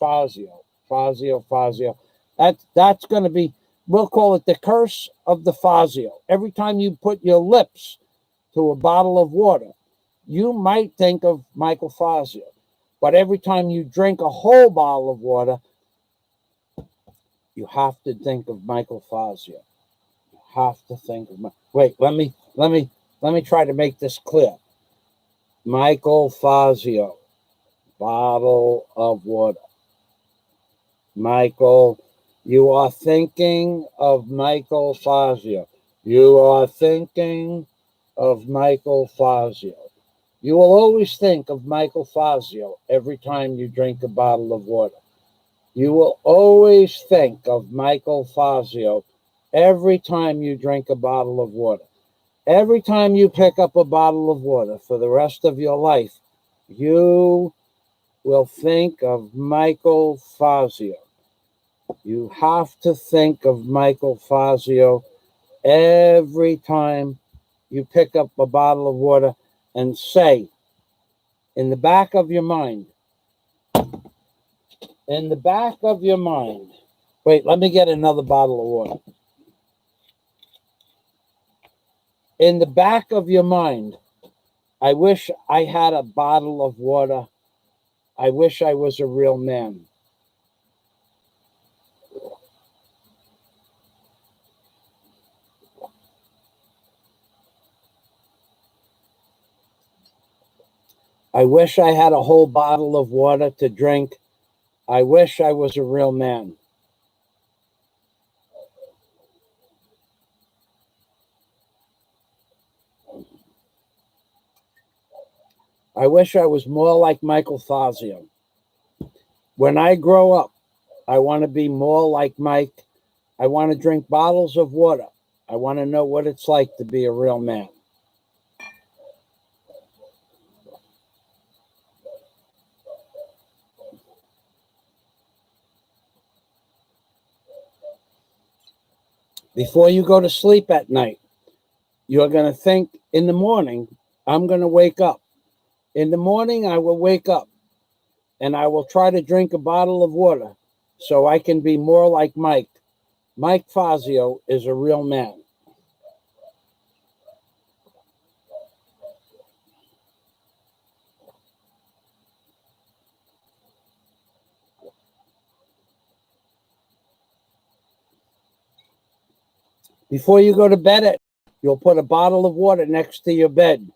Fazio, Fazio, Fazio. That's going to be, we'll call it the curse of the Fazio. Every time you put your lips to a bottle of water, you might think of Michael Fazio. But every time you drink a whole bottle of water, you have to think of Michael Fazio. You have to think of wait, let me try to make this clear. Michael Fazio, bottle of water. Michael, you are thinking of Michael Fazio. You are thinking of Michael Fazio. You will always think of Michael Fazio every time you drink a bottle of water. You will always think of Michael Fazio every time you drink a bottle of water. Every time you pick up a bottle of water for the rest of your life, you will think of Michael Fazio. You have to think of Michael Fazio every time you pick up a bottle of water and say, in the back of your mind, wait, let me get another bottle of water. In the back of your mind, I wish I had a bottle of water. I wish I was a real man. I wish I had a whole bottle of water to drink. I wish I was a real man. I wish I was more like Michael Fazio. When I grow up, I want to be more like Mike. I want to drink bottles of water. I want to know what it's like to be a real man. Before you go to sleep at night, you're going to think, in the morning, I'm going to wake up. In the morning, I will wake up and I will try to drink a bottle of water so I can be more like Mike. Mike Fazio is a real man. Before you go to bed, you'll put a bottle of water next to your bed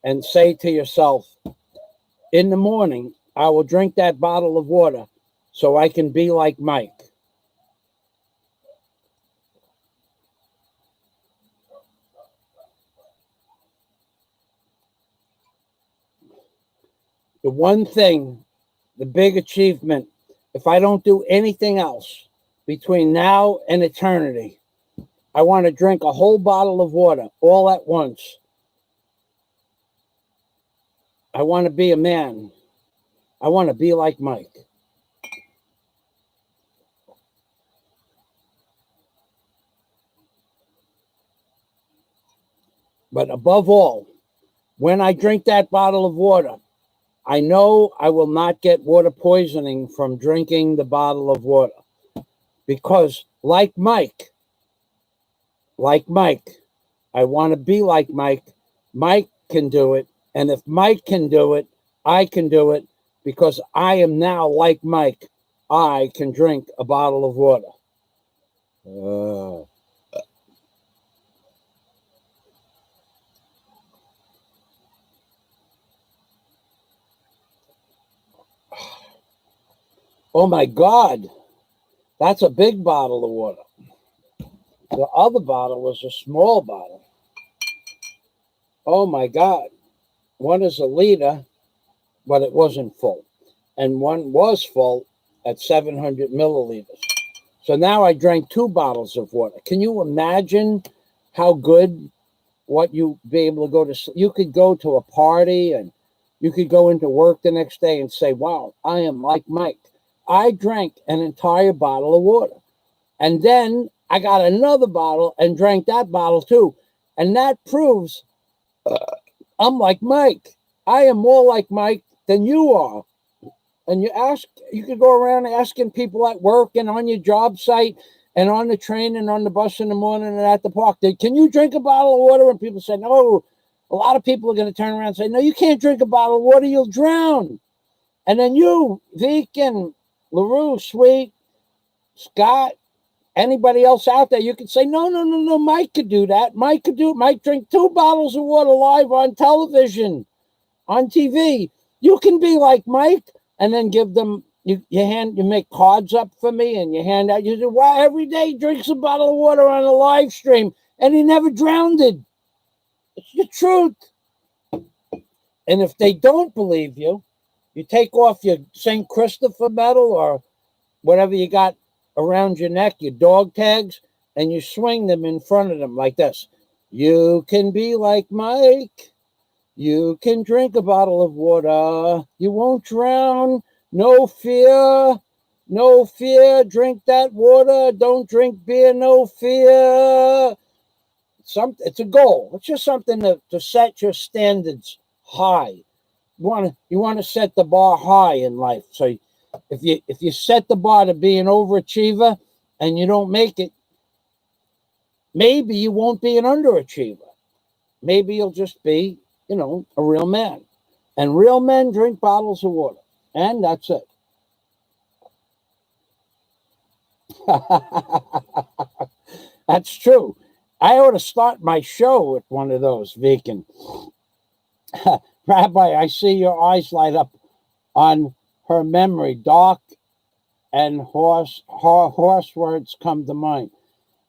and say to yourself, in the morning, I will drink that bottle of water so I can be like Mike. The one thing, the big achievement, if I don't do anything else between now and eternity, I want to drink a whole bottle of water all at once. I want to be a man. I want to be like Mike. But above all, when I drink that bottle of water, I know I will not get water poisoning from drinking the bottle of water. Because like Mike, I want to be like Mike. Mike can do it. And if Mike can do it, I can do it because I am now like Mike. I can drink a bottle of water. Oh my God, that's a big bottle of water. The other bottle was a small bottle. Oh my God, one is a liter, but it wasn't full. And one was full at 700 milliliters. So now I drank 2 bottles of water. Can you imagine how good what you be able to go to? You could go to a party and you could go into work the next day and say, wow, I am like Mike. I drank an entire bottle of water. And then I got another bottle and drank that bottle too. And that proves I'm like Mike. I am more like Mike than you are. And you could go around asking people at work and on your job site and on the train and on the bus in the morning and at the park, can you drink a bottle of water? And people say, no. A lot of people are going to turn around and say, no, you can't drink a bottle of water, you'll drown. And then you, Deacon, LaRue, Sweet, Scott, anybody else out there, you could say, no, Mike could do that. Mike drink 2 bottles of water live on television, on TV. You can be like Mike. And then give them, you make cards up for me and you hand out, you say, wow, every day he drinks a bottle of water on a live stream and he never drowned it. It's the truth. And if they don't believe you, you take off your St. Christopher medal or whatever you got around your neck, your dog tags, and you swing them in front of them like this. You can be like Mike. You can drink a bottle of water. You won't drown. No fear. No fear. Drink that water. Don't drink beer. No fear. It's a goal. It's just something to set your standards high. You want to set the bar high in life. So if you set the bar to be an overachiever and you don't make it, maybe you won't be an underachiever. Maybe you'll just be, a real man. And real men drink bottles of water. And that's it. That's true. I ought to start my show with one of those, Vegan. Rabbi, I see your eyes light up on her memory. Dark and horse words come to mind.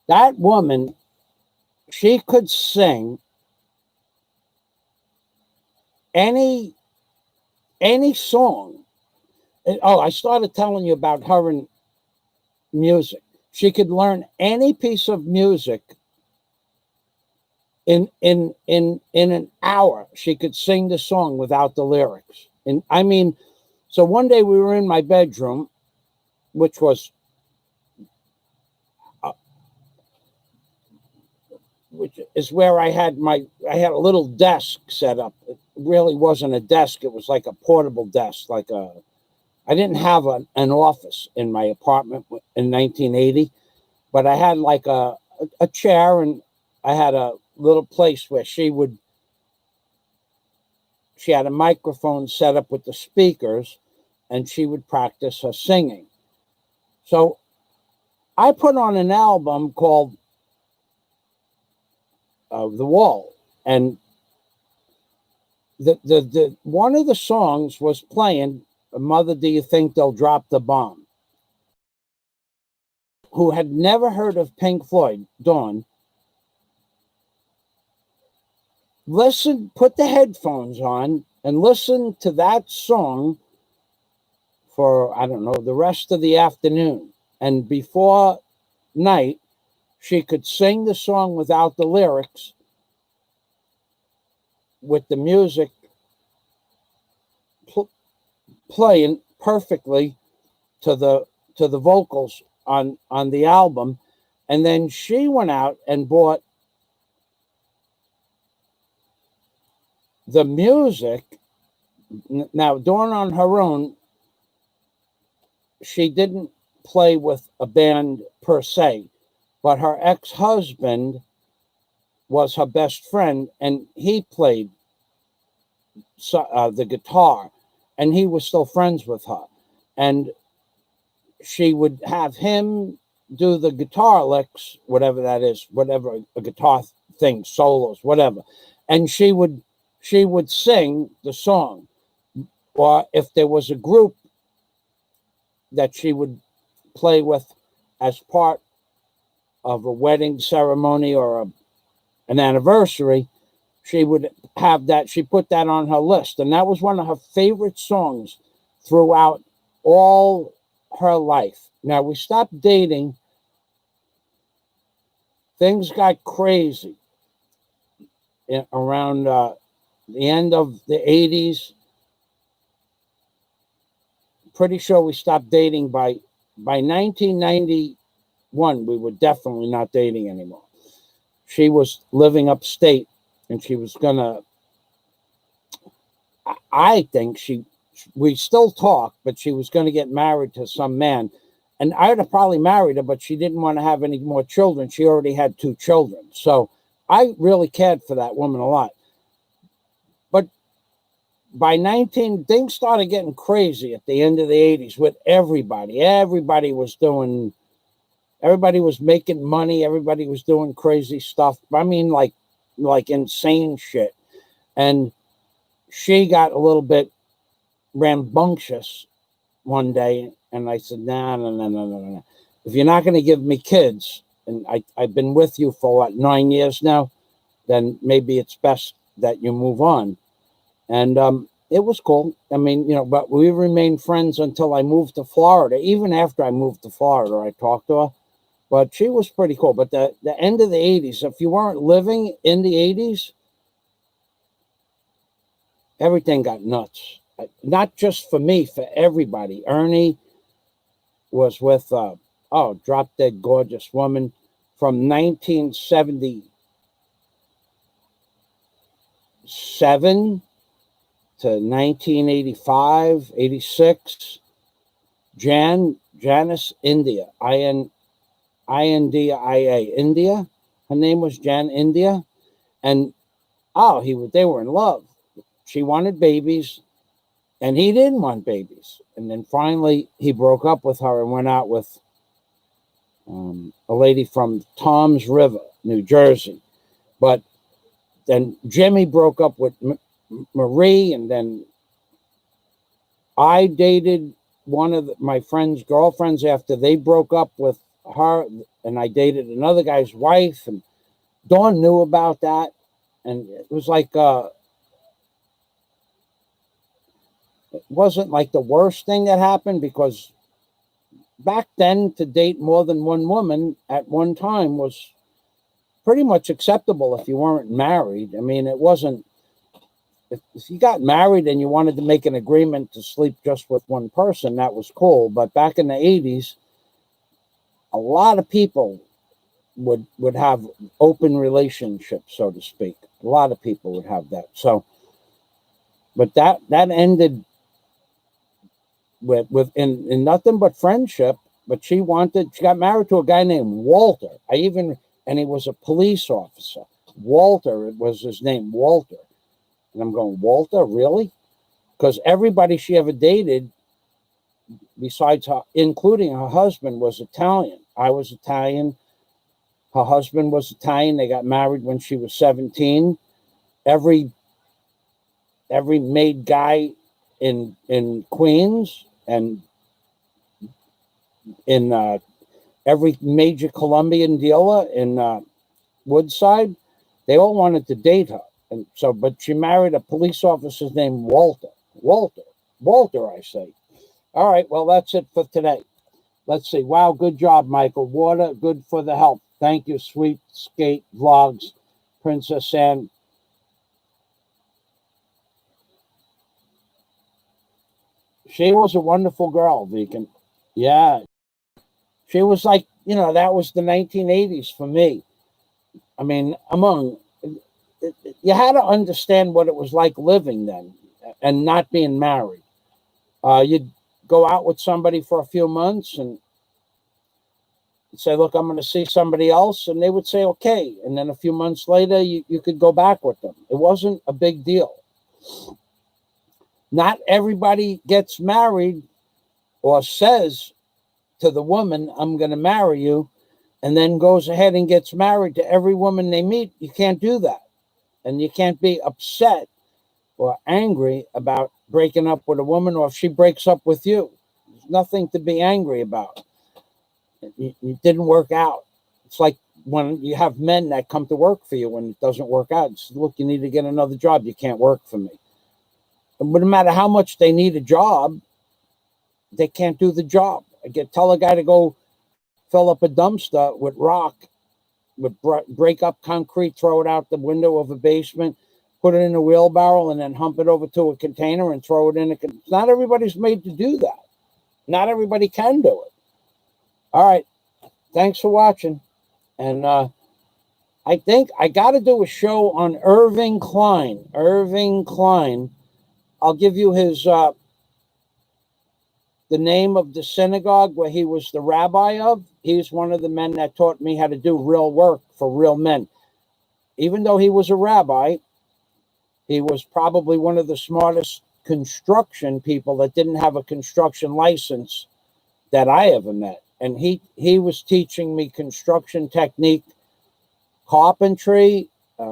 That woman, she could sing any song. Oh, I started telling you about her and music. She could learn any piece of music in an hour. She could sing the song without the lyrics. And I mean, so one day we were in my bedroom, which was which is where I had a little desk set up. It really wasn't a desk. It was like a portable desk, I didn't have an office in my apartment in 1980, but I had like a chair, and I had a little place where she had a microphone set up with the speakers, and she would practice her singing. So I put on an album called The Wall, and the one of the songs was playing Mother, Do You Think They'll Drop the Bomb? Who had never heard of Pink Floyd, Dawn, put the headphones on and listen to that song for, I don't know, the rest of the afternoon. And before night, she could sing the song without the lyrics, with the music playing perfectly to the vocals on the album. And then she went out and bought the music. Now, Dawn on her own, she didn't play with a band per se, but her ex-husband was her best friend, and he played the guitar, and he was still friends with her. And she would have him do the guitar licks, whatever that is, whatever a guitar thing, solos, whatever. And she would sing the song. Or if there was a group that she would play with as part of a wedding ceremony or an anniversary, she would have that. She put that on her list. And that was one of her favorite songs throughout all her life. Now, we stopped dating. Things got crazy around the end of the 80s. Pretty sure we stopped dating by 1991. We were definitely not dating anymore. She was living upstate, and she was gonna, I think we still talk, but she was going to get married to some man. And I'd have probably married her, but she didn't want to have any more children. She already had 2 children. So I really cared for that woman a lot. But by things started getting crazy at the end of the 80s with everybody. Everybody was making money. Everybody was doing crazy stuff. I mean, like insane shit. And she got a little bit rambunctious one day, and I said, no. If you're not going to give me kids, and I've been with you for 9 years now, then maybe it's best that you move on. And it was cool. I mean, but we remained friends until I moved to Florida. Even after I moved to Florida, I talked to her. But she was pretty cool. But the end of the 80s, if you weren't living in the 80s, everything got nuts. Not just for me, for everybody. Ernie was with, drop dead gorgeous woman from 1977 to 1985, 86. Janice India, India. India. Her name was Jan India. And, they were in love. She wanted babies, and he didn't want babies. And then finally, he broke up with her and went out with a lady from Toms River, New Jersey. But then Jimmy broke up with Marie, and then I dated one of my friend's girlfriends after they broke up with her, and I dated another guy's wife, and Dawn knew about that. And it was like, it wasn't like the worst thing that happened, because back then to date more than one woman at one time was pretty much acceptable if you weren't married. I mean, it wasn't, if you got married and you wanted to make an agreement to sleep just with one person, that was cool. But back in the 80s, a lot of people would have open relationships, so to speak. A lot of people would have that. So, but that ended with in nothing but friendship. But she got married to a guy named Walter. And he was a police officer. Walter was his name, Walter. And I'm going, Walter, really? Because everybody she ever dated, besides her, including her husband, was Italian. I was Italian. Her husband was Italian. They got married when she was 17. Every maid guy in Queens and in every major Colombian dealer in Woodside, they all wanted to date her. And so, but she married a police officer named Walter. Walter, I say. All right, well, that's it for today. Let's see. Wow, good job, Michael. Water, good for the health. Thank you, Sweet Skate Vlogs, Princess Anne. She was a wonderful girl, Deacon. Yeah. She was like, that was the 1980s for me. I mean, you had to understand what it was like living then and not being married. You'd go out with somebody for a few months and say, look, I'm going to see somebody else. And they would say, okay. And then a few months later, you could go back with them. It wasn't a big deal. Not everybody gets married or says to the woman, I'm going to marry you, and then goes ahead and gets married to every woman they meet. You can't do that. And you can't be upset or angry about breaking up with a woman, or if she breaks up with you. There's nothing to be angry about. It didn't work out. It's like when you have men that come to work for you when it doesn't work out. It's, look, you need to get another job. You can't work for me. But no matter how much they need a job, they can't do the job. Tell a guy to go fill up a dumpster with rock, break up concrete, throw it out the window of a basement, put it in a wheelbarrow, and then hump it over to a container and throw it in. Not everybody's made to do that. Not everybody can do it. All right. Thanks for watching. And I think I got to do a show on Irving Klein. Irving Klein. I'll give you his the name of the synagogue where he was the rabbi of. He's one of the men that taught me how to do real work for real men. Even though he was a rabbi, he was probably one of the smartest construction people that didn't have a construction license that I ever met. And he was teaching me construction technique, carpentry,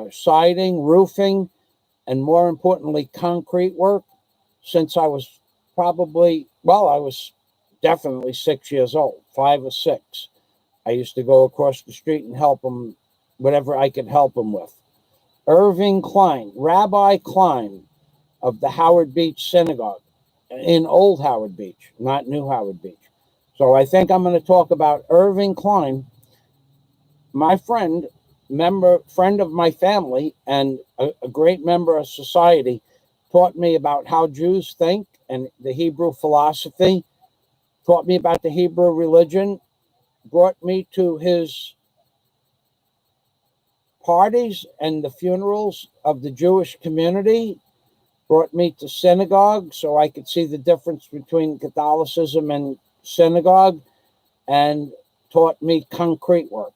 siding, roofing, and more importantly, concrete work since I was I was definitely 6 years old, 5 or 6. I used to go across the street and help him, whatever I could help him with. Irving Klein, Rabbi Klein of the Howard Beach Synagogue in Old Howard Beach, not New Howard Beach. So I think I'm going to talk about Irving Klein, my friend of my family, and a great member of society, taught me about how Jews think and the Hebrew philosophy, taught me about the Hebrew religion, brought me to his parties and the funerals of the Jewish community, brought me to synagogue so I could see the difference between Catholicism and synagogue, and taught me concrete work.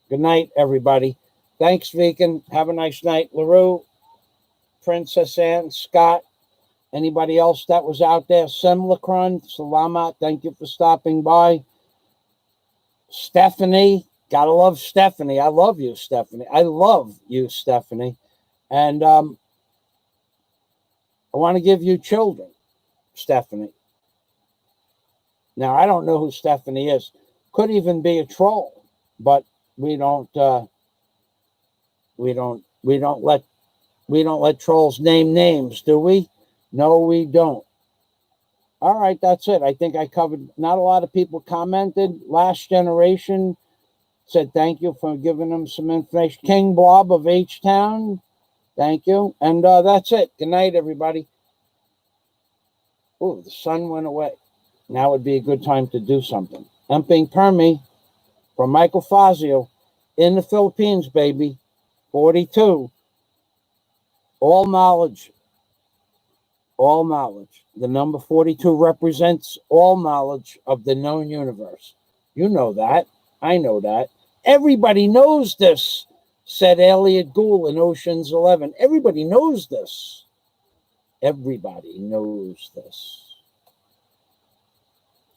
Good night, everybody. Thanks, Vegan. Have a nice night. LaRue, Princess Anne, Scott, anybody else that was out there, Simlacron, Salamat, thank you for stopping by. Stephanie, gotta love Stephanie. I love you, Stephanie. I love you, Stephanie. And I want to give you children, Stephanie. Now, I don't know who Stephanie is. Could even be a troll, but we don't let trolls name names, do we? No, we don't. All right, that's it. I think I covered. Not a lot of people commented. Last Generation said thank you for giving them some information. King Blob of H-Town, thank you. And that's it. Good night, everybody. Oh, the sun went away. Now would be a good time to do something. Emping Permi. from Michael Fazio in the Philippines, baby. 42. All knowledge. All knowledge. The number 42 represents all knowledge of the known universe. You know that. I know that. Everybody knows this, said Elliot Gould in Ocean's 11. Everybody knows this. Everybody knows this.